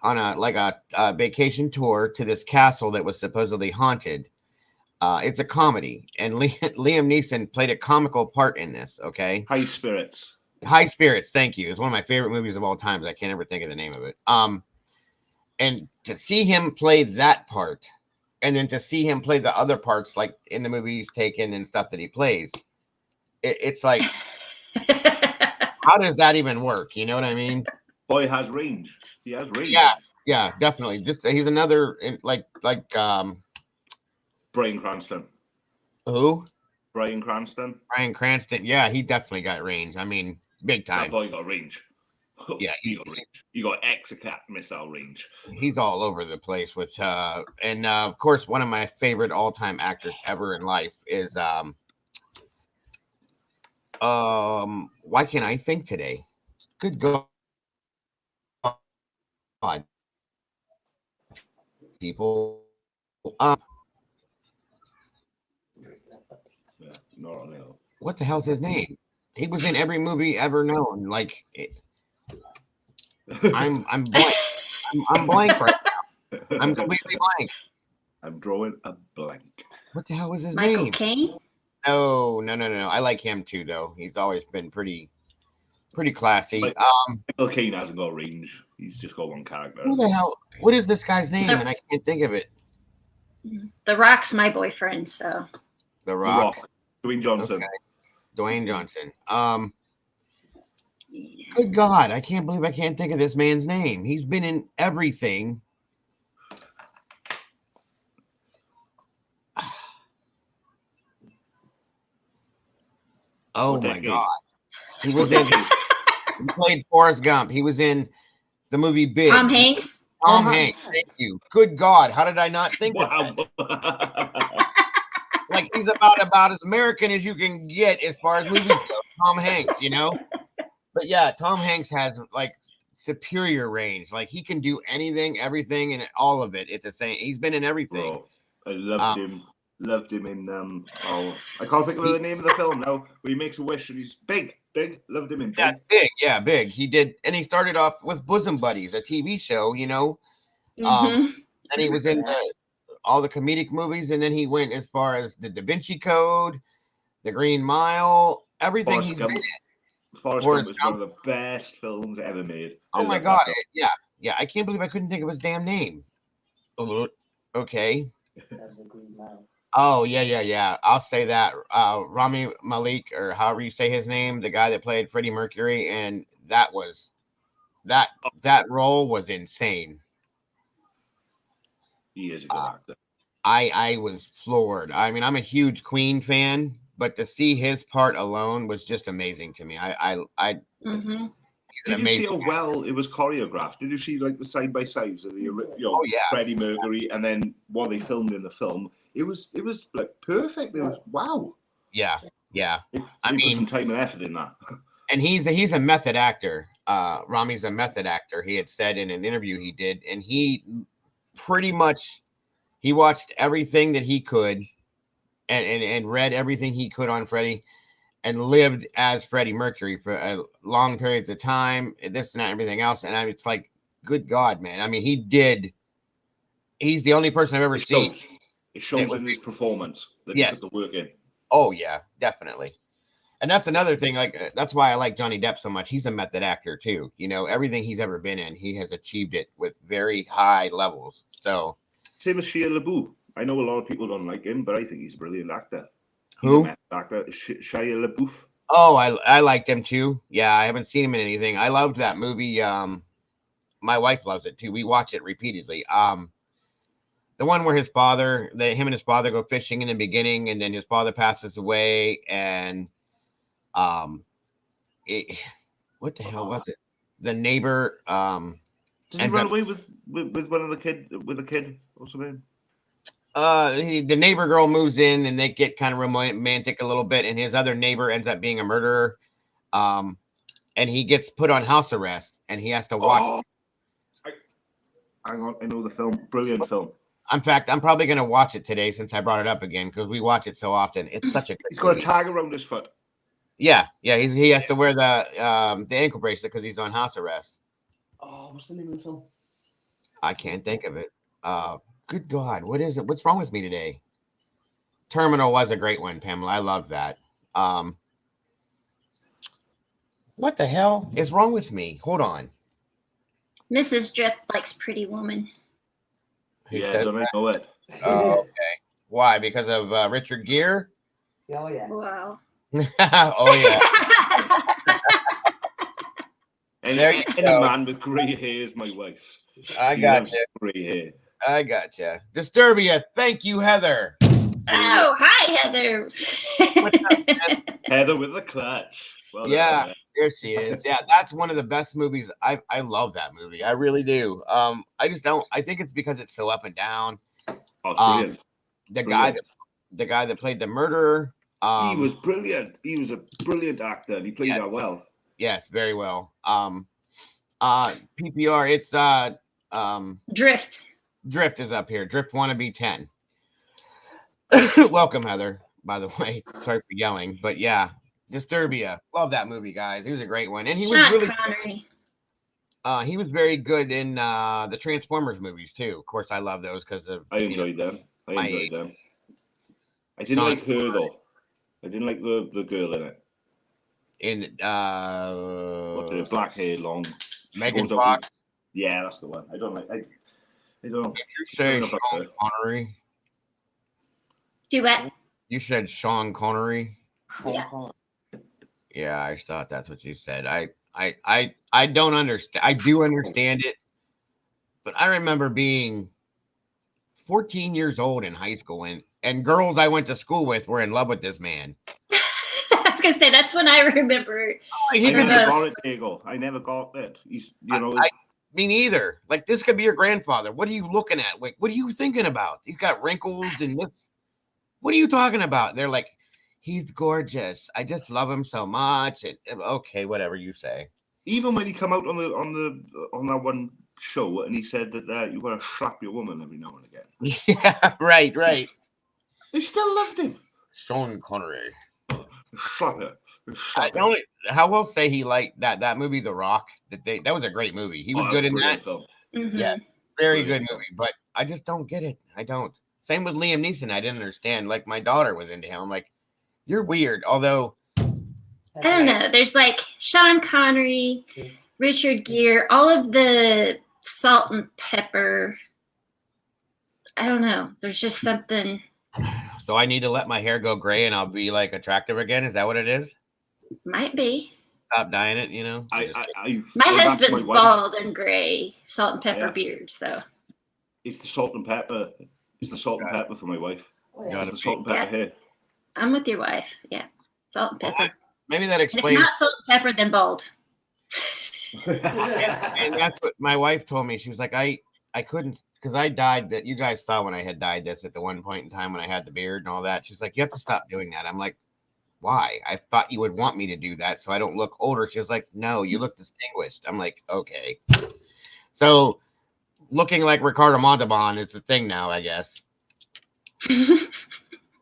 on a vacation tour to this castle that was supposedly haunted. It's a comedy, and Liam Neeson played a comical part in this. Okay, High Spirits. High Spirits. Thank you. It's one of my favorite movies of all time. I can't ever think of the name of it. And to see him play that part, and then to see him play the other parts, like in the movies Taken and stuff that he plays, it's like, how does that even work? You know what I mean? Boy has range. He has range. Yeah, definitely. Just he's another like Bryan Cranston. Who? Bryan Cranston. Bryan Cranston. Yeah, he definitely got range. I mean, big time. That boy got range. Yeah, he got range. You got Exocet missile range. He's all over the place. Which and of course, one of my favorite all-time actors ever in life is why can't I think today? Good God. People. Yeah, no. What the hell's his name? He was in every movie ever known. Like, I'm blank. I'm blank right now. I'm completely blank. I'm drawing a blank. What the hell was his Michael name? Caine? No. I like him too, though. He's always been pretty classy. Michael Caine hasn't got range. He's just got one character. Who the hell? What is this guy's name? And I can't think of it. The Rock's my boyfriend, so. The Rock. Dwayne Johnson. Okay. Dwayne Johnson. Good God, I can't believe I can't think of this man's name. He's been in everything. Oh my God. He was in he played Forrest Gump. He was in the movie Big. Tom Hanks? Tom Hanks. Thank you. Good God. How did I not think of that? Like, he's about as American as you can get as far as movies go. Tom Hanks, you know? But yeah, Tom Hanks has like superior range. Like, he can do anything, everything, and all of it at the same. He's been in everything. Bro, I loved him. Loved him in I can't think of the name of the film now. Where he makes a wish and he's big. Loved him in Big. Big. He did, and he started off with Bosom Buddies, a TV show, you know. And he was in all the comedic movies, and then he went as far as the Da Vinci Code, The Green Mile, everything. Forrest Gump. Forrest Gump is one of the best films ever made. Oh my God! Yeah. I can't believe I couldn't think of his damn name. Okay. Oh yeah. I'll say that. Rami Malek, or however you say his name, the guy that played Freddie Mercury, and that role was insane. He is a good actor. I was floored. I mean, I'm a huge Queen fan, but to see his part alone was just amazing to me. Mm-hmm. He's an Did you see amazing how well it was choreographed? Did you see like the side by sides of the Oh, yeah. Freddie Mercury and then what they filmed in the film? It was like perfect. It was wow. Yeah. They I put mean, some time and effort in that. and he's a method actor. Rami's a method actor. He had said in an interview he did, and he pretty much he watched everything that he could and read everything he could on Freddie and lived as Freddie Mercury for long periods of time, this and that, everything else. And it's like, good God, man. I mean, he's the only person I've ever seen. It shows in his performance that he put the work in. Oh yeah, definitely. And that's another thing. Like, that's why I like Johnny Depp so much. He's a method actor too. You know, everything he's ever been in, he has achieved it with very high levels. So same as Shia LaBeouf. I know a lot of people don't like him, but I think he's a brilliant actor. Who? Actor Shia LaBeouf. Oh, I liked him too. Yeah, I haven't seen him in anything. I loved that movie. My wife loves it too. We watch it repeatedly. The one where him and his father go fishing in the beginning, and then his father passes away, and what the hell was it? The neighbor. Does he run away with one of the kid or something? The neighbor girl moves in, and they get kind of romantic a little bit, and his other neighbor ends up being a murderer. And he gets put on house arrest, and he has to watch. Hang on, I know the film. Brilliant film. In fact, I'm probably going to watch it today since I brought it up again because we watch it so often. It's such a good He's got a tag around his foot. Yeah. He has to wear the ankle bracelet because he's on house arrest. Oh, what's the name of the film? I can't think of it. Good God, what is it? What's wrong with me today? Terminal was a great one, Pamela. I love that. What the hell is wrong with me? Hold on. Mrs. Drift likes Pretty Woman. Don't I know it? Oh, okay. Why? Because of Richard Gere? Oh, yeah. Wow. Oh, yeah. Any man with grey hair is my wife's. I got you. Grey hair. I got you. Disturbia. Thank you, Heather. Oh, hi, Heather. Heather with the clutch. Well, yeah, there she is. Yeah, that's one of the best movies. I love that movie. I really do. I just don't. I think it's because it's so up and down. Oh, brilliant. The guy that played the murderer. He was brilliant. He was a brilliant actor, and he played that well. Yes, very well. PPR. It's Drift. Drift is up here. Drift wannabe 10. Welcome, Heather. By the way, sorry for yelling, but yeah, Disturbia. Love that movie, guys. He was a great one, and he was really Connery. He was very good in the Transformers movies too. Of course, I love those because of. I enjoyed them. I didn't like her though. I didn't like the girl in it. In what's her black hair, long. Megan Fox. Yeah, that's the one. I don't like. I don't know. Did you say Sean Connery? Do what? You said Sean Connery. Yeah. Yeah, I thought that's what you said. I don't understand. I do understand it, but I remember being 14 years old in high school, and girls I went to school with were in love with this man. I was gonna say that's when I remember. I never got it, Diego. I never got it. He's, me neither. Like, this could be your grandfather. What are you looking at? Like, what are you thinking about? He's got wrinkles and this. What are you talking about? They're like, he's gorgeous. I just love him so much. And okay, whatever you say. Even when he come out on that one show and he said that you got to slap your woman every now and again. Yeah, right. They still loved him. Sean Connery. Slap her. How will say he liked that movie, The Rock. That was a great movie. He was good in that. Mm-hmm. Yeah, very good movie. But I just don't get it. I don't. Same with Liam Neeson. I didn't understand. Like, my daughter was into him. I'm like, you're weird. Although I don't know. There's like Sean Connery, Richard Gere, all of the salt and pepper. I don't know. There's just something. So I need to let my hair go gray and I'll be like attractive again. Is that what it is? Might be. Stop dyeing it, you know. My husband's bald and gray, salt and pepper beard. So it's the salt and pepper. It's the salt and pepper for my wife. It's the salt and pepper hair. I'm with your wife. Yeah, salt and pepper. Maybe that And if explains. not salt and pepper, then bald. And that's what my wife told me. She was like, I couldn't, because I dyed that. You guys saw when I had dyed this at the one point in time when I had the beard and all that. She's like, you have to stop doing that. I'm like, why? I thought you would want me to do that so I don't look older. She was like, no, you look distinguished. I'm like, okay. So looking like Ricardo Montalban is the thing now, I guess.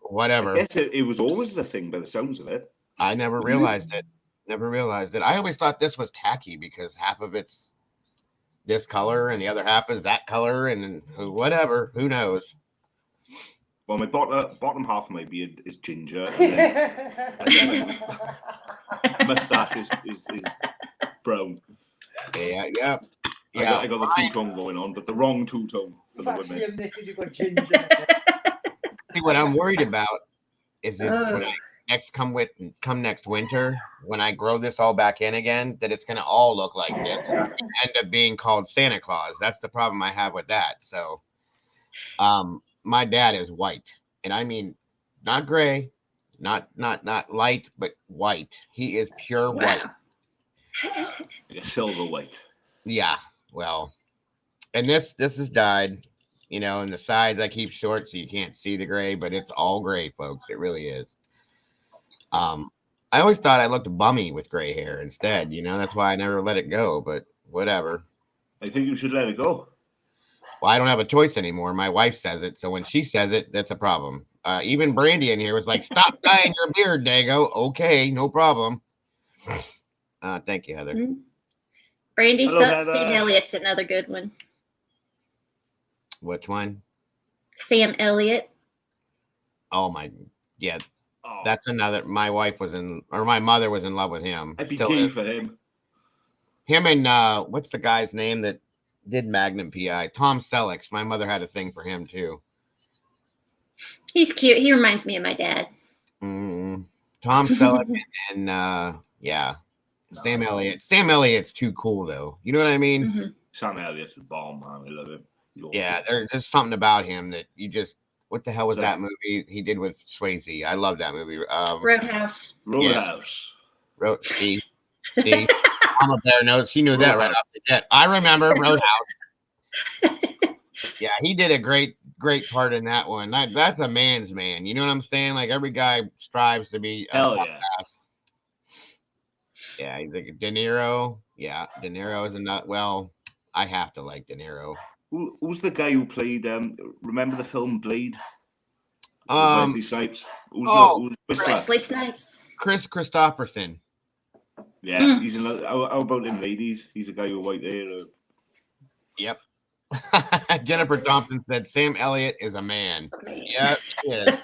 Whatever. I guess it was always the thing by the sounds of it. I never realized it. Never realized it. I always thought this was tacky because half of it's this color and the other half is that color and whatever. Who knows? Well, my bottom half of my beard is ginger. And then my mustache is brown. Yeah. I got the two-tone going on, but the wrong two-tone for the women. Admitted you've got ginger. See, what I'm worried about is this when I come next winter, when I grow this all back in again, that it's going to all look like this and end up being called Santa Claus. That's the problem I have with that. So, my dad is white, and I mean, not gray, not light, but white. He is pure white. Like a silver white. Yeah. Well, and this is dyed, and the sides I keep short so you can't see the gray, but it's all gray, folks. It really is. I always thought I looked bummy with gray hair instead, that's why I never let it go, but whatever. I think you should let it go. Well, I don't have a choice anymore. My wife says it. So when she says it, that's a problem. Even Brandy in here was like, stop dyeing your beard, Dago. Okay, no problem. Thank you, Heather. Mm-hmm. Brandy Hello, Sam Elliott's another good one. Which one? Sam Elliott. Oh, yeah. Oh, That's another. My mother was in love with him. I'd be Still gay is. for him. Him and what's the guy's name that did Magnum PI? Tom Selleck. My mother had a thing for him too. He's cute. He reminds me of my dad. Tom Selleck and yeah, Sam Elliott. Sam Elliott's too cool though. You know what I mean? Mm-hmm. Sam Elliott's a bomb, man. I love him. Yeah, there's something about him that you just. What the hell was that movie he did with Swayze? I love that movie. Roadhouse. Roadhouse. See, Mama Bear knows. She knew that right off the get. I remember Roadhouse. Yeah, he did a great part in that one. That's a man's man. You know what I'm saying? Like every guy strives to be a top ass. Yeah, he's like De Niro. Yeah, De Niro is not. Well, I have to like De Niro. Who's the guy who played? Remember the film Blade? Wesley Snipes. Who's Wesley Snipes. Chris Christopherson. Yeah, he's in. How about him, ladies? He's a guy with white hair. Yep. Jennifer Thompson said Sam Elliott is a man. Yeah, he is.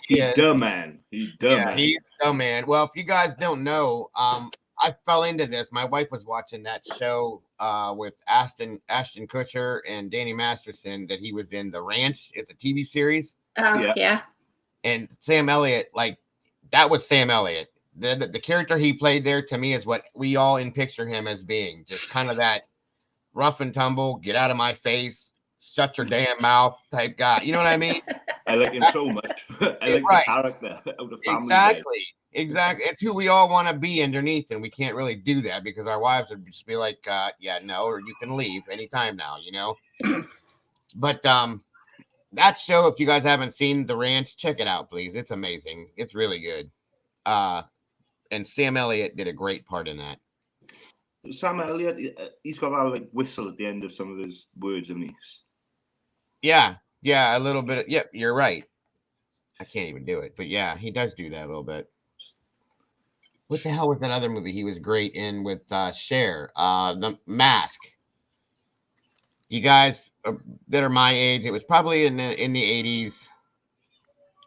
He's the man. He's the man. Well, if you guys don't know, I fell into this. My wife was watching that show with Ashton Kutcher and Danny Masterson that he was in The Ranch. It's a TV series. Oh, yeah. And Sam Elliott, that was Sam Elliott. The character he played there to me is what we all picture him as being. Just kind of that rough and tumble, get out of my face, shut your damn mouth type guy. You know what I mean? I like him so much. I like the character out of Family. Exactly. It's who we all want to be underneath, and we can't really do that because our wives would just be like, yeah, no, or you can leave anytime now, But that show, if you guys haven't seen The Ranch, check it out, please. It's amazing. It's really good. And Sam Elliott did a great part in that. Sam Elliott, he's got that whistle at the end of some of his words, hasn't he? Yeah, a little bit. Yep, you're right. I can't even do it, but yeah, he does do that a little bit. What the hell was that other movie he was great in with Cher? The Mask. You guys that are my age, it was probably in the 80s.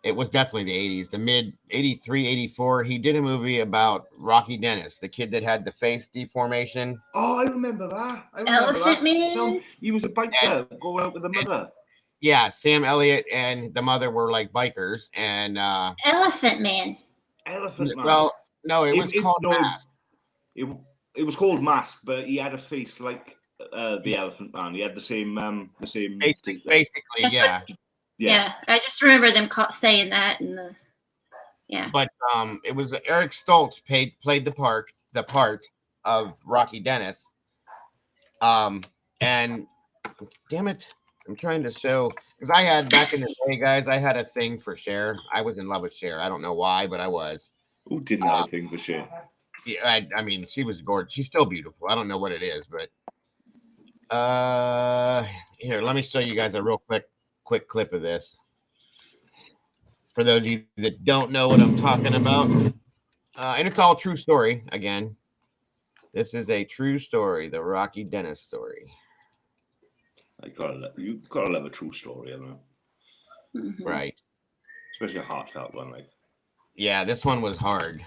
It was definitely the 80s, the mid 83, 84. He did a movie about Rocky Dennis, the kid that had the face deformation. Oh, I remember that. Elephant Man. No, he was a biker going out with the mother. Yeah, Sam Elliott and the mother were bikers, and Elephant Man. Elephant Man. Well, no, it was called Mask. It was called Mask, but he had a face like the Elephant Man. He had the same. Basically, yeah. Yeah, I just remember them saying that in the Yeah. But it was Eric Stoltz played the part of Rocky Dennis. And damn it, I'm trying to show, because I had back in the day, guys, I had a thing for Cher. I was in love with Cher. I don't know why, but I was. Who didn't have a thing for Cher? Yeah, I mean, she was gorgeous. She's still beautiful. I don't know what it is, but here, let me show you guys a real quick clip of this. For those of you that don't know what I'm talking about, and it's all true story. Again, this is a true story, the Rocky Dennis story. You gotta love a true story, I don't know. Mm-hmm. Right. Especially a heartfelt one, like. Yeah, this one was hard.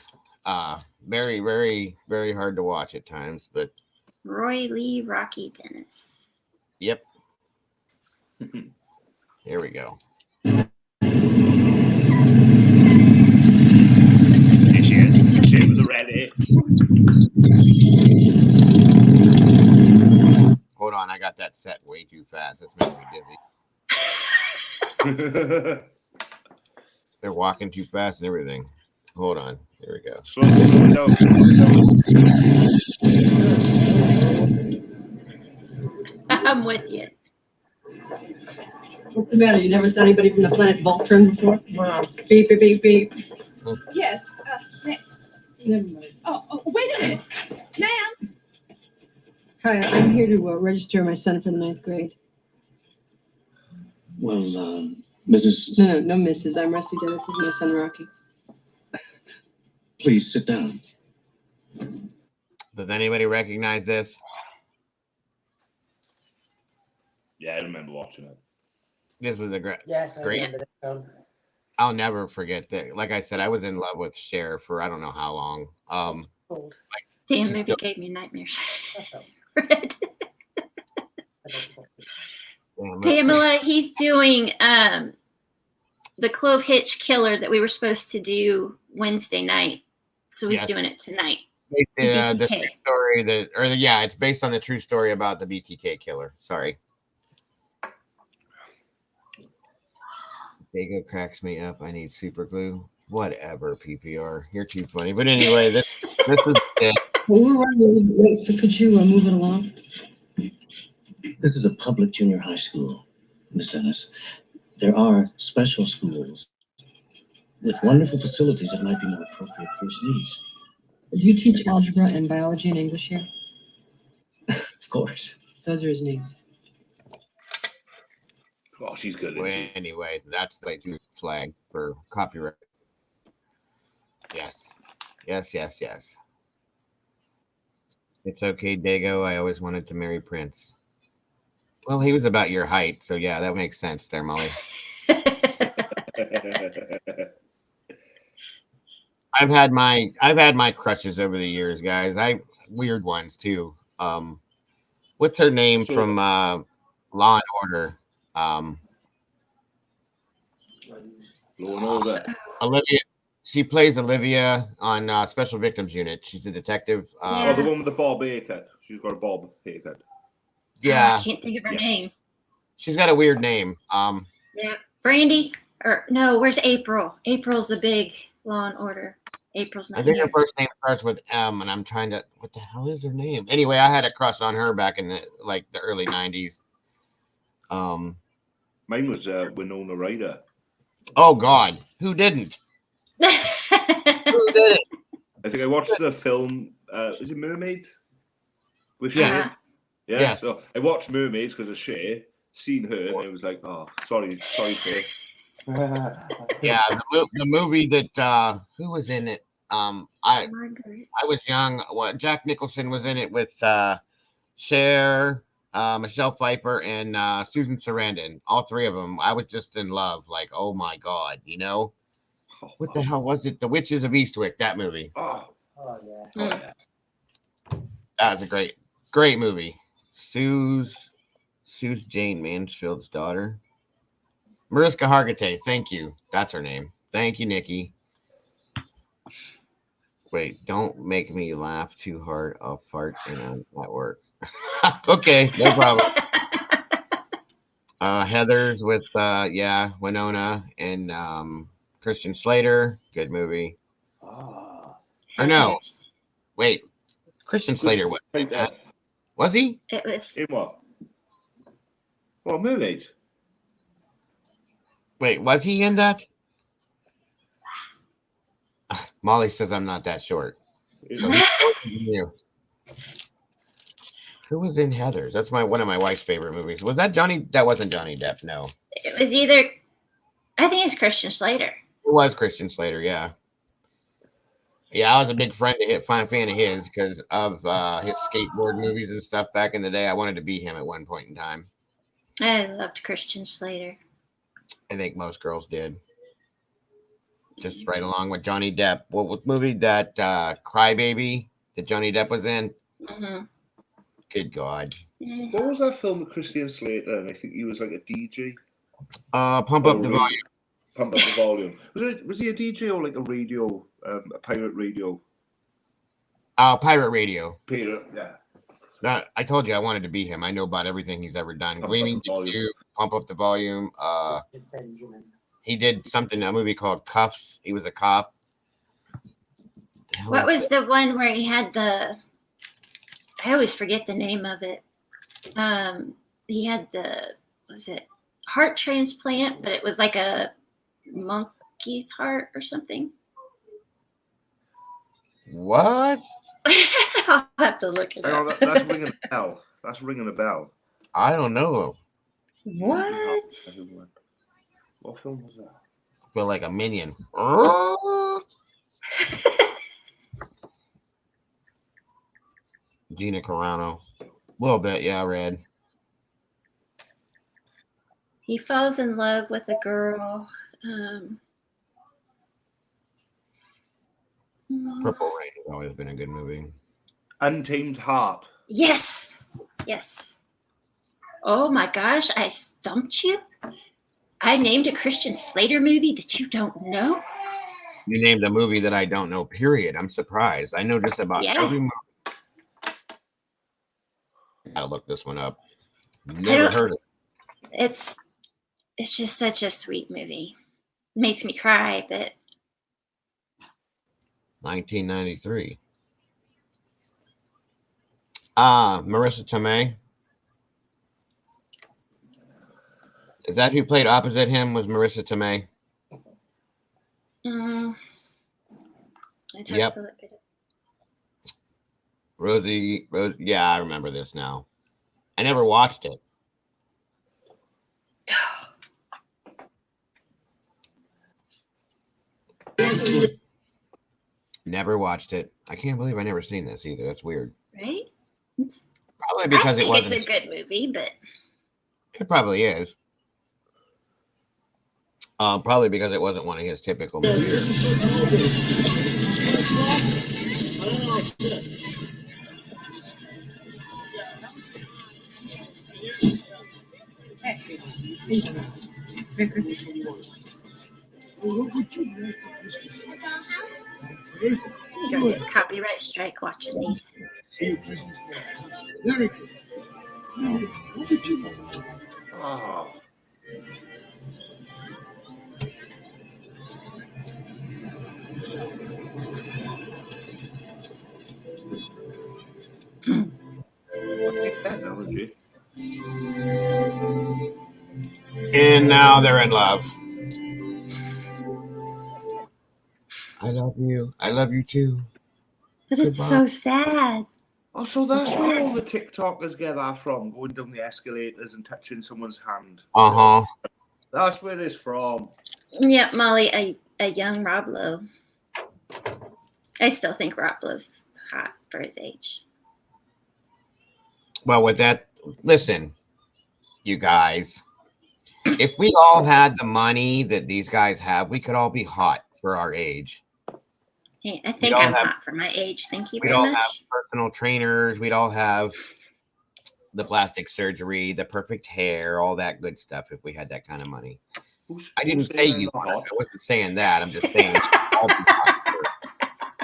Very, very, very hard to watch at times, but Roy Lee, Rocky Dennis. Yep. Here we go. There she is. She with the red hair. Hold on, I got that set way too fast. That's making me dizzy. They're walking too fast and everything. Hold on. Here we go. Slow it down. I'm with you. What's the matter? You never saw anybody from the planet Voltron before? Wow. Beep, beep, beep, beep. Yes. Never mind. Oh, wait a minute. Ma'am. Hi, I'm here to register my son for the 9th grade. Well, Mrs. No, Mrs. I'm Rusty Dennis. This is my son, Rocky. Please sit down. Does anybody recognize this? Yeah, I remember watching it. This was a great. Yes, I great. remember that film. I'll never forget that. Like I said, I was in love with Cher for I don't know how long. Old. Damn, movie gave me nightmares. Pamela, he's doing the Clove Hitch Killer that we were supposed to do Wednesday night. So he's doing it tonight. The true story it's based on the true story about the BTK killer. Sorry. Dago cracks me up. I need super glue. Whatever, PPR. You're too funny. But anyway, this is it. Well, we're running. So could you move it along? This is a public junior high school, Miss Dennis. There are special schools with wonderful facilities that might be more appropriate for his needs. Do you teach algebra and biology and English here? Of course. Those are his needs. Oh, she's good. Anyway, that's the flag for copyright. Yes. It's okay, Dago. I always wanted to marry Prince. Well, he was about your height, so yeah, that makes sense there, Molly. I've had my crushes over the years, guys. Weird ones too. What's her name from Law and Order? Law and Order. Olivia. She plays Olivia on Special Victims Unit. She's a detective. Oh, the one with the bob haircut. She's got a bob haircut. Yeah. I can't think of her name. She's got a weird name. Yeah. Brandy? Or no, where's April? April's a big Law and Order. April's not I think here. her first name starts with M, and I'm trying to. What the hell is her name? Anyway, I had a crush on her back in the early '90s. Mine was Winona Ryder. Oh God, who didn't? Who did it? I think I watched the film. Is it Mermaids? With Yes. Cher? Yeah. Yes. So I watched Mermaids because of Cher. Seen her, and it was like, oh, sorry, Cher. Yeah, the movie that who was in it? I was young. What Jack Nicholson was in it with Cher, Michelle Pfeiffer, and Susan Sarandon. All three of them. I was just in love. Like, oh my God, you know. What the hell was it? The Witches of Eastwick. That movie. Oh yeah. That was a great movie. Sue's Jane Mansfield's daughter. Mariska Hargitay. Thank you. That's her name. Thank you, Nikki. Wait, don't make me laugh too hard. I'll fart and I'm at work. Okay, no problem. Heather's with Winona and Christian Slater, good movie. Ah. Or no, wait, Christian Slater was Right there. Was he? It was. In what? Well, Mermaids. Wait, was he in that? Molly says I'm not that short. So he's shorter than you. Who was in Heathers? That's one of my wife's favorite movies. Was that Johnny? That wasn't Johnny Depp. No, It was either. I think it's Christian Slater. it was Christian Slater. Yeah, yeah. I was a big fan of his because of his skateboard movies and stuff back in the day. I wanted to be him at one point in time. I loved Christian Slater. I think most girls did. Just right along with Johnny Depp. What movie that Crybaby that Johnny Depp was in? Mm-hmm. Good God. What was that film with Christian Slater? And I think he was like a DJ. Pump Up the Volume. Pump Up the Volume. Was he a DJ or like a radio, a pirate radio? Pirate Radio. Yeah. I told you I wanted to be him. I know about everything he's ever done. Gleaming Dew, Pump Up the Volume. He did a movie called Cuffs. He was a cop. What was the one where he had the? I always forget the name of it. He had was it heart transplant? But it was like a monkey's heart or something. What? I'll have to look it up. That's ringing a bell. That's ringing a bell. I don't know. What? What film was that? I feel like a minion. Gina Carano. A little bit, yeah, Red. He falls in love with a girl. Purple Rain has always been a good movie. Untamed Heart. Yes. Yes. Oh my gosh, I stumped you. I named a Christian Slater movie that you don't know. You named a movie that I don't know, period. I'm surprised. I know just about every movie. Gotta look this one up. Never heard of it. It's just such a sweet movie. Makes me cry, but 1993. Marissa Tomei. Is that who played opposite him? Was Marissa Tomei? I'd have to look at it. Rosie. Yeah, I remember this now. I never watched it. Never watched it. I can't believe I never seen this either. That's weird. Right? Probably because it wasn't. It's a good movie, but it probably is. Probably because it wasn't one of his typical movies. you gonna get a copyright strike watching these. Very good. Now, what would you like? Oh. Technology. And now they're in love. I love you. I love you too. But it's so sad. Oh, so that's where all the TikTokers get that from, going down the escalators and touching someone's hand. Uh-huh. That's where it's from. Yeah, Molly, a young Rob Lowe. I still think Rob Lowe's hot for his age. Well, with that, listen, you guys, if we all had the money that these guys have, we could all be hot for our age. Yeah, I think I'm hot for my age. Thank you very much. We'd all have personal trainers. We'd all have the plastic surgery, the perfect hair, all that good stuff if we had that kind of money. I didn't say you. I wasn't saying that. I'm just saying.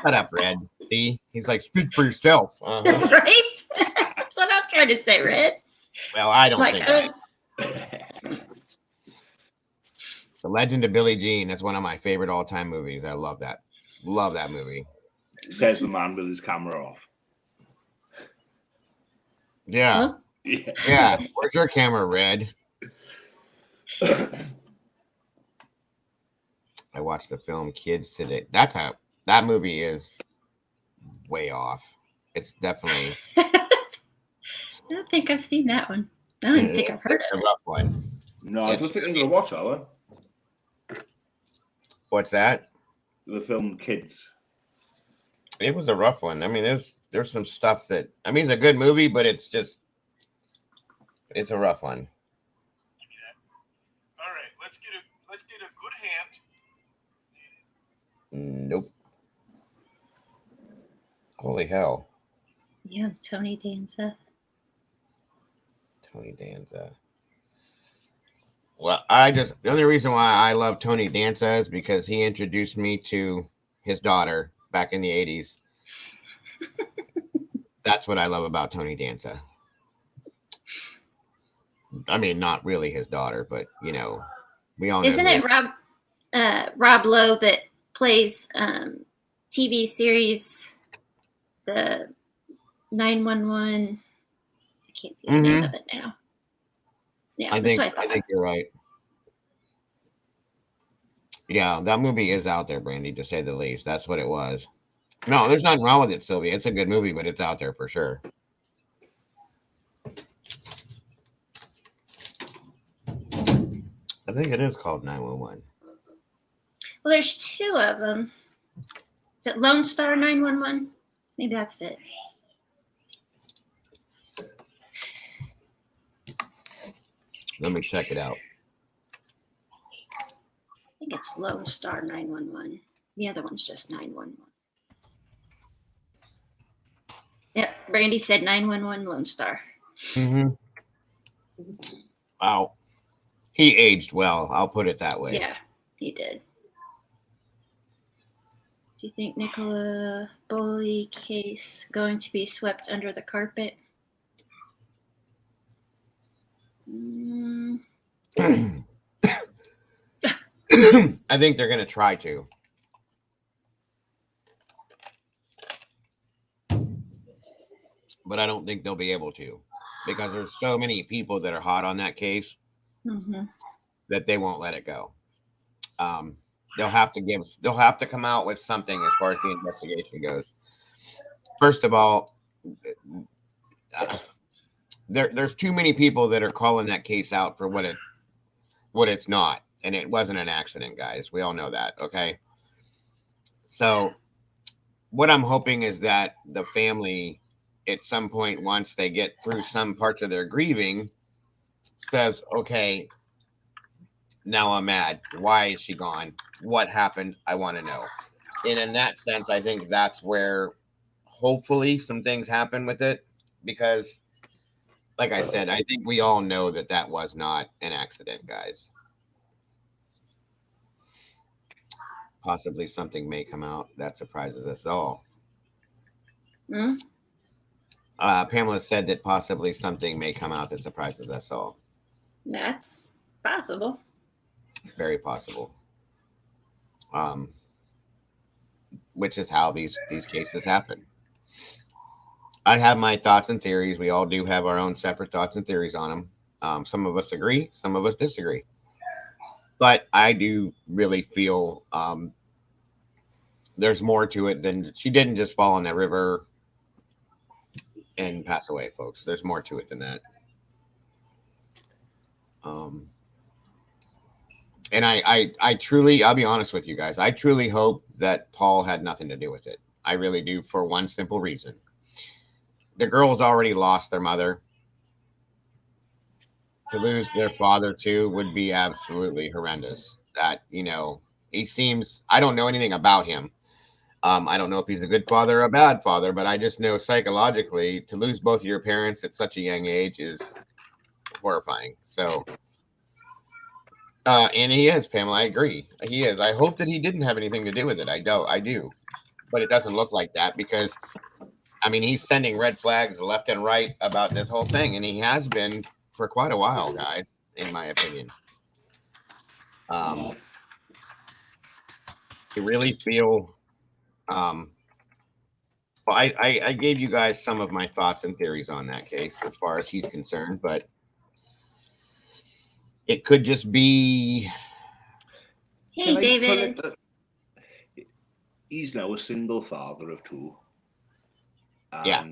Shut up, Red. See? He's like, speak for yourself. Right? That's what I'm trying to say, Red. Well, I don't think that. The Legend of Billie Jean. That's one of my favorite all-time movies. I love that. Love that movie. Says the man with his camera off. Yeah. Huh? Yeah. Yeah. Where's your camera, Red? I watched the film Kids today. That movie is way off. It's definitely. I don't think I've seen that one. I don't even think I've heard It's of a it. rough one. No, I don't think I'm going to watch that one. What's that? The film Kids. It was a rough one. I mean, there's some stuff that it's a good movie, but it's a rough one. All right, let's get a good hand. Nope. Holy hell. Yeah, Tony Danza. Tony Danza. Well, the only reason why I love Tony Danza is because he introduced me to his daughter back in the 80s. That's what I love about Tony Danza. I mean, not really his daughter, but we all know. Isn't it Rob Lowe that plays TV series, the 911? I can't think of the name of it now. Yeah, I that's think what I thought. you're right. Yeah, that movie is out there, Brandy, to say the least. That's what it was. No, there's nothing wrong with it, Sylvia. It's a good movie, but it's out there for sure. I think it is called 911. Well, there's two of them. Is it Lone Star 911? Maybe that's it. Let me check it out. I think it's Lone Star 911. The other one's just 911. Yep, Brandy said 911 Lone Star. Mm-hmm. Wow. He aged well. I'll put it that way. Yeah, he did. Do you think Nicola Bulley case going to be swept under the carpet? I think they're going to try to. But I don't think they'll be able to, because there's so many people that are hot on that case that they won't let it go. They'll have to come out with something as far as the investigation goes. First of all, there's too many people that are calling that case out for what it's not, and it wasn't an accident, guys. We all know that, okay? So what I'm hoping is that the family, at some point, once they get through some parts of their grieving, says, okay, now I'm mad. Why is she gone? What happened? I want to know. And in that sense, I think that's where hopefully some things happen with it, because like I said, I think we all know that was not an accident, guys. Possibly something may come out that surprises us all. Pamela said that possibly something may come out that surprises us all. That's possible. Very possible. Which is how these cases happen. I have my thoughts and theories. We all do have our own separate thoughts and theories on them. Some of us agree, some of us disagree. But I do really feel there's more to it than she didn't just fall in that river and pass away, folks. There's more to it than that. And I truly, I'll be honest with you guys, I truly hope that Paul had nothing to do with it. I really do, for one simple reason. The girls already lost their mother. To lose their father too would be absolutely horrendous. That, he seems, I don't know anything about him. I don't know if he's a good father or a bad father, but I just know psychologically to lose both of your parents at such a young age is horrifying. So, and he is, Pamela, I agree. He is. I hope that he didn't have anything to do with it. I do. But it doesn't look like that, because, he's sending red flags left and right about this whole thing. And he has been for quite a while, guys, in my opinion. I really feel, well, I gave you guys some of my thoughts and theories on that case as far as he's concerned, but it could just be. Hey, David. He's now a single father of two. Yeah.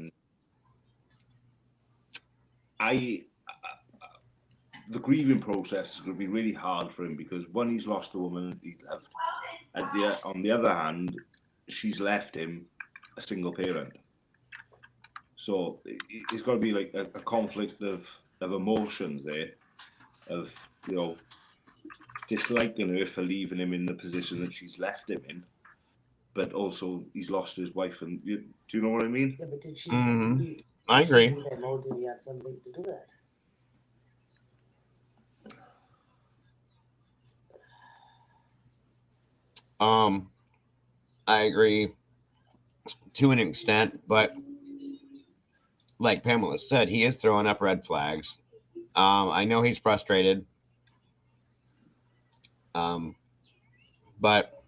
The grieving process is going to be really hard for him because one, he's lost the woman he loved. On the other hand, she's left him a single parent. So it's got to be like a conflict of emotions there, of, you know, disliking her for leaving him in the position that she's left him in, but also he's lost his wife. And do you know what I mean? Yeah, but did she? I agree. Did he have something to do that? I agree to an extent, but like Pamela said, he is throwing up red flags. I know he's frustrated. But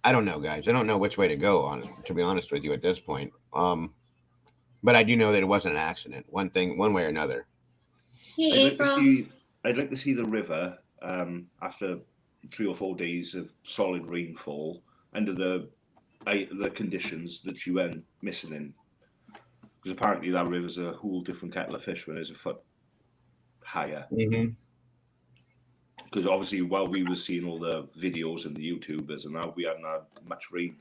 I don't know, guys. I don't know which way to go on it, to be honest with you at this point. But I do know that it wasn't an accident. One way or another. Hey, April. I'd like to see the river after 3 or 4 days of solid rainfall under the conditions that she went missing in, because apparently that river's a whole different kettle of fish when it's a foot higher. Because obviously, while we were seeing all the videos and the YouTubers and that, we hadn't had much rain,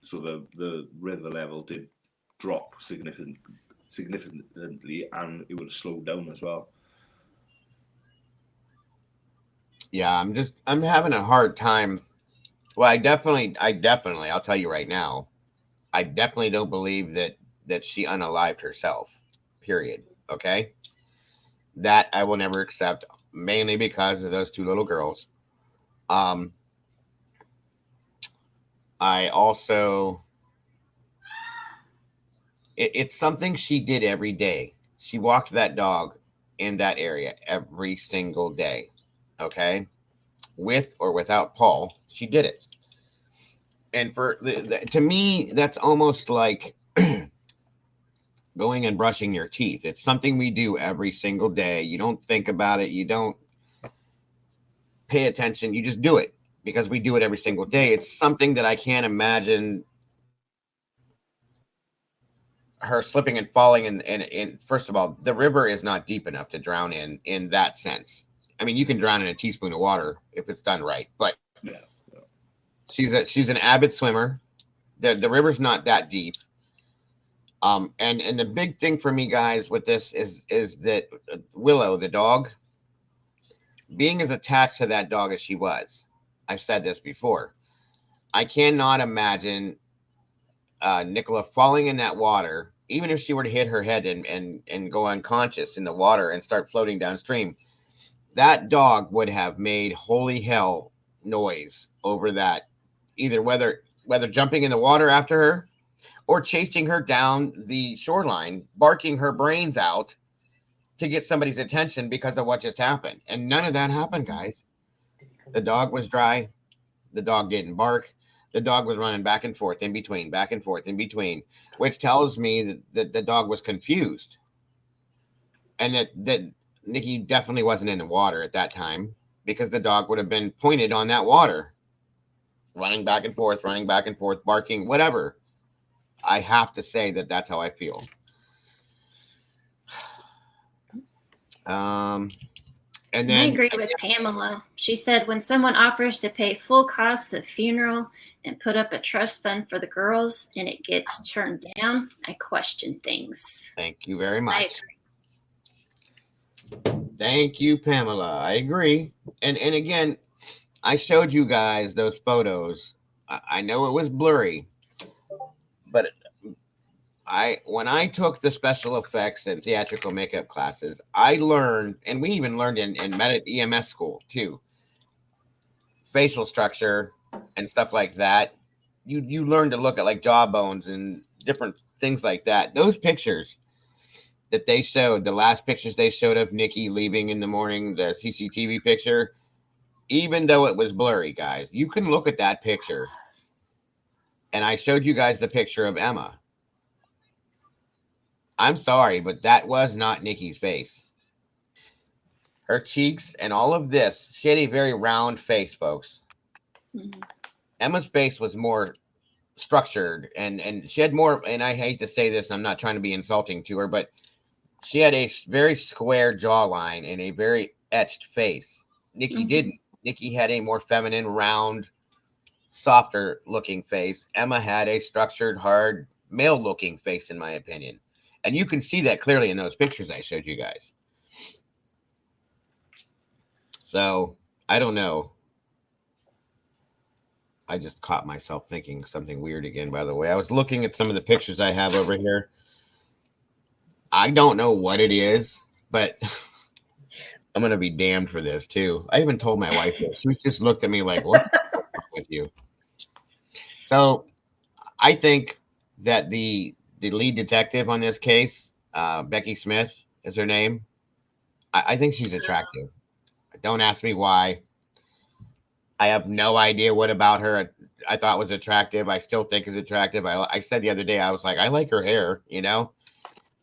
so the river level did drop significantly, and it would have slowed down as well. Yeah, I'm having a hard time. Well, I definitely, I'll tell you right now, I definitely don't believe that she unalived herself, period. Okay. That I will never accept, mainly because of those 2 little girls. I also, it's something she did every day. She walked that dog in that area every single day. Okay. With or without Paul, she did it. And to me, that's almost like going and brushing your teeth. It's something we do every single day. You don't think about it. You don't pay attention. You just do it because we do it every single day. It's something that I can't imagine her slipping and falling in. First of all, the river is not deep enough to drown in that sense. I mean, you can drown in a teaspoon of water if it's done right, but yeah. She's an avid swimmer. The river's not that deep. And the big thing for me, guys, with this is that Willow, the dog, being as attached to that dog as she was, I've said this before, I cannot imagine Nicola falling in that water, even if she were to hit her head and go unconscious in the water and start floating downstream. That dog would have made holy hell noise over that, either whether jumping in the water after her or chasing her down the shoreline, barking her brains out to get somebody's attention because of what just happened. And none of that happened, guys. The dog was dry. The dog didn't bark. The dog was running back and forth in between, which tells me that the dog was confused. And that Nikki definitely wasn't in the water at that time, because the dog would have been pointed on that water, running back and forth, barking, whatever. I have to say that that's how I feel. And then I agree with Pamela. She said, when someone offers to pay full costs of funeral and put up a trust fund for the girls and it gets turned down, I question things. Thank you very much. Thank you, Pamela. I agree. And again, I showed you guys those photos. I know it was blurry, but when I took the special effects and theatrical makeup classes, I learned, and we even learned in EMS school too, facial structure and stuff like that. You learn to look at like jawbones and different things like that. Those pictures that they showed, the last pictures they showed of Nikki leaving in the morning, the CCTV picture, even though it was blurry, guys, you can look at that picture. And I showed you guys the picture of Emma. I'm sorry, but that was not Nikki's face. Her cheeks and all of this, she had a very round face, folks. Mm-hmm. Emma's face was more structured and she had more, and I hate to say this, I'm not trying to be insulting to her, but she had a very square jawline and a very etched face. Nikki didn't. Nikki had a more feminine, round, softer looking face. Emma had a structured, hard, male looking face, in my opinion. And you can see that clearly in those pictures I showed you guys. So I don't know. I just caught myself thinking something weird again, by the way. I was looking at some of the pictures I have over here. I don't know what it is, but I'm going to be damned for this too. I even told my wife this. She just looked at me like, what's wrong with you? So I think that the lead detective on this case, Becky Smith is her name. I think she's attractive. Don't ask me why. I have no idea what about her I thought was attractive. I still think is attractive. I said the other day, I was like, I like her hair, you know?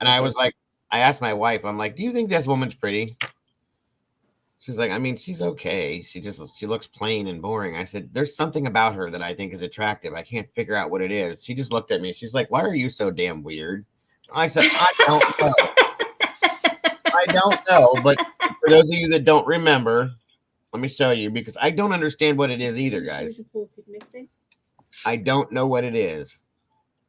And I was like, I asked my wife, I'm like, do you think this woman's pretty? She's like, I mean, she's okay. She looks plain and boring. I said, there's something about her that I think is attractive. I can't figure out what it is. She just looked at me. She's like, why are you so damn weird? I said, I don't know. I don't know. But for those of you that don't remember, let me show you, because I don't understand what it is either, guys. I don't know what it is.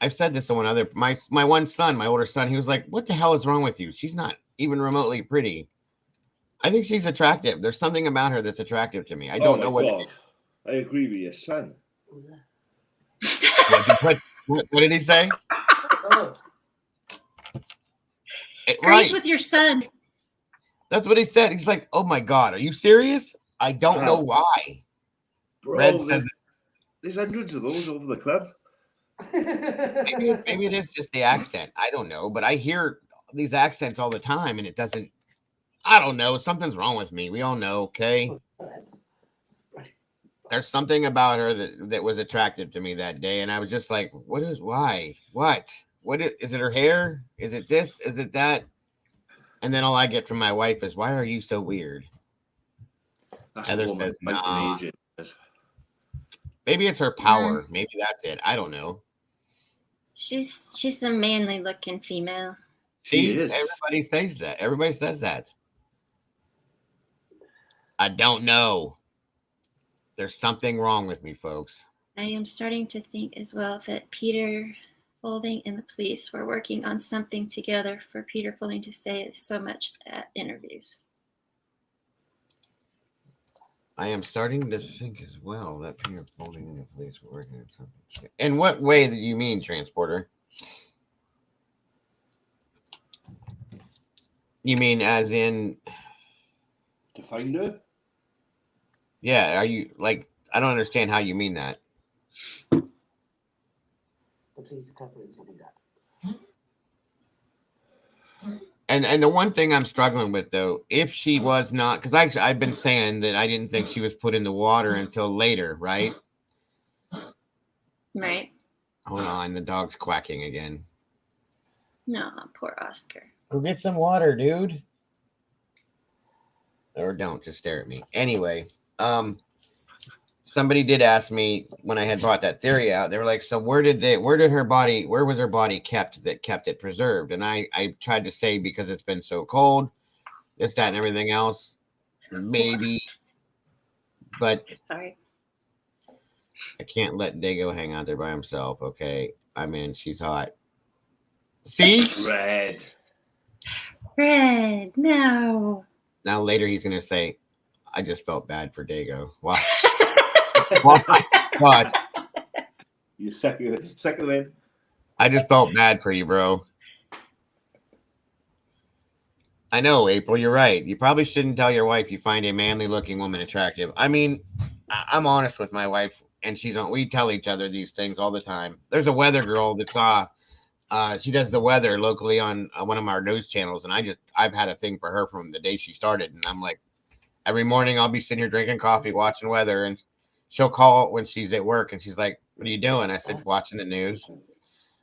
I've said this to one other, my one son, my older son, he was like, what the hell is wrong with you? She's not even remotely pretty. I think she's attractive. There's something about her that's attractive to me. I don't know what it is. I agree with your son. What did he say? Agrees with your son. That's what he said. He's like, oh my God, are you serious? I don't know why. Bro, Red says there's hundreds of those over the club. Maybe it is just the accent. I don't know, but I hear these accents all the time, and it doesn't. I don't know. Something's wrong with me. We all know, okay? There's something about her that was attractive to me that day, and I was just like, why? What is it her hair? Is it this? Is it that? And then all I get from my wife is, why are you so weird? Heather says, nah. Maybe it's her power. Maybe that's it. I don't know. She's a manly looking female. See, everybody says that. Everybody says that. I don't know. There's something wrong with me, folks. I am starting to think as well that Peter Folding and the police were working on something together for Peter Folding to say so much at interviews. I am starting to think as well that Peter Folding and the police were working on something. In what way do you mean, Transporter? You mean as in to find her? Yeah, are you like, I don't understand how you mean that. The police are covering something up. And the one thing I'm struggling with though, if she was not, because I've been saying that I didn't think she was put in the water until later, right? Right. Hold on, the dog's quacking again. No, poor Oscar. Go get some water, dude. Or don't, just stare at me. Anyway, somebody did ask me when I had brought that theory out, they were like, so where was her body kept that kept it preserved? And I tried to say, because it's been so cold, this, that, and everything else, maybe, but sorry, I can't let Dago hang out there by himself. Okay. I mean, she's hot. See? Red, no. Now later he's going to say, I just felt bad for Dago. Watch. Watch. You second in. I just felt bad for you, bro. I know, April, you're right. You probably shouldn't tell your wife you find a manly looking woman attractive. I mean, I'm honest with my wife, and we tell each other these things all the time. There's a weather girl that's She does the weather locally on one of our news channels, and I've had a thing for her from the day she started, and I'm like, every morning I'll be sitting here drinking coffee, watching weather, and she'll call when she's at work, and she's like, "What are you doing?" I said, "Watching the news."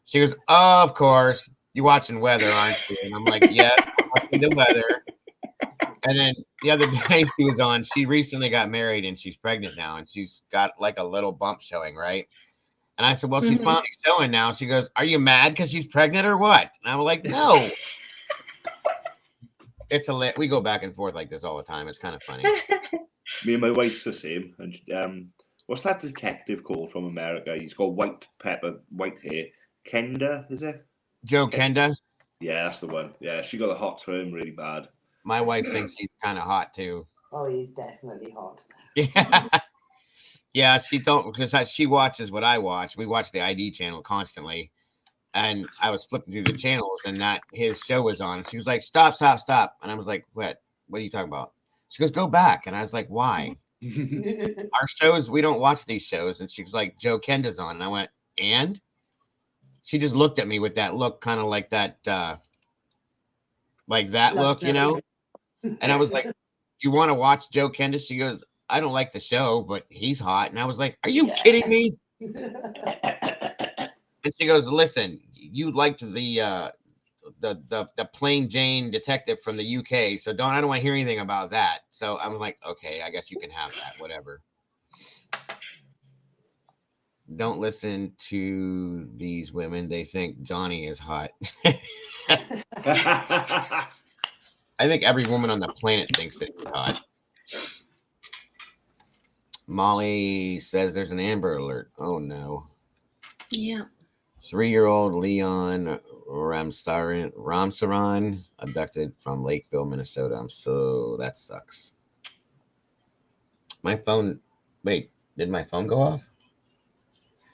She goes, "Oh, of course, you watching weather, aren't you?" And I'm like, "Yes, I'm watching the weather." And then the other day she was on. She recently got married, and she's pregnant now, and she's got like a little bump showing, right? And I said, "Well, she's finally showing now." She goes, "Are you mad because she's pregnant or what?" And I was like, "No." We go back and forth like this all the time. It's kind of funny. Me and my wife's the same. And what's that detective called from America? He's got white hair. Kenda, is it? Joe Kenda. Yeah, that's the one. Yeah, she got the hots for him really bad. My wife thinks he's kind of hot too. Oh, he's definitely hot. Yeah. Yeah, she don't, because she watches what I watch. We watch the ID channel constantly. And I was flipping through the channels, and his show was on. She was like, "Stop, stop, stop." And I was like, "What? What are you talking about?" She goes, "Go back." And I was like, "Why?" Our shows, we don't watch these shows. And she was like, "Joe Kenda's on." And I went, "And?" She just looked at me with that look, kind of like that look, you know? And I was like, "You want to watch Joe Kenda?" She goes, "I don't like the show, but he's hot." And I was like, "Are you kidding me?" And she goes, "Listen, you liked the plain Jane detective from the UK, so I don't want to hear anything about that." So I was like, "Okay, I guess you can have that, whatever." Don't listen to these women. They think Johnny is hot. I think every woman on the planet thinks that he's hot. Molly says there's an Amber Alert. Oh no. Yeah. 3-year-old Leon Ramsaran abducted from Lakeville, Minnesota. So that sucks. My phone. Wait, did my phone go off?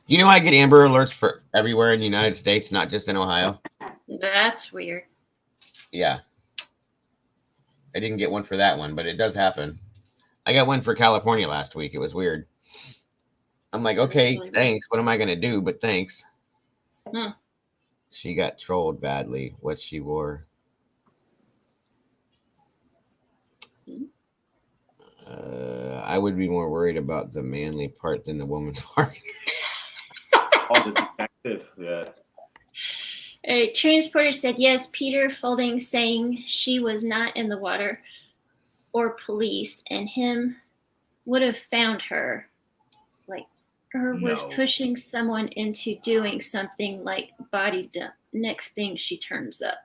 You know I get Amber Alerts for everywhere in the United States, not just in Ohio. That's weird. Yeah. I didn't get one for that one, but it does happen. I got one for California last week. It was weird. I'm like, okay, thanks. What am I going to do? But thanks. She got trolled badly. What she wore. I would be more worried about the manly part than the woman part. Oh, the detective, yeah. A transporter said, yes, Peter Folding saying she was not in the water or police and him would have found her. Like, or was pushing someone into doing something like body dump. Next thing she turns up.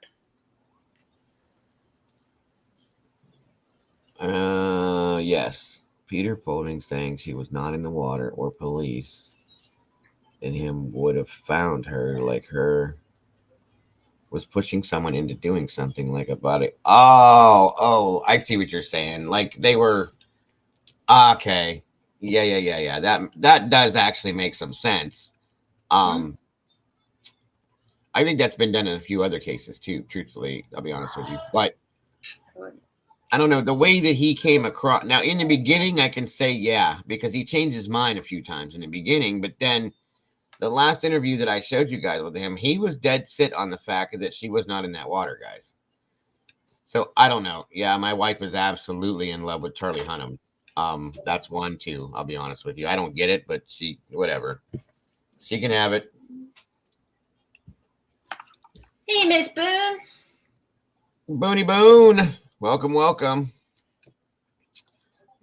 Yes. Peter Folding saying she was not in the water or police and him would have found her, like her was pushing someone into doing something like a body. Oh, I see what you're saying. Like they were okay. Yeah. That does actually make some sense. I think that's been done in a few other cases too, truthfully. I'll be honest with you. But I don't know the way that he came across. Now, in the beginning, I can say, yeah, because he changed his mind a few times in the beginning. But then the last interview that I showed you guys with him, he was dead set on the fact that she was not in that water, guys. So I don't know. Yeah, my wife is absolutely in love with Charlie Hunnam. That's one, too. I'll be honest with you. I don't get it, but whatever. She can have it. Hey, Miss Boone. Boony Boone. Welcome.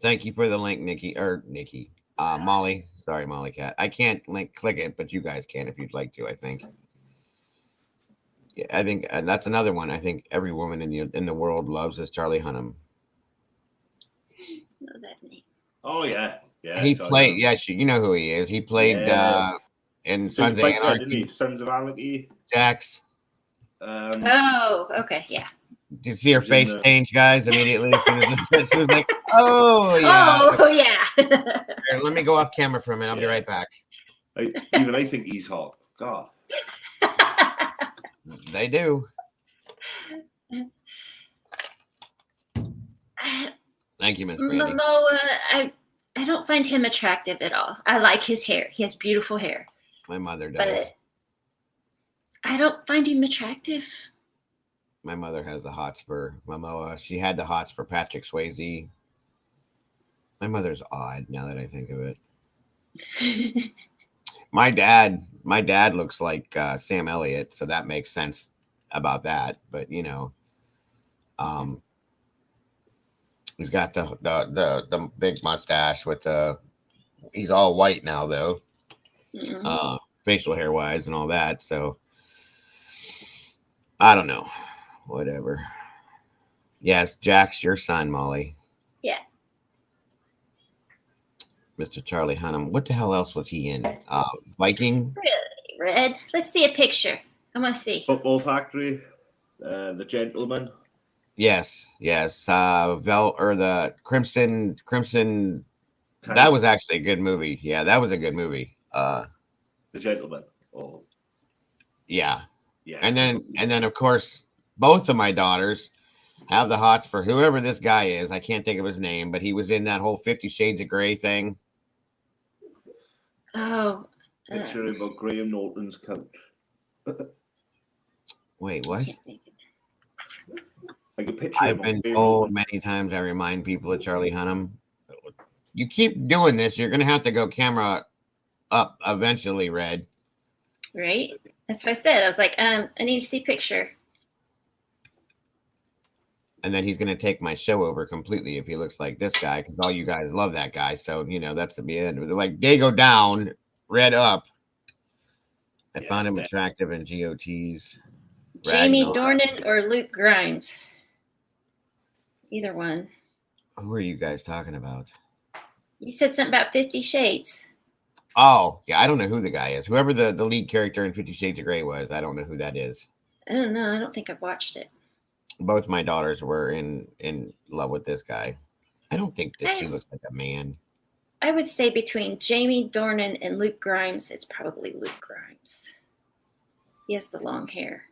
Thank you for the link, Nikki. Molly. Sorry, Molly Cat. I can't click it, but you guys can if you'd like to, I think. Yeah, I think and that's another one. I think every woman in the world loves is Charlie Hunnam. Know that name. Oh yeah. He played. Yes, you know who he is. He played in Sons of Anarchy. Sons of Anarchy. Jax. Okay, yeah. Did you see her face change, guys, immediately? As soon as she was like, "Oh yeah." Oh yeah. Here, let me go off camera for a minute. I'll be right back. Even I think he's hot. God. They do. Thank you, Miss Brandy. Momoa, I don't find him attractive at all. I like his hair. He has beautiful hair. My mother does. I don't find him attractive. My mother has the hots for Momoa. She had the hots for Patrick Swayze. My mother's odd now that I think of it. My dad looks like Sam Elliott, so that makes sense about that. But you know, he's got the big mustache with the. He's all white now though, facial hair wise and all that. So I don't know. Whatever. Yes, Jack's your son, Molly. Yeah. Mr. Charlie Hunnam. What the hell else was he in? Viking? Really, Red? Let's see a picture. I want to see. Football Factory, The Gentleman. Yes. The Crimson. That was actually a good movie. Yeah, that was a good movie. The Gentleman. Oh. Yeah. And then of course both of my daughters have the hots for whoever this guy is. I can't think of his name, but he was in that whole 50 Shades of Grey thing. Oh. Picture about Graham Norton's couch. Wait, what? Like a picture. I've been told many times. I remind people of Charlie Hunnam. You keep doing this, you're gonna have to go camera up eventually, Red. Right? That's what I said. I was like, I need to see picture. And then he's gonna take my show over completely if he looks like this guy, because all you guys love that guy. So you know that's the end. They're like Dago down, Red up. I found him attractive in GOTs. Jamie Dornan or Luke Grimes? Either one. Who are you guys talking about? You said something about 50 Shades. Oh, yeah, I don't know who the guy is. Whoever the lead character in 50 Shades of Grey was, I don't know who that is. I don't know. I don't think I've watched it. Both my daughters were in love with this guy. I don't think that she looks like a man. I would say between Jamie Dornan and Luke Grimes, it's probably Luke Grimes. He has the long hair.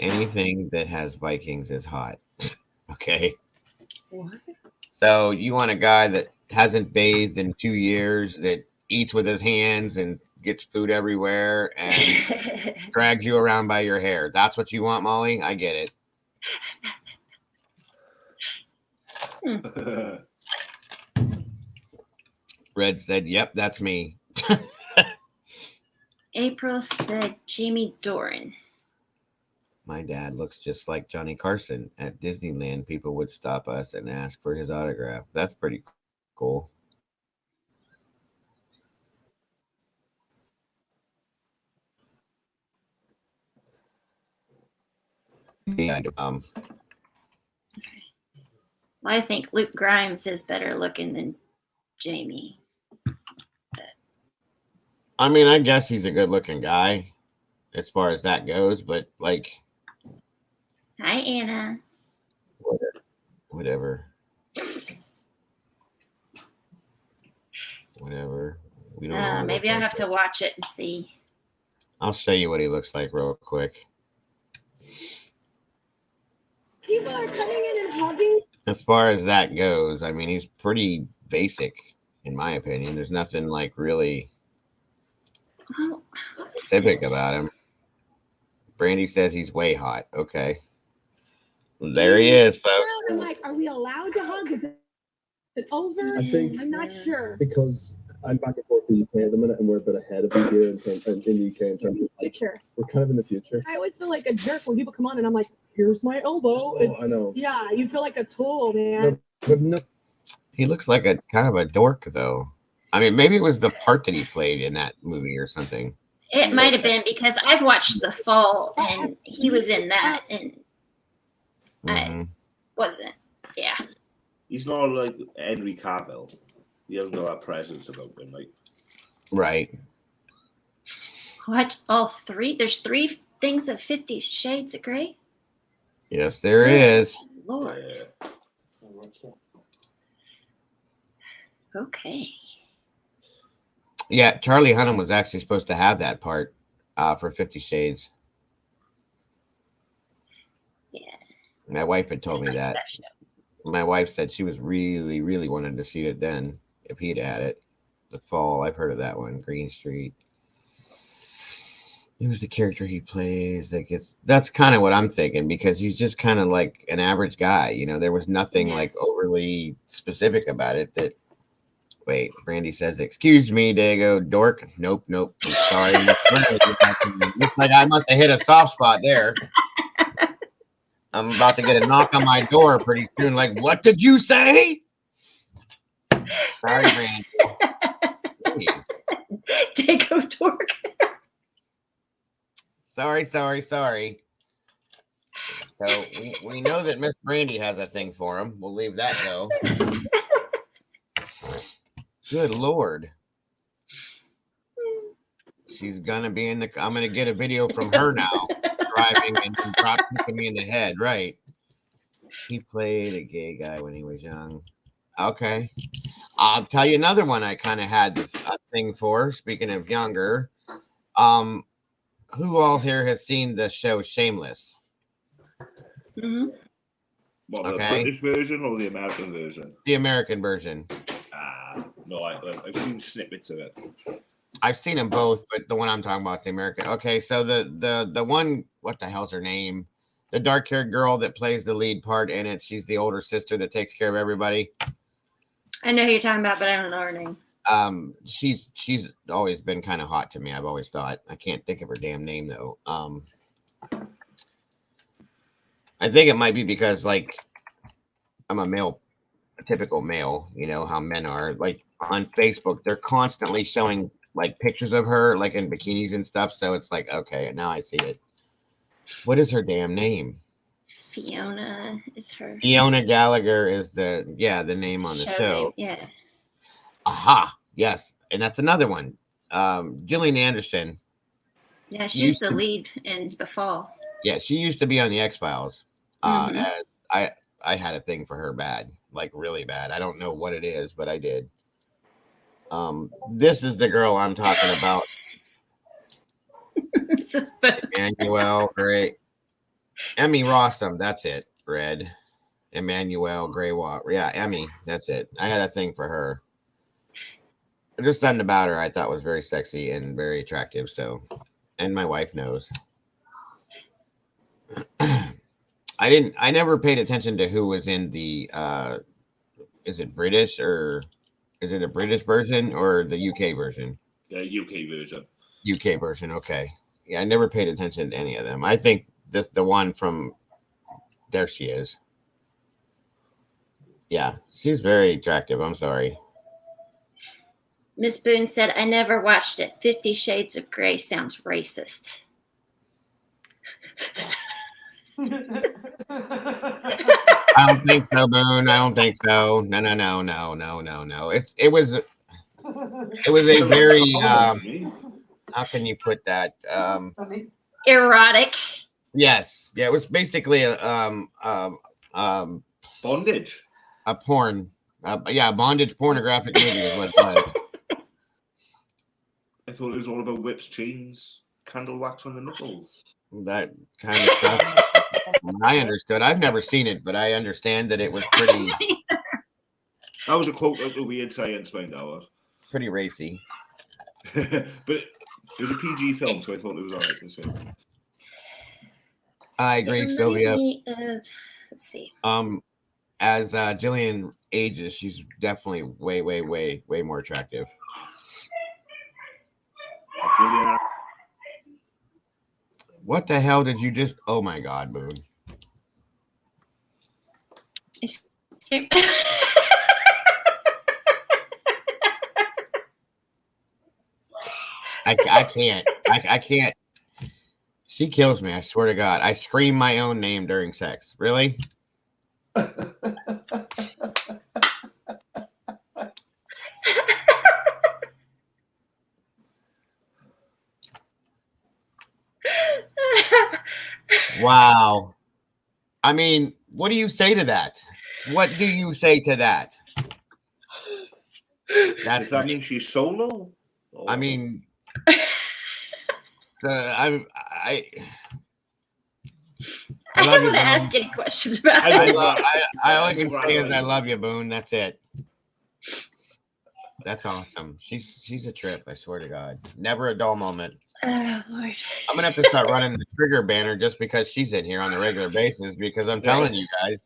Anything that has Vikings is hot. Okay. What? So you want a guy that hasn't bathed in 2 years, that eats with his hands and gets food everywhere and drags you around by your hair. That's what you want, Molly? I get it. Red said, yep, that's me. April said Jamie Dornan. My dad looks just like Johnny Carson. At Disneyland, people would stop us and ask for his autograph. That's pretty cool. Yeah, Well, I think Luke Grimes is better looking than Jamie. I mean, I guess he's a good looking guy as far as that goes, but like. Hi, Anna. Whatever. We don't maybe I'll have to watch it and see. I'll show you what he looks like real quick. People are coming in and hugging. As far as that goes, I mean, he's pretty basic, in my opinion. There's nothing like really specific about him. Brandy says he's way hot. Okay. There he is, folks. I'm like, are we allowed to hug? Is it over? I think I'm not sure. Because I'm back and forth to the UK at the minute, and we're a bit ahead of you here in the UK in terms of like, we're kind of in the future. I always feel like a jerk when people come on and I'm like, here's my elbow. Oh, I know. Yeah, you feel like a tool, man. He looks like a kind of a dork, though. I mean, maybe it was the part that he played in that movie or something. It might have been because I've watched The Fall and he was in that and I wasn't. Yeah. He's not like Henry Cavill. He hasn't got that presence about him, like. Right. What? All three? There's 3 things of 50 Shades of Grey? Yes, there is. Lord. Okay. Yeah, Charlie Hunnam was actually supposed to have that part for 50 Shades. Yeah. My wife had told me that. My wife said she was really, really wanted to see it then if he'd had it. The Fall, I've heard of that one. Green Street. He was the character he plays that gets. That's kind of what I'm thinking because he's just kind of like an average guy. You know, there was nothing like overly specific about it. That wait, Brandy says, "Excuse me, Dago, dork." Nope, nope. I'm sorry. Looks like I must have hit a soft spot there. I'm about to get a knock on my door pretty soon. Like, what did you say? Sorry, Brandy. Please. Dago dork. Sorry. So we know that Miss Brandy has a thing for him. We'll leave that go. Good Lord. She's gonna be in the. I'm gonna get a video from her now, driving and drop kicking me in the head. Right. He played a gay guy when he was young. Okay. I'll tell you another one I kind of had a thing for. Speaking of younger, who all here has seen the show Shameless? Mm-hmm. What, the British version or the American version? The American version. No, I've seen snippets of it. I've seen them both, but the one I'm talking about is the American. Okay, so the one, what the hell's her name? The dark-haired girl that plays the lead part in it. She's the older sister that takes care of everybody. I know who you're talking about, but I don't know her name. She's always been kind of hot to me. I've always thought. I can't think of her damn name though. I think it might be because like I'm a typical male. You know how men are. Like on Facebook, they're constantly showing like pictures of her like in bikinis and stuff. So it's like, okay, now I see it. What is her damn name? Fiona is her. Fiona Gallagher is the name on the show. Name, yeah. Aha. Yes. And that's another one. Gillian Anderson. Yeah, she's the lead in The Fall. Yeah, she used to be on the X-Files. Mm-hmm. As I had a thing for her bad, like really bad. I don't know what it is, but I did. This is the girl I'm talking about. Emmanuel, great. Emmy Rossum, that's it. Red. Emmanuel Greywater. Yeah, Emmy, that's it. I had a thing for her. Just something about her I thought was very sexy and very attractive. So, and my wife knows. I never paid attention to who was in the is it British or is it a British version or the UK version? The UK version. UK version, okay. Yeah, I never paid attention to any of them. I think the one from there she is. Yeah, she's very attractive. I'm sorry. Miss Boone said, I never watched it. 50 Shades of Grey sounds racist. I don't think so, Boone. I don't think so. No. It was a very how can you put that? Erotic. Yes. Yeah, it was basically a bondage. A porn. Bondage pornographic movie is what it was. I thought it was all about whips, chains, candle wax on the nipples. That kind of stuff. I understood. I've never seen it, but I understand that it was pretty. That was a quote of the Weird Science mind hour. Pretty racy. But it was a PG film, so I thought it was alright. I agree, Sylvia. Let's see. As Jillian ages, she's definitely way more attractive. Julia. What the hell did you just? Oh my God, Boone. I can't. I can't. She kills me. I swear to God. I scream my own name during sex. Really? Wow. I mean, what do you say to that? What do you say to that? Does that mean she's solo? I mean, I love you, Boone. Ask any questions about it. All I can say is I love you, Boone. That's it. That's awesome. She's a trip. I swear to God. Never a dull moment. Oh, Lord. I'm gonna have to start running the trigger banner just because she's in here on a regular basis, because I'm telling you guys.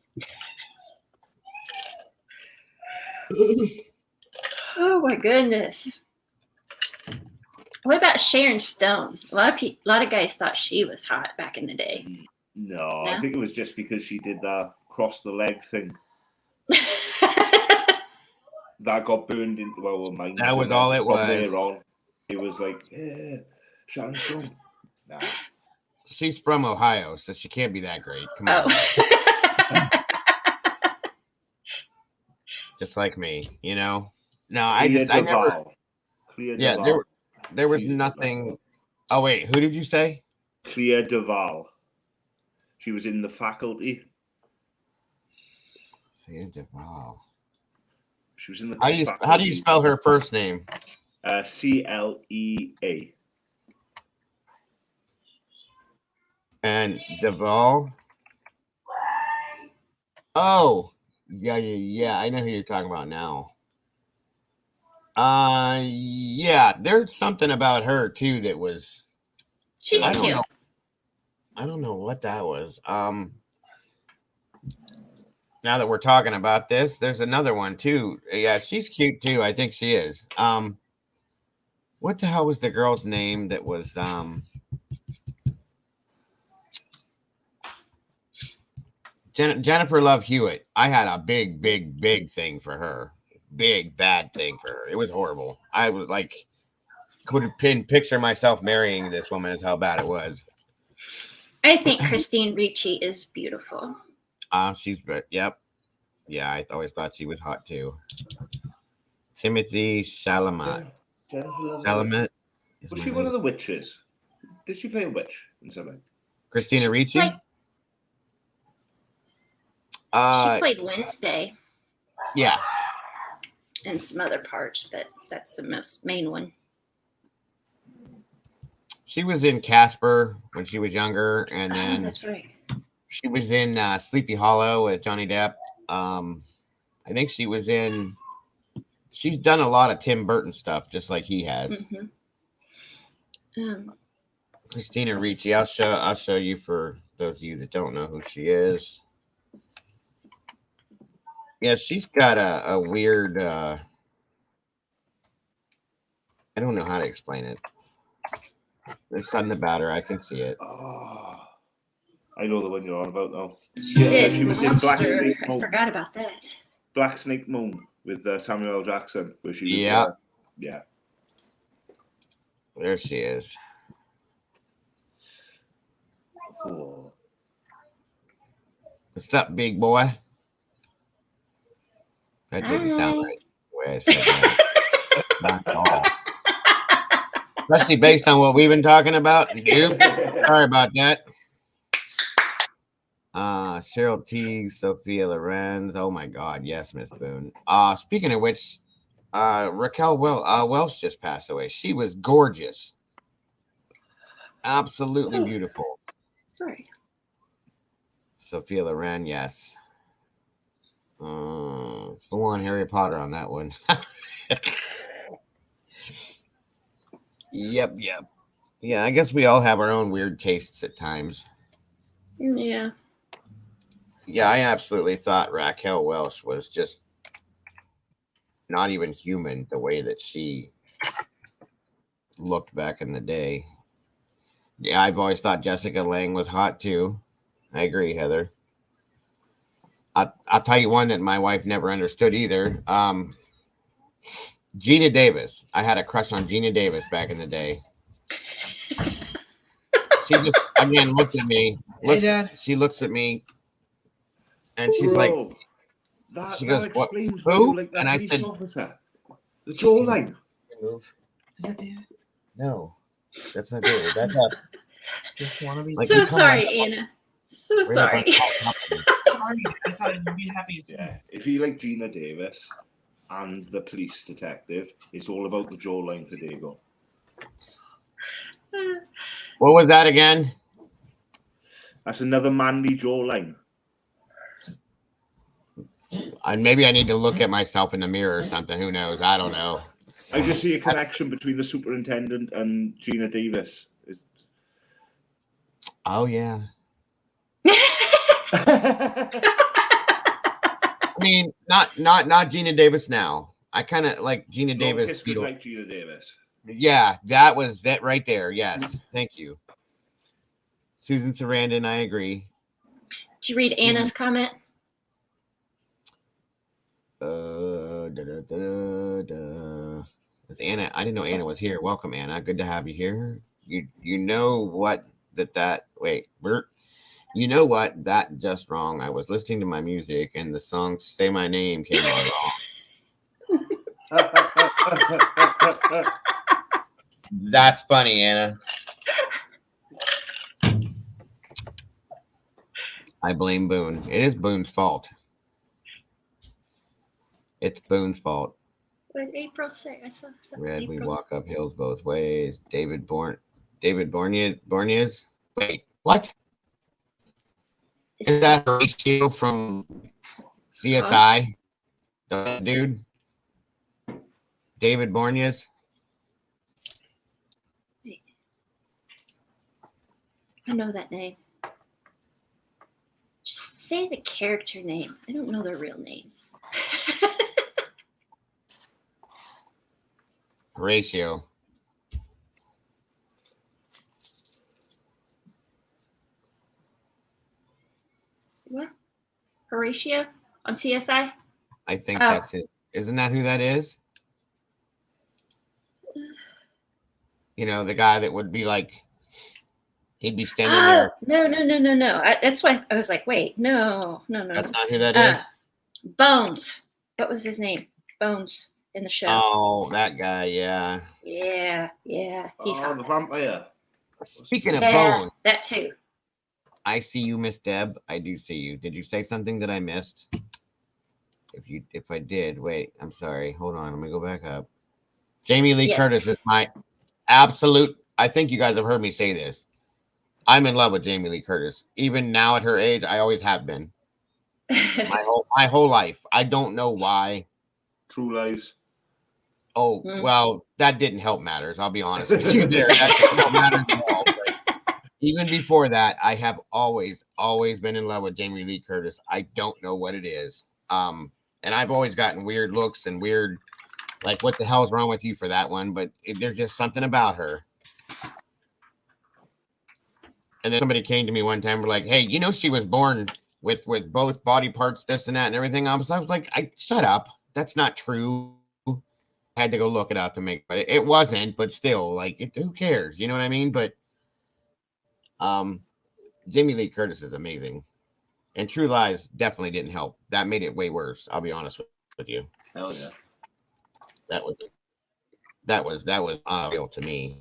Oh, my goodness. What about Sharon Stone? A lot of guys thought she was hot back in the day. No, I think it was just because she did that cross the leg thing. That got burned into our minds. That was all it was. From there on, it was like, yeah, Sharon Stone. Nah. She's from Ohio, so she can't be that great. Come on. Just like me, you know? No, I never. Yeah, there was nothing. Oh, wait, who did you say? Clea Duvall. She was in The Faculty. Clea Duvall. She was in the. How do you spell her first name? Clea. And Duvall. Oh, yeah. I know who you're talking about now. Yeah, there's something about her too that was. She's cute. I don't know what that was. Now that we're talking about this, there's another one too. Yeah, she's cute too. I think she is. What the hell was the girl's name that was Jennifer Love Hewitt? I had a big thing for her. Big bad thing for her. It was horrible. I was like, could picture myself marrying this woman. Is how bad it was. I think Christine Ricci is beautiful. She's yep. Yeah, I always thought she was hot too. Timothy Chalamet. Chalamet. Was she one of the witches? Did she play a witch in something? Christina Ricci? She played Wednesday. Yeah. And some other parts, but that's the main one. She was in Casper when she was younger, and then that's right. She was in Sleepy Hollow with Johnny Depp. I think she was in. She's done a lot of Tim Burton stuff, just like he has. Christina Ricci. I'll show you for those of you that don't know who she is. Yeah, she's got a weird. I don't know how to explain it. There's something about her. I can see it. Oh, I know the one you're on about now. She was in Black Snake I Moon. forgot about that. Black Snake Moon with Samuel L. Jackson, where she was. Yeah. There she is. Oh. What's up, big boy? That didn't sound right. The way I said that. Not at all. Especially based on what we've been talking about. Nope. Sorry about that. Cheryl Teague, Sophia Lorenz. Oh my God, yes, Miss Boone. Speaking of which, Raquel Welch just passed away. She was gorgeous, absolutely beautiful. Sorry. Sophia Loren, yes. Full on Harry Potter on that one. Yep. Yeah, I guess we all have our own weird tastes at times. Yeah. Yeah, I absolutely thought Raquel Welch was just not even human the way that she looked back in the day. Yeah, I've always thought Jessica Lange was hot too. I agree, Heather. I'll tell you one that my wife never understood either. Gina Davis. I had a crush on Gina Davis back in the day. She just again looked at me. She looks at me, and she's like, she goes, "What? Who?" Like and I said, officer. "The jawline." Is that David? No, that's not David. That's not. Just want to be Like, so sorry, Anna. So sorry. I thought you'd be happy. Yeah, if you like Gina Davis and the police detective, it's all about the jawline for Dago. What was that again? That's another manly jawline. Maybe I need to look at myself in the mirror or something. Who knows? I don't know. I just see a connection between the superintendent and Gina Davis. Oh yeah. I mean, not Gina Davis now. I kind of like Gina Davis. Kiss Goodnight, Gina Davis. Yeah, that was it right there. Yes, thank you. Susan Sarandon, I agree. Did you read Anna's comment? Was Anna? I didn't know Anna was here. Welcome, Anna. Good to have you here. You know what that wait, Bert. You know what? That just wrong. I was listening to my music and the song "Say My Name" came on. That's funny, Anna. I blame Boone. It is Boone's fault. It's Boone's fault. What did April say? I saw Red, April. we walk up hills both ways. David Borniez. Wait, what? Is that Horatio from CSI? That dude? David Borniez? I know that name. Just say the character name. I don't know their real names. Horatio. What? Horatio on CSI? I think that's it. Isn't that who that is? You know, the guy that would be like, he'd be standing there. No. That's why I was like, wait, no. That's not who that is? Bones. What was his name? Bones in the show. Oh, that guy, yeah. Yeah. He's the vampire. Speaking of Bones. That too. I see you, Miss Deb. I do see you. Did you say something that I missed? If I did, wait, I'm sorry. Hold on. Let me go back up. Jamie Lee Curtis is my absolute. I think you guys have heard me say this. I'm in love with Jamie Lee Curtis. Even now at her age, I always have been. my whole life. I don't know why. True Lies. Oh, well, that didn't help matters. I'll be honest with you there. That didn't help matters at all. But even before that, I have always been in love with Jamie Lee Curtis. I don't know what it is. And I've always gotten weird looks and weird, like, what the hell is wrong with you for that one? But there's just something about her. And then somebody came to me one time, were like, hey, you know, she was born with both body parts, this and that and everything. I was like, shut up. That's not true. I had to go look it up to make, but it wasn't, but still, like, who cares? You know what I mean? But Jamie Lee Curtis is amazing. And True Lies definitely didn't help. That made it way worse. I'll be honest with you. Hell yeah. That was real to me.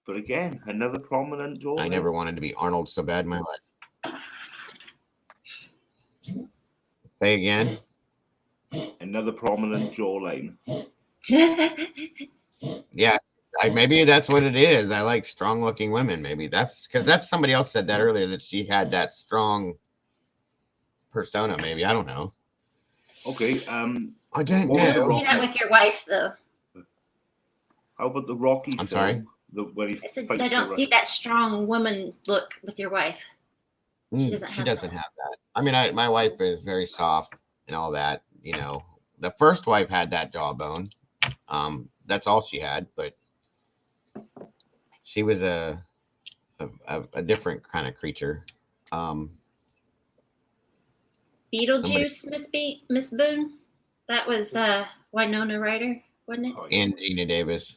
But again, another prominent jawline. I never wanted to be Arnold so bad in my life. Say again. Another prominent jawline. Yeah, maybe that's what it is. I like strong-looking women. Maybe that's because somebody else said that earlier, that she had that strong persona. Maybe, I don't know. Okay. I don't know. You don't see that with your wife, though. How about the Rocky film? I'm sorry? I don't see that strong woman look with your wife. She doesn't have that. I mean, my wife is very soft and all that. You know, the first wife had that jawbone. That's all she had, but she was a different kind of creature. Beetlejuice, Miss Boone. That was Winona Ryder, wasn't it? And Gina Davis.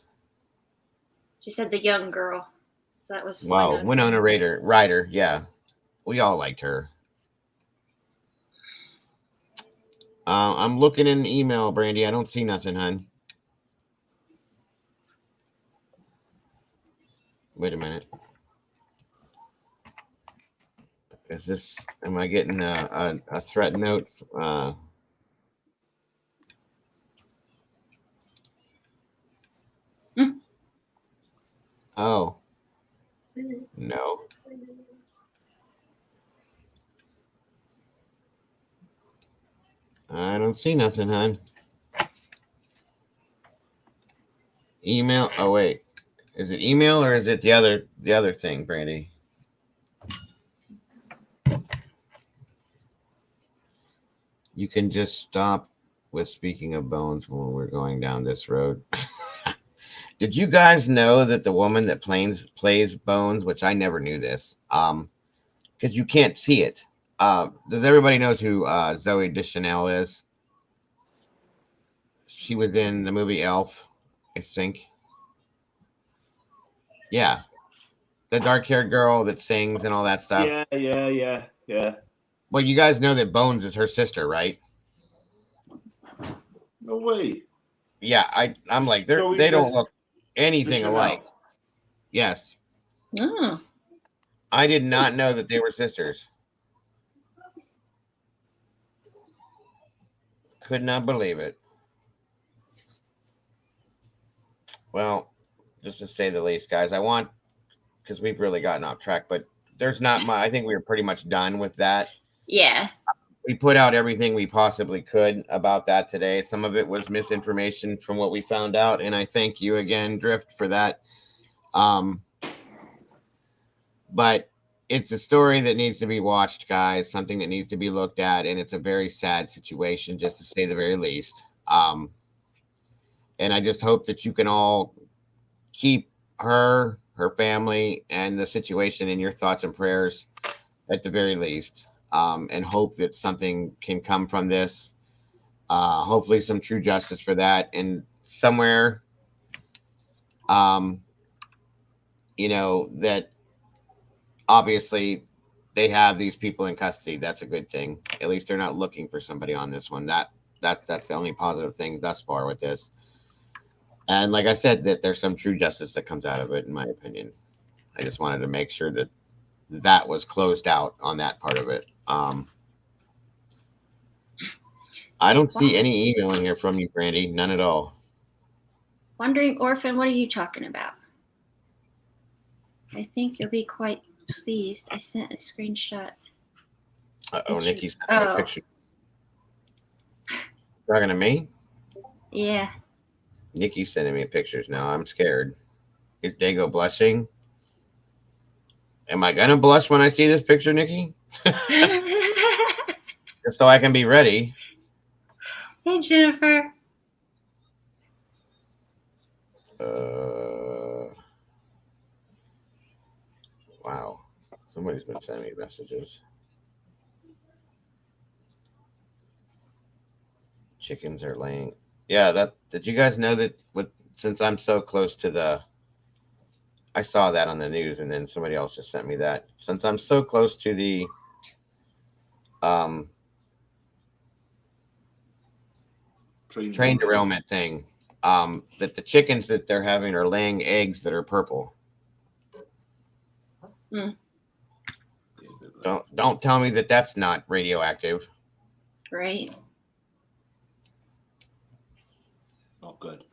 She said the young girl. So that was Winona Ryder. Yeah, we all liked her. I'm looking in the email, Brandy. I don't see nothing, hon. Wait a minute. Am I getting a threat note? Oh. No. I don't see nothing, hon. Email. Oh wait, is it email or is it the other thing, Brandy? You can just stop with speaking of bones when we're going down this road. Did you guys know that the woman that plays Bones, which I never knew this, because you can't see it. Does everybody knows who Zoe Deschanel is? She was in the movie Elf, I think. Yeah, the dark-haired girl that sings and all that stuff. Yeah. Well, you guys know that Bones is her sister, right? No way. Yeah, I'm like they don't look anything alike. Yes. Oh. I did not know that they were sisters. Could not believe it. Well, just to say the least, guys, because we've really gotten off track, but there's not much. I think we were pretty much done with that. Yeah. We put out everything we possibly could about that today. Some of it was misinformation from what we found out, and I thank you again, Drift, for that. But it's a story that needs to be watched, guys, something that needs to be looked at, and it's a very sad situation, just to say the very least. And I just hope that you can all keep her family, and the situation in your thoughts and prayers at the very least, and hope that something can come from this. Hopefully some true justice for that. And somewhere, that obviously they have these people in custody. That's a good thing. At least they're not looking for somebody on this one. That's the only positive thing thus far with this. And like I said, that there's some true justice that comes out of it, in my opinion. I just wanted to make sure that was closed out on that part of it. I don't see any email in here from you, Brandy. None at all. Wandering Orphan, what are you talking about? I think you'll be quite pleased. I sent a screenshot. Oh, Nikki sent me a picture. Talking to me? Yeah. Nikki's sending me pictures now. I'm scared. Is Dago blushing? Am I gonna blush when I see this picture, Nikki? Just so I can be ready. Hey, Jennifer. Wow. Somebody's been sending me messages. Chickens are laying. Yeah, did you guys know that since I'm so close to I saw that on the news, and then somebody else just sent me that. Since I'm so close to the train derailment thing, that the chickens that they're having are laying eggs that are purple. Mm. Don't tell me that that's not radioactive. Right. Not good.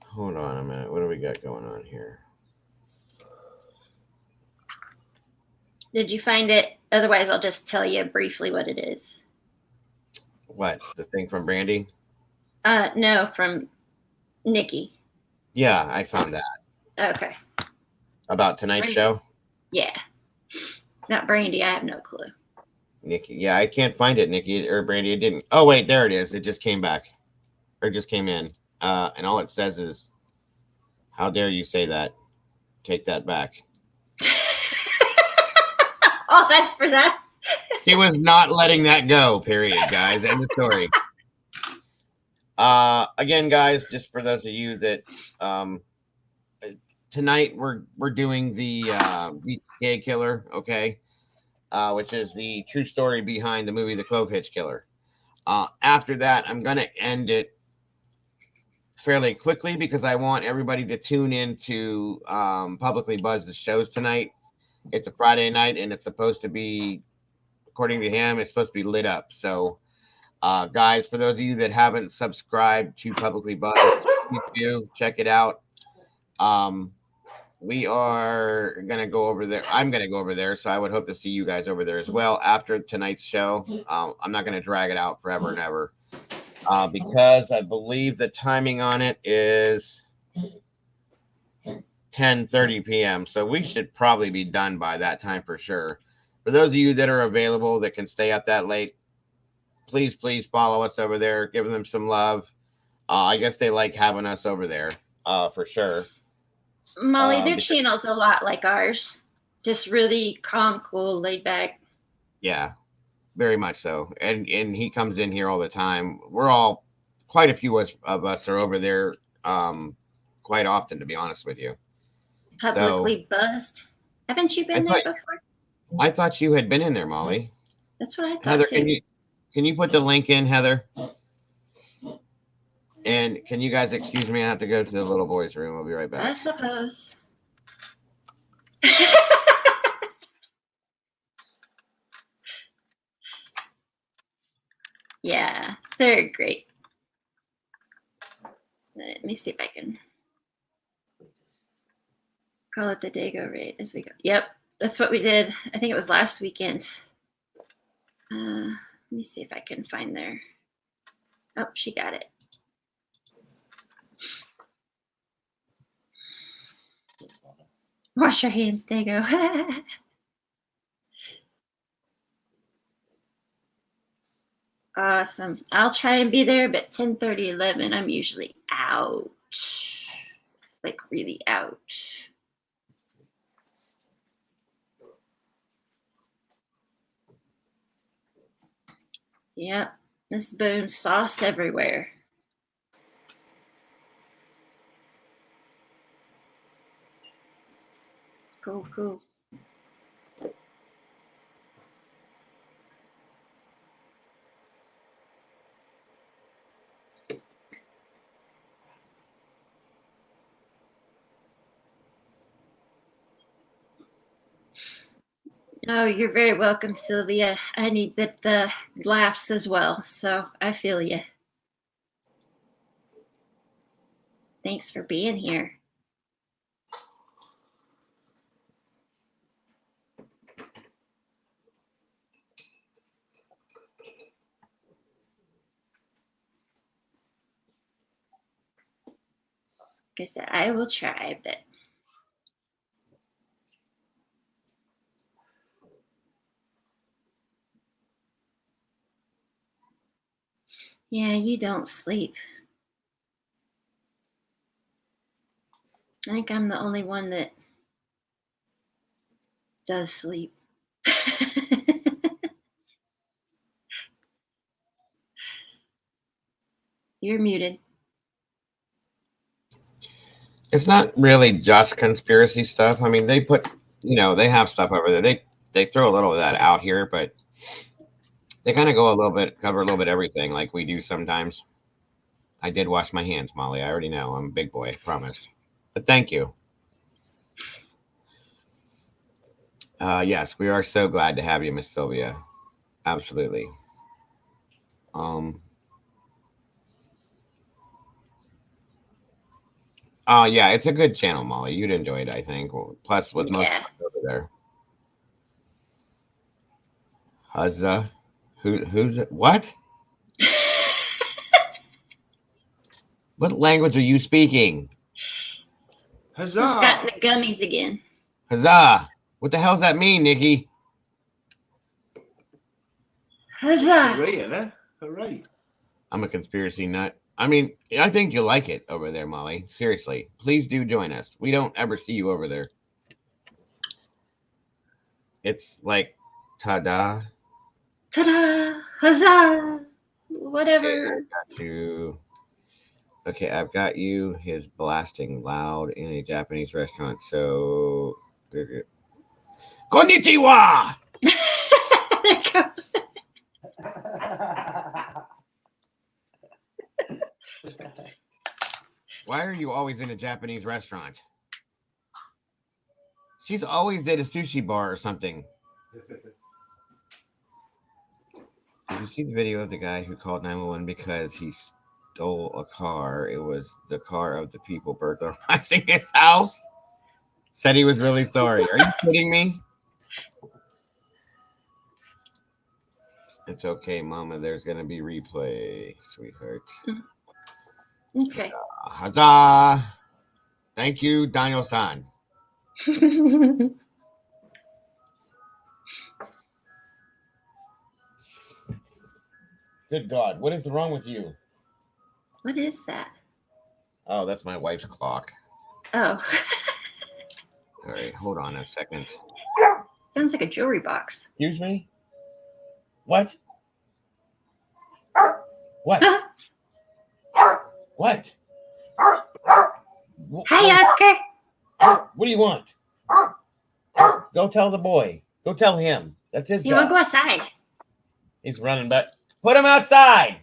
Hold on a minute. What do we got going on here? Did you find it? Otherwise, I'll just tell you briefly what it is. What? The thing from Brandy? No, from Nikki. Yeah, I found that. Okay. About tonight's Brandy. show? Yeah. Not Brandy. I have no clue. Nikki. Yeah, I can't find it, Nikki or Brandy. It didn't. Oh, wait, there it is. It just came back. Or just came in. And all it says is, how dare you say that? Take that back. All that for that. He was not letting that go, period, guys. End of story. Again, guys, just for those of you that tonight we're doing the BTK killer, okay? Which is the true story behind the movie The Clove Hitch Killer. After that, I'm gonna end it fairly quickly because I want everybody to tune in to Publicly Buzz the shows tonight. It's a Friday night, and it's supposed to be, according to him, it's supposed to be lit up. So, guys, for those of you that haven't subscribed to Publicly Buzz, please do check it out. we are gonna go over there. I'm gonna go over there, so I would hope to see you guys over there as well after tonight's show. I'm not gonna drag it out forever and ever, because I believe the timing on it is 10:30 p.m. So we should probably be done by that time for sure. For those of you that are available that can stay up that late, please follow us over there. Give them some love. I guess they like having us over there, for sure. Molly, their channel's a lot like ours. Just really calm, cool, laid back. Yeah, very much so. And he comes in here all the time. We're all, quite a few of us are over there quite often, to be honest with you. Publicly buzzed. Haven't you been there before? I thought you had been in there, Molly. That's what I thought Heather, too. can you put the link in, Heather? And can you guys excuse me? I have to go to the little boy's room. I'll be right back. I suppose. Yeah, they're great. Let me see if I can call it the Dago raid as we go. Yep, that's what we did. I think it was last weekend. Let me see if I can find their. Oh, she got it. Wash your hands, Dago. Awesome. I'll try and be there, but 10:30, 11, I'm usually out. Like really out. Yep. This bone sauce everywhere. Cool. Oh, you're very welcome, Sylvia. I need the laughs as well, so I feel you. Thanks for being here. Like I said, I will try, but yeah, you don't sleep. I think I'm the only one that does sleep. You're muted. It's not really just conspiracy stuff. I mean, they put, they have stuff over there. They throw a little of that out here, but they kind of go cover a little bit everything like we do sometimes. I did wash my hands, Molly. I already know. I'm a big boy, promise. But thank you. Yes, we are so glad to have you, Miss Sylvia. Absolutely. Yeah, it's a good channel, Molly. You'd enjoy it, I think. Plus, with most of us over there. Huzzah. Who's it? What? What language are you speaking? Huzzah. Who's got the gummies again? Huzzah. What the hell does that mean, Nikki? Huzzah. Hooray, hooray. I'm a conspiracy nut. I mean, I think you'll like it over there, Molly. Seriously. Please do join us. We don't ever see you over there. It's like, ta-da. Ta-da. Huzzah. Whatever. Okay, I got you. Okay, I've got you. His blasting loud in a Japanese restaurant. So, konnichiwa! There you go. Why are you always in a Japanese restaurant? She's always at a sushi bar or something. Did you see the video of the guy who called 911 because he stole a car? It was the car of the people burglarizing his house. Said he was really sorry. Are you kidding me? It's okay, Mama. There's going to be replay, sweetheart. Okay. Huzzah! Thank you, Daniel-san. Good God. What is wrong with you? What is that? Oh, that's my wife's clock. Oh. Sorry. Hold on a second. Sounds like a jewelry box. Excuse me? What? What? What? Hi, Oscar. What do you want? Go tell the boy. Go tell him. That's his You want job. to go outside? He's running back. Put him outside.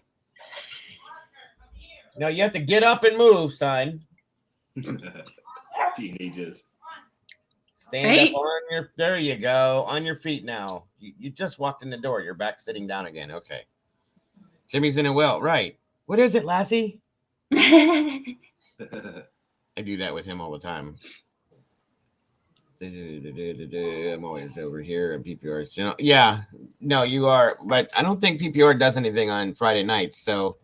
No, you have to get up and move, son. Teenagers. Stand up on your. There you go. On your feet now. You just walked in the door. You're back sitting down again. Okay. Jimmy's in a well. Right. What is it, Lassie? I do that with him all the time. I'm always over here and PPR's. You know, yeah. No, you are. But I don't think PPR does anything on Friday nights. So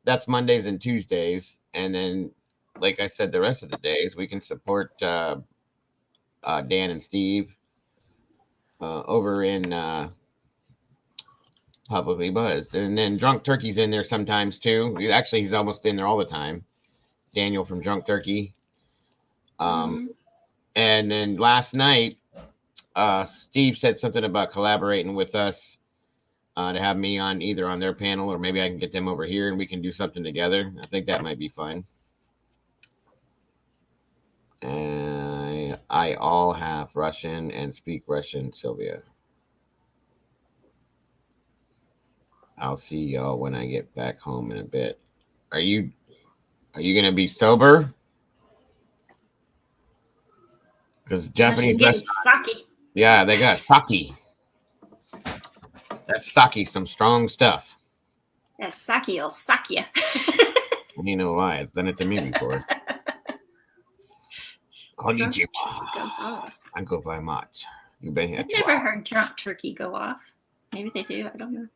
that's Mondays and Tuesdays. And then, like I said, the rest of the days we can support Dan and Steve over in Publicly Buzzed. And then Drunk Turkey's in there sometimes too. Actually, he's almost in there all the time. Daniel from Drunk Turkey. And then last night, Steve said something about collaborating with us to have me on either on their panel or maybe I can get them over here and we can do something together. I think that might be fun. And I all have Russian and speak Russian, Sylvia. I'll see y'all when I get back home in a bit. Are you gonna be sober? Because Japanese sake. Yeah, they got sake. That's sake, some strong stuff. That sake will suck you. You know why? It's done it to me before. Konnichiwa. Goes off. Thank you very much. You've been here. I've never heard Drunk Turkey go off. Maybe they do. I don't know.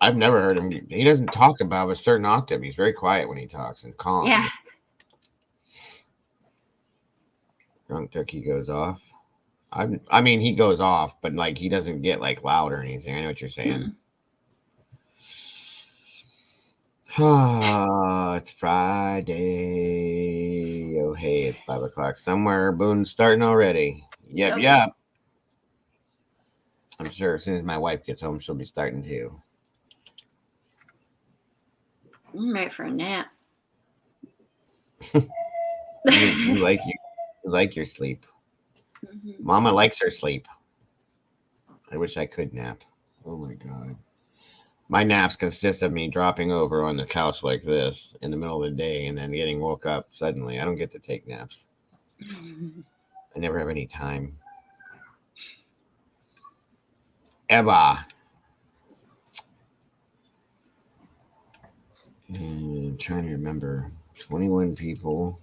I've never heard him. He doesn't talk above a certain octave. He's very quiet when he talks and calm. Yeah. Drunk Turkey goes off. I mean, he goes off, but like he doesn't get like loud or anything. I know what you're saying. It's Friday. Oh, hey, it's 5 o'clock somewhere. Boone's starting already. Yep. I'm sure as soon as my wife gets home, she'll be starting too. I'm ready for a nap. you like your sleep. Mama likes her sleep. I wish I could nap. Oh my God. My naps consist of me dropping over on the couch like this in the middle of the day and then getting woke up suddenly. I don't get to take naps. I never have any time. Eva. I'm trying to remember. 21 people.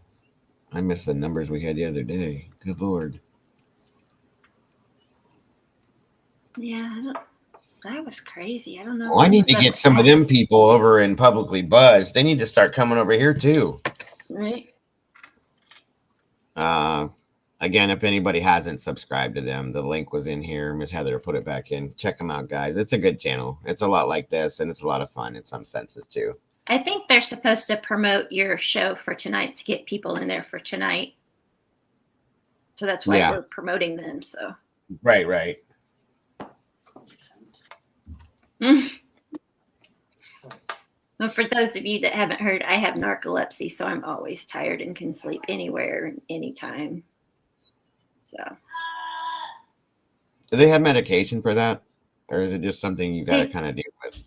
I missed the numbers we had the other day. Good Lord. Yeah, that was crazy. I don't know. Well, I need to get some of them people over in Publicly Buzzed. They need to start coming over here too. Right. Again, if anybody hasn't subscribed to them, the link was in here. Miss Heather put it back in. Check them out, guys. It's a good channel. It's a lot like this, and it's a lot of fun in some senses too. I think they're supposed to promote your show for tonight to get people in there for tonight. So that's why we're promoting them. So right. Well, for those of you that haven't heard, I have narcolepsy, so I'm always tired and can sleep anywhere, anytime. So, do they have medication for that, or is it just something you got to kind of deal with?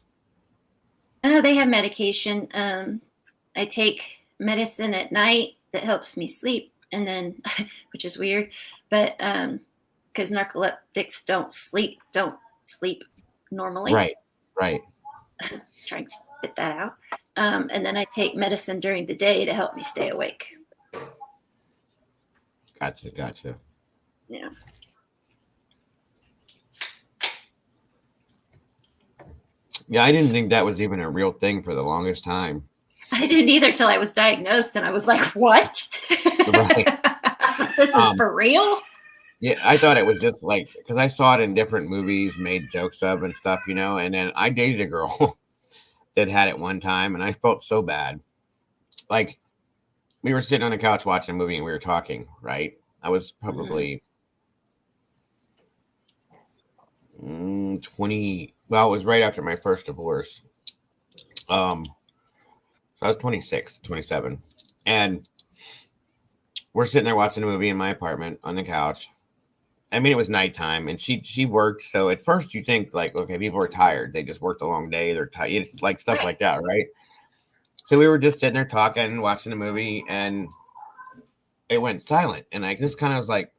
They have medication. I take medicine at night that helps me sleep, and then, which is weird, but because narcoleptics don't sleep normally. Right. Trying to spit that out. And then I take medicine during the day to help me stay awake. Gotcha. Yeah. Yeah, I didn't think that was even a real thing for the longest time. I didn't either till I was diagnosed, and I was like, "What? Right. I was like, this is for real?" Yeah, I thought it was just like because I saw it in different movies, made jokes of and stuff, you know. And then I dated a girl that had it one time, and I felt so bad. Like we were sitting on the couch watching a movie, and we were talking. Right? I was probably 20. Well, it was right after my first divorce. I was 26, 27, and we're sitting there watching a movie in my apartment on the couch. I mean, it was nighttime, and she worked. So at first, you think like, okay, people are tired. They just worked a long day. They're tired. It's like stuff like that, right? So we were just sitting there talking, watching a movie, and it went silent. And I just kind of was like,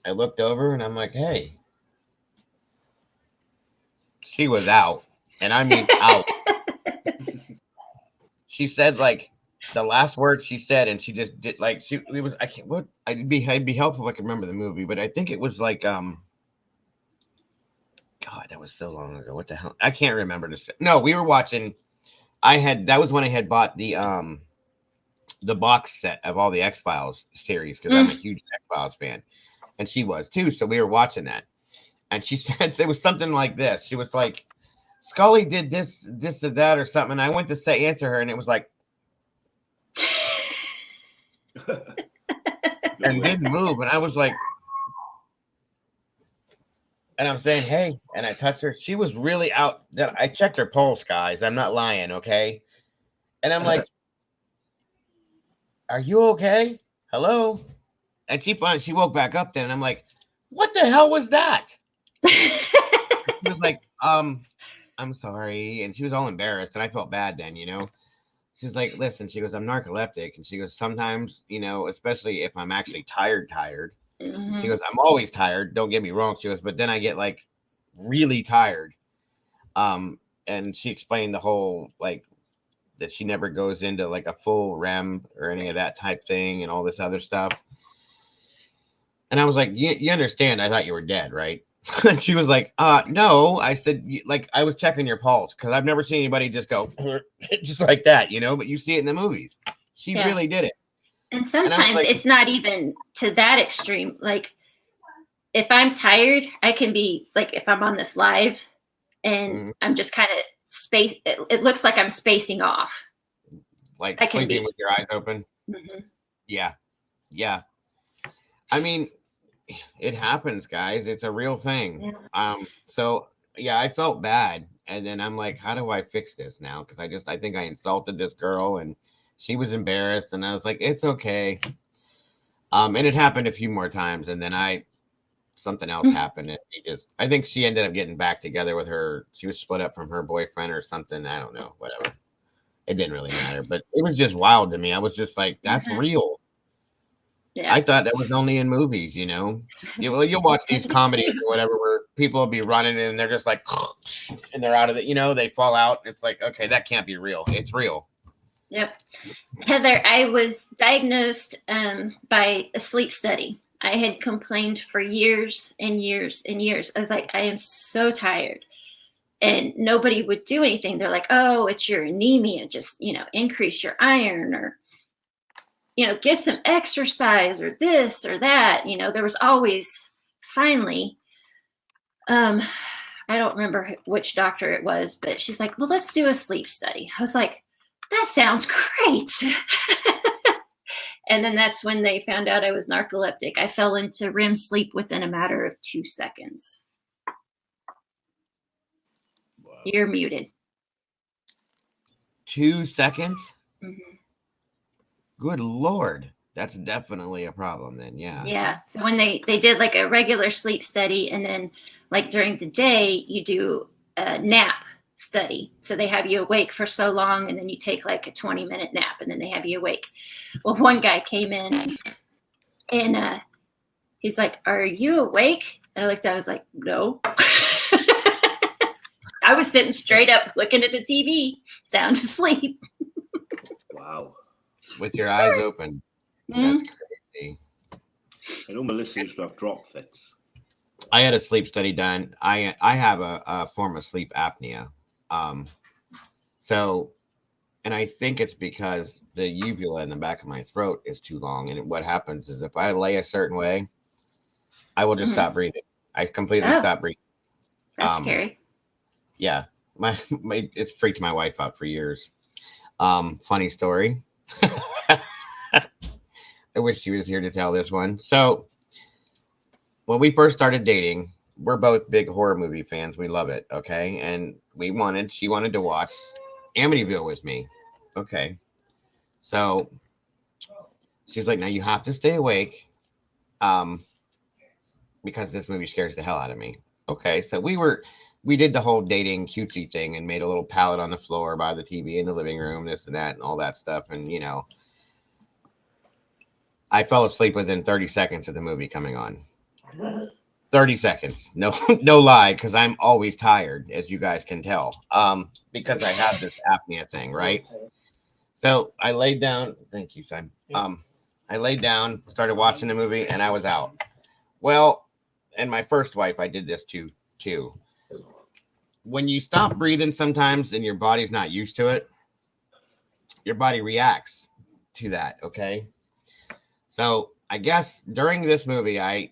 I looked over, and I'm like, hey, she was out, and I mean out. She said like the last word she said, and she just did like it was. I can't. What I'd be helpful if I could remember the movie, but I think it was like God, that was so long ago. What the hell? I can't remember this. No, we were watching. That was when I had bought the box set of all the X-Files series because I'm a huge X-Files fan, and she was too. So we were watching that, and she said it was something like this. She was like, Scully did this or that or something. And I went to answer her, and it was like, and didn't move. And I was like, and I'm saying, hey, and I touched her. She was really out. I checked her pulse, guys. I'm not lying, okay? And I'm like, are you okay? Hello? And she woke back up then, and I'm like, what the hell was that? She was like, I'm sorry. And she was all embarrassed, and I felt bad then, you know? She's like, listen, she goes, I'm narcoleptic. And she goes, sometimes, you know, especially if I'm actually tired. She goes, I'm always tired. Don't get me wrong. She goes, but then I get like really tired. And she explained the whole, like, that she never goes into like a full REM or any of that type thing and all this other stuff. And I was like, you understand? I thought you were dead, right? And she was like, no. I said, like, I was checking your pulse because I've never seen anybody just go just like that, you know, but you see it in the movies. She really did it. And sometimes it's not even to that extreme. Like if I'm tired, I can be like, if I'm on this live and I'm just kind of it looks like I'm spacing off. Like sleeping with your eyes open. Yeah. I mean, it happens, guys. It's a real thing. So yeah, I felt bad. And then I'm like, how do I fix this now? Because I think I insulted this girl and she was embarrassed. And I was like, it's okay. And it happened a few more times. And then something else happened. And I think she ended up getting back together with her. She was split up from her boyfriend or something. I don't know, whatever. It didn't really matter, but it was just wild to me. I was just like, that's real. Yeah. I thought that was only in movies, you know. You'll watch these comedies or whatever where people will be running and they're just like, and they're out of it, you know, they fall out. It's like, okay, that can't be real. It's real. Yep. Heather, I was diagnosed by a sleep study. I had complained for years and years and years. I was like, I am so tired. And nobody would do anything. They're like, oh, it's your anemia. Just, you know, increase your iron or, you know, get some exercise or this or that. You know, there was always finally, I don't remember which doctor it was, but she's like, well, let's do a sleep study. I was like, that sounds great. And then that's when they found out I was narcoleptic. I fell into REM sleep within a matter of 2 seconds. Wow. You're muted. 2 seconds? Good Lord. That's definitely a problem then. Yeah. Yeah. So when they did like a regular sleep study and then like during the day you do a nap study. So they have you awake for so long and then you take like a 20-minute nap and then they have you awake. Well, one guy came in and he's like, are you awake? And I looked at him, I was like, no. I was sitting straight up looking at the TV, sound asleep. Wow. With your eyes open. That's crazy. I know Melissa used to have drop fits. I had a sleep study done. I have a form of sleep apnea. So, and I think it's because the uvula in the back of my throat is too long. And what happens is if I lay a certain way, I will just stop breathing. I completely stop breathing. That's scary. Yeah, my it's freaked my wife out for years. Funny story. I wish she was here to tell this one. So when we first started dating, we're both big horror movie fans. We love it. Okay. And she wanted to watch Amityville with me. Okay. So she's like, now you have to stay awake. Because this movie scares the hell out of me. Okay. So we did the whole dating cutesy thing and made a little pallet on the floor by the TV in the living room, this and that, and all that stuff. And, I fell asleep within 30 seconds of the movie coming on. 30 seconds. No, no lie. Cause I'm always tired, as you guys can tell. Because I have this apnea thing, right? So I laid down. Thank you, son. I laid down, started watching the movie, and I was out. Well, and my first wife, I did this too. When you stop breathing sometimes and your body's not used to it, your body reacts to that, okay? So I guess during this movie, I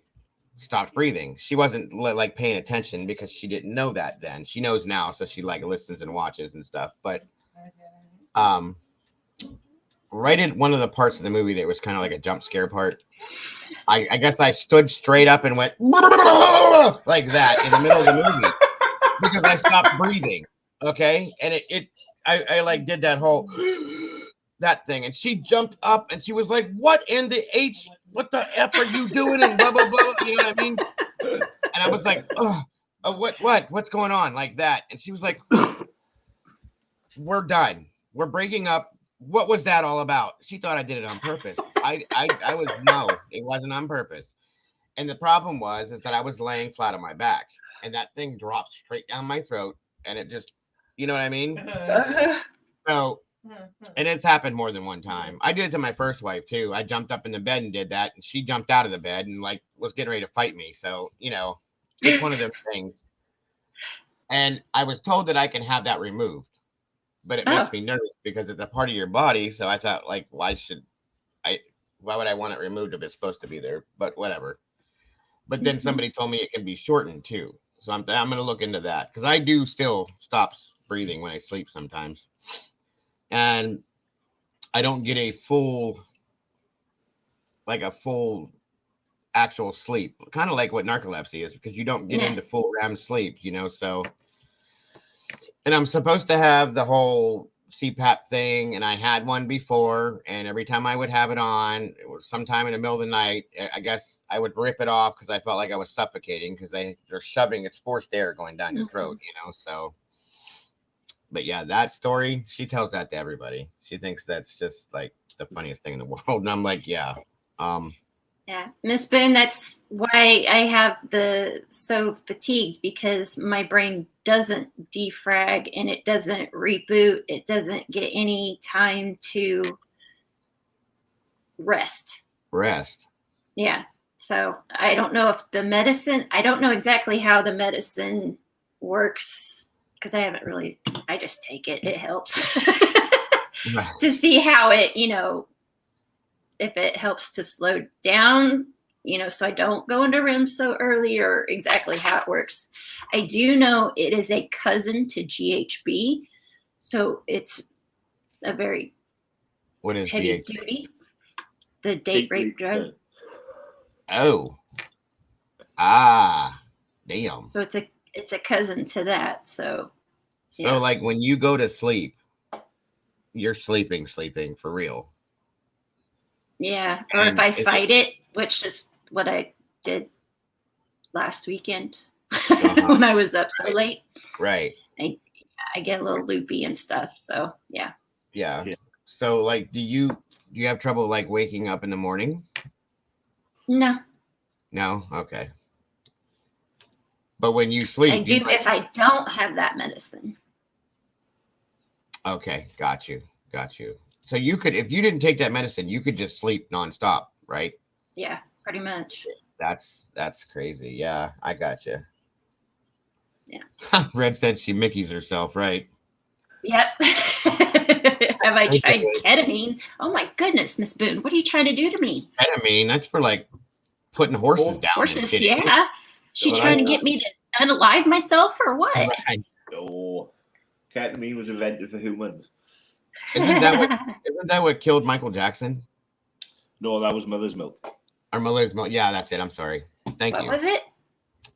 stopped breathing. She wasn't like paying attention because she didn't know that then. She knows now, so she like listens and watches and stuff. But right at one of the parts of the movie that was kind of like a jump scare part, I guess I stood straight up and went like that in the middle of the movie because I stopped breathing. Okay. And I like did that whole that thing, and she jumped up and she was like, what in the H, what the F are you doing? And blah, blah, blah. You know what I mean? And I was like, what's going on like that? And she was like, we're done. We're breaking up. What was that all about? She thought I did it on purpose. I was, no, it wasn't on purpose. And the problem was that I was laying flat on my back and that thing dropped straight down my throat and it just, you know what I mean? So, and it's happened more than one time. I did it to my first wife too. I jumped up in the bed and did that, and she jumped out of the bed and like was getting ready to fight me. So, it's one of those things. And I was told that I can have that removed, but it makes me nervous because it's a part of your body. So I thought, like, why would I want it removed if it's supposed to be there? But whatever. But then somebody told me it can be shortened too. So I'm going to look into that because I do still stop breathing when I sleep sometimes. And I don't get a full actual sleep, kind of like what narcolepsy is, because you don't get into full REM sleep, so. And I'm supposed to have the whole CPAP thing, and I had one before, and every time I would have it on, it was sometime in the middle of the night, I guess I would rip it off because I felt like I was suffocating because they're shoving, it's forced air going down your throat, so. But yeah, that story, she tells that to everybody. She thinks that's just like the funniest thing in the world. And I'm like, yeah. Yeah, Miss Boone, that's why I have so fatigued, because my brain doesn't defrag and it doesn't reboot. It doesn't get any time to rest. Yeah. So I don't know if I don't know exactly how the medicine works, because I just take it. It helps to see how it, if it helps to slow down, so I don't go into REM so early, or exactly how it works. I do know it is a cousin to GHB. So it's a very heavy duty, the date rape drug. Oh. Damn. So it's a cousin to that. So like when you go to sleep, you're sleeping for real. Yeah. Or if I fight it, which is what I did last weekend when I was up so late. Right. I get a little loopy and stuff. So yeah. So like, do you have trouble like waking up in the morning? No. Okay. But when you sleep, I do if I don't have that medicine. Okay, got you. So you could, if you didn't take that medicine, you could just sleep nonstop, right? Yeah, pretty much. That's crazy. Yeah, I got you. Yeah. Red said she Mickey's herself, right? Yep. Have I tried ketamine? Oh my goodness, Miss Boone, what are you trying to do to me? Ketamine, that's for like putting horses down. Horses, and shit. yeah. She But trying to get me to unalive myself or what? Right. Oh, ketamine was invented for humans. Isn't that what killed Michael Jackson? No, that was mother's milk. Or Melismo? Yeah, that's it. I'm sorry. Thank What you. was it?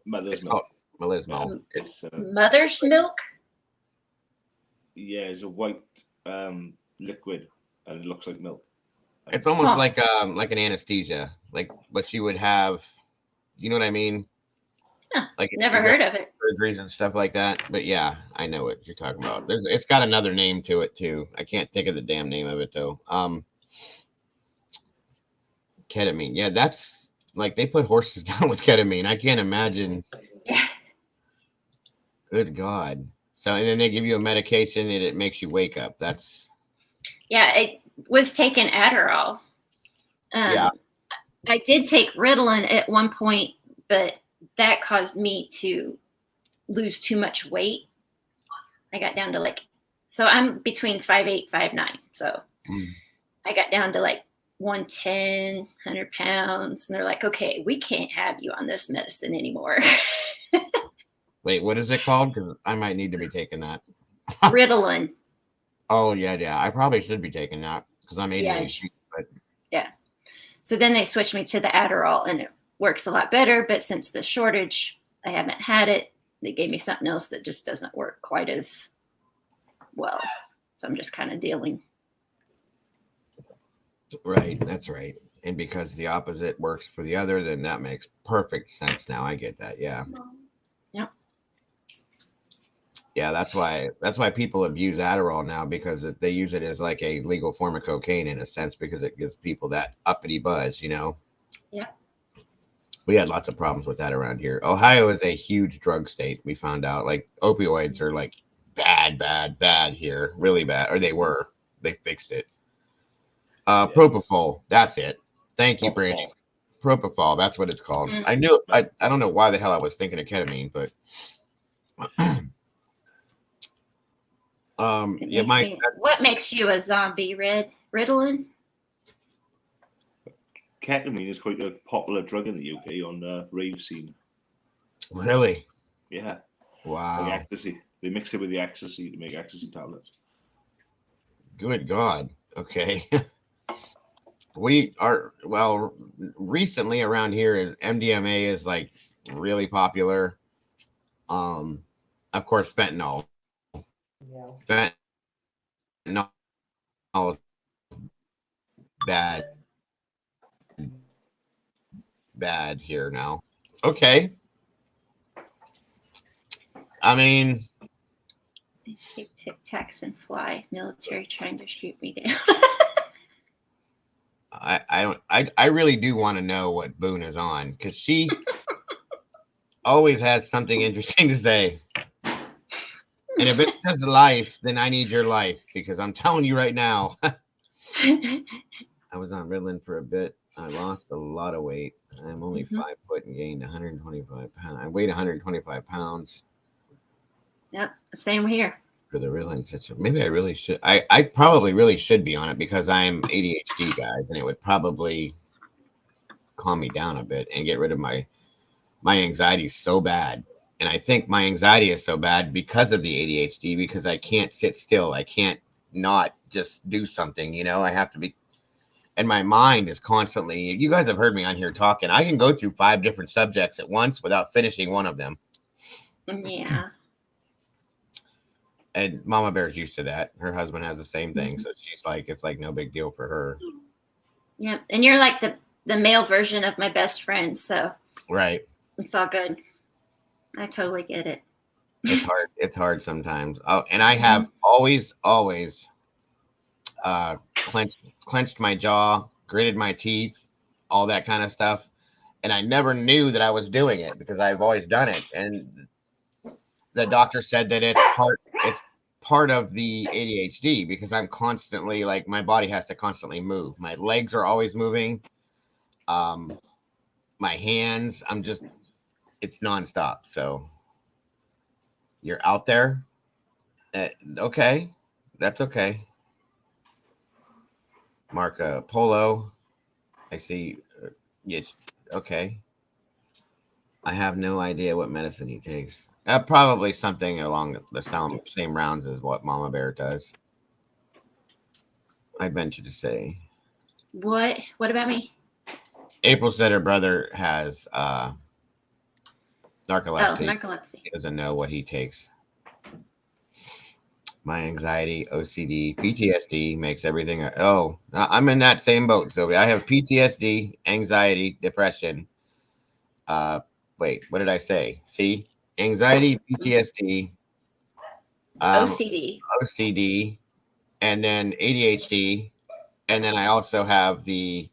Mother's It's milk. called Melismo. It's Mother's milk? yeah, it's a white liquid, and it looks like milk. It's almost like an anesthesia, like what you would have. You know what I mean? Huh, like never heard of it. Surgeries and stuff like that. But yeah, I know what you're talking about. It's got another name to it too. I can't think of the damn name of it though. Ketamine. Yeah, that's like they put horses down with ketamine. I can't imagine. Yeah. Good God. So and then they give you a medication and it makes you wake up. That's Yeah, it was taking Adderall. Yeah. I did take Ritalin at one point, but that caused me to lose too much weight. I got down to so I'm between 5'8", 5'9". So I got down to 110, 100 pounds. And they're like, okay, we can't have you on this medicine anymore. Wait, what is it called? Because I might need to be taking that. Ritalin. Oh, yeah. I probably should be taking that because I'm ADHD. Yeah. So then they switched me to the Adderall and it works a lot better. But since the shortage, I haven't had it. They gave me something else that just doesn't work quite as well. So I'm just kind of dealing. Right. That's right. And because the opposite works for the other, then that makes perfect sense now. I get that. Yeah. Yep. Yeah, that's why people abuse Adderall now because they use it as like a legal form of cocaine in a sense because it gives people that uppity buzz, you know? Yeah. We had lots of problems with that around here. Ohio is a huge drug state. We found out like opioids are like bad here, really bad. Or they were. They fixed it. Propofol, that's it. Thank you, Brandy. Propofol, that's what it's called. I knew I don't know why the hell I was thinking of ketamine, but yeah, what makes you a zombie, Ritalin? Ketamine is quite a popular drug in the UK on the rave scene. Really? Yeah. Wow. Like ecstasy. They mix it with the ecstasy to make ecstasy tablets. Good God. Okay. Recently around here is MDMA is like really popular. Of course, fentanyl. Yeah. Fentanyl is bad here now. Okay. I mean, Take Tic Tacs and fly. Military trying to shoot me down. I really do want to know what Boone is on because she always has something interesting to say. And if it's just life, then I need your life because I'm telling you right now. I was on Ritalin for a bit. I lost a lot of weight. I'm only 5 foot and gained 125 pounds. I weighed 125 pounds. Yep, same here. For the Ritalin situation. Maybe I really should. I probably really should be on it because I'm ADHD, guys, and it would probably calm me down a bit and get rid of my anxiety so bad. And I think my anxiety is so bad because of the ADHD because I can't sit still. I can't not just do something, you know. I have to be, and my mind is constantly. You guys have heard me on here talking. I can go through 5 different subjects at once without finishing one of them. Yeah. And Mama Bear's used to that. Her husband has the same thing. So she's like, it's like no big deal for her. Yeah. And you're like the male version of my best friend. So right. It's all good. I totally get it. It's hard. It's hard sometimes. Oh, and I have always clenched my jaw, gritted my teeth, all that kind of stuff. And I never knew that I was doing it because I've always done it. And the doctor said that it's part of the ADHD because I'm constantly like my body has to constantly move. My legs are always moving. My hands, it's nonstop. So you're out there. Okay, that's okay. Marco Polo. I see. Yes. Okay. I have no idea what medicine he takes. Probably something along the same rounds as what Mama Bear does. I'd venture to say. What? What about me? April said her brother has narcolepsy. Oh, narcolepsy. He doesn't know what he takes. My anxiety, OCD, PTSD makes everything. Oh, I'm in that same boat, Sylvia. I have PTSD, anxiety, depression. Wait, what did I say? See, anxiety, PTSD, OCD, and then ADHD, and then I also have the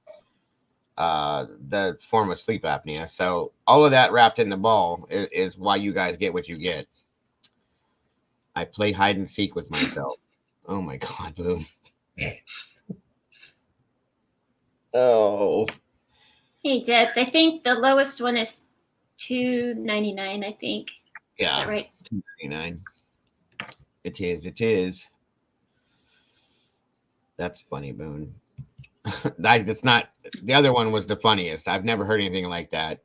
form of sleep apnea. So all of that wrapped in the ball is why you guys get what you get. I play hide and seek with myself. Oh my God, Boone. Oh. Hey, Debs. I think the lowest one is $2.99. I think. Yeah. Is that right? $2.99. It is. It is. That's funny, Boone. That's not. The other one was the funniest. I've never heard anything like that.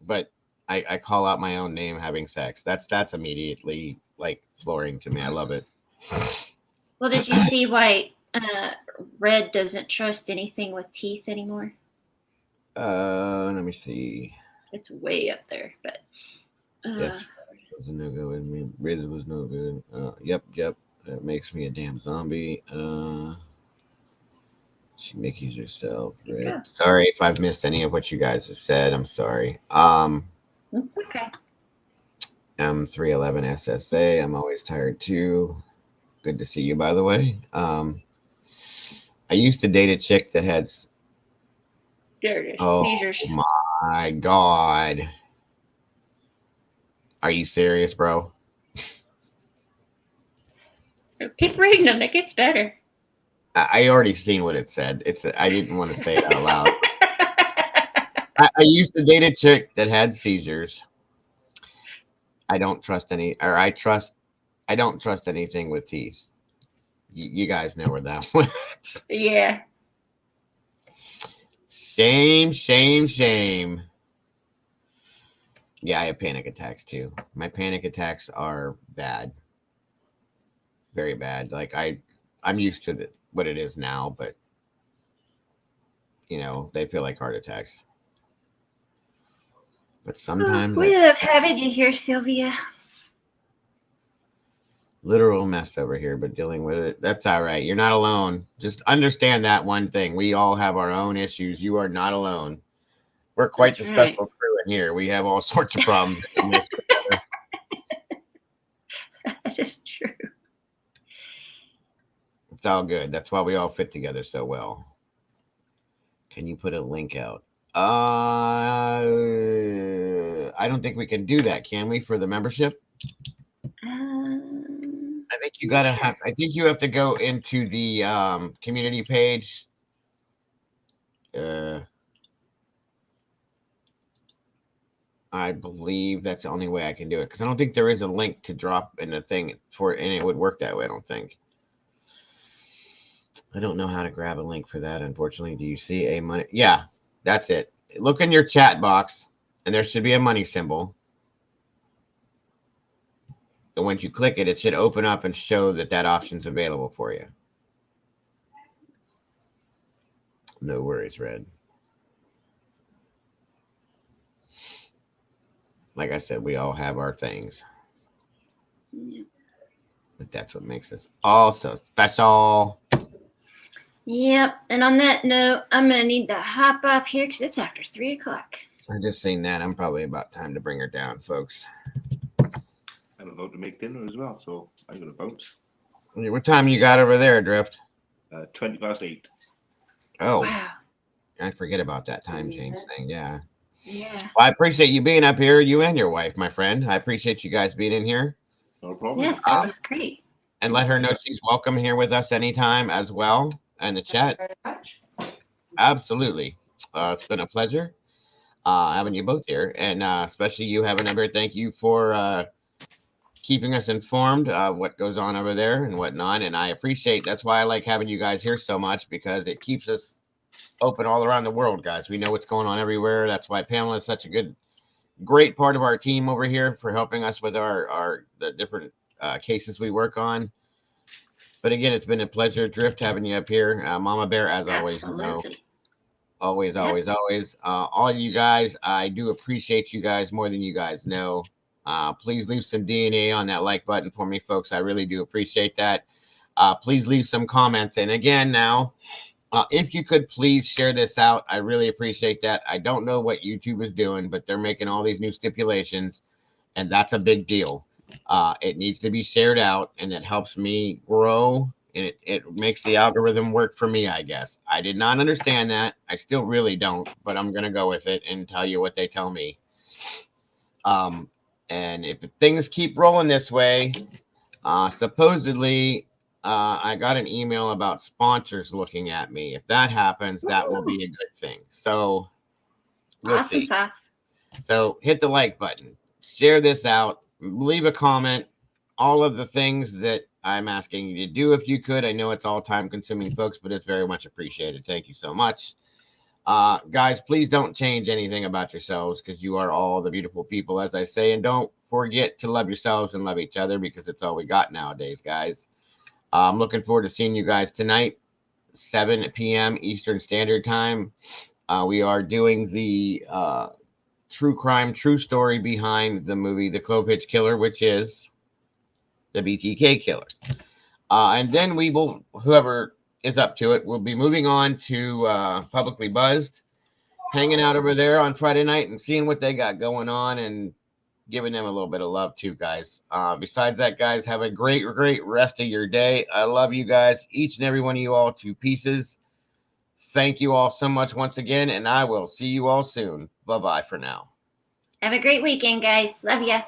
But I call out my own name having sex. That's immediately like flooring to me. I love it. Well, did you see why Red doesn't trust anything with teeth anymore? Let me see. It's way up there, but yes, was no good with me. Riz was no good. Yep. That makes me a damn zombie. She Mickey's herself. Red. Yeah. Sorry if I've missed any of what you guys have said. I'm sorry. That's okay. M311 SSA. I'm always tired too. Good to see you, by the way. I used to date a chick that had. There it is. Oh Seizures. My God. Are you serious, bro? Keep reading them. It gets better. I already seen what it said. I didn't want to say it out loud. I used to date a chick that had seizures. I don't trust anything with teeth. You guys know where that went. Yeah. Shame. Yeah, I have panic attacks too. My panic attacks are bad. Very bad. Like I'm used to what it is now, but they feel like heart attacks. But sometimes we love having you here, Sylvia. Literal mess over here, but dealing with it. That's all right. You're not alone. Just understand that one thing. We all have our own issues. You are not alone. We're quite the special crew in here. We have all sorts of problems. That is true. It's all good. That's why we all fit together so well. Can you put a link out? I don't think we can do that, can we, for the membership? I think you gotta have. I think you have to go into the community page. I believe that's the only way I can do it because I don't think there is a link to drop in the thing for it, and it would work that way. I don't think. I don't know how to grab a link for that. Unfortunately, do you see a money? Yeah, that's it. Look in your chat box, and there should be a money symbol. And once you click it, it should open up and show that option's available for you. No worries, Red. Like I said, we all have our things. Yeah. But that's what makes us all so special. Yep. And on that note, I'm going to need to hop off here because it's after 3 o'clock. I just seen that. I'm probably about time to bring her down, folks. I'm about to make dinner as well, so I'm going to bounce. What time you got over there, Drift? 8:20. Oh, wow. I forget about that time change thing. Yeah. Yeah. Well, I appreciate you being up here, you and your wife, my friend. I appreciate you guys being in here. No problem. Yes, that was great. and let her know she's welcome here with us anytime as well in the chat. Very much. Absolutely. It's been a pleasure having you both here, and especially you having over. Thank you for keeping us informed what goes on over there and whatnot. And I appreciate, that's why I like having you guys here so much, because it keeps us open all around the world, guys. We know what's going on everywhere. That's why Pamela is such a great part of our team over here for helping us with the different cases we work on. But again, it's been a pleasure, Drift, having you up here. Mama Bear, as always, you know, always. All you guys, I do appreciate you guys more than you guys know. Please leave some DNA on that like button for me, folks. I really do appreciate that. Please leave some comments. And again, now, if you could please share this out, I really appreciate that. I don't know what YouTube is doing, but they're making all these new stipulations, and that's a big deal. It needs to be shared out, and it helps me grow, and it makes the algorithm work for me, I guess. I did not understand that. I still really don't, but I'm going to go with it and tell you what they tell me. And if things keep rolling this way, supposedly, I got an email about sponsors looking at me. If that happens, that will be a good thing. So we'll Awesome see. sauce. So hit the like button, share this out, leave a comment, all of the things that I'm asking you to do if you could. I know it's all time consuming, folks, but it's very much appreciated. Thank you so much. Guys, please don't change anything about yourselves, because you are all the beautiful people, as I say, and don't forget to love yourselves and love each other, because it's all we got nowadays, guys. I'm looking forward to seeing you guys tonight, 7 p.m. Eastern Standard Time. We are doing the true crime, true story behind the movie The Clove-Hitch Killer, which is the BTK killer. And then we will, whoever is up to it, we'll be moving on to Publicly Buzzed, hanging out over there on Friday night and seeing what they got going on and giving them a little bit of love too, guys. Besides that, guys, have a great rest of your day. I love you guys, each and every one of you all, to pieces. Thank you all so much once again, and I will see you all soon. Bye-bye for now. Have a great weekend, guys. Love ya.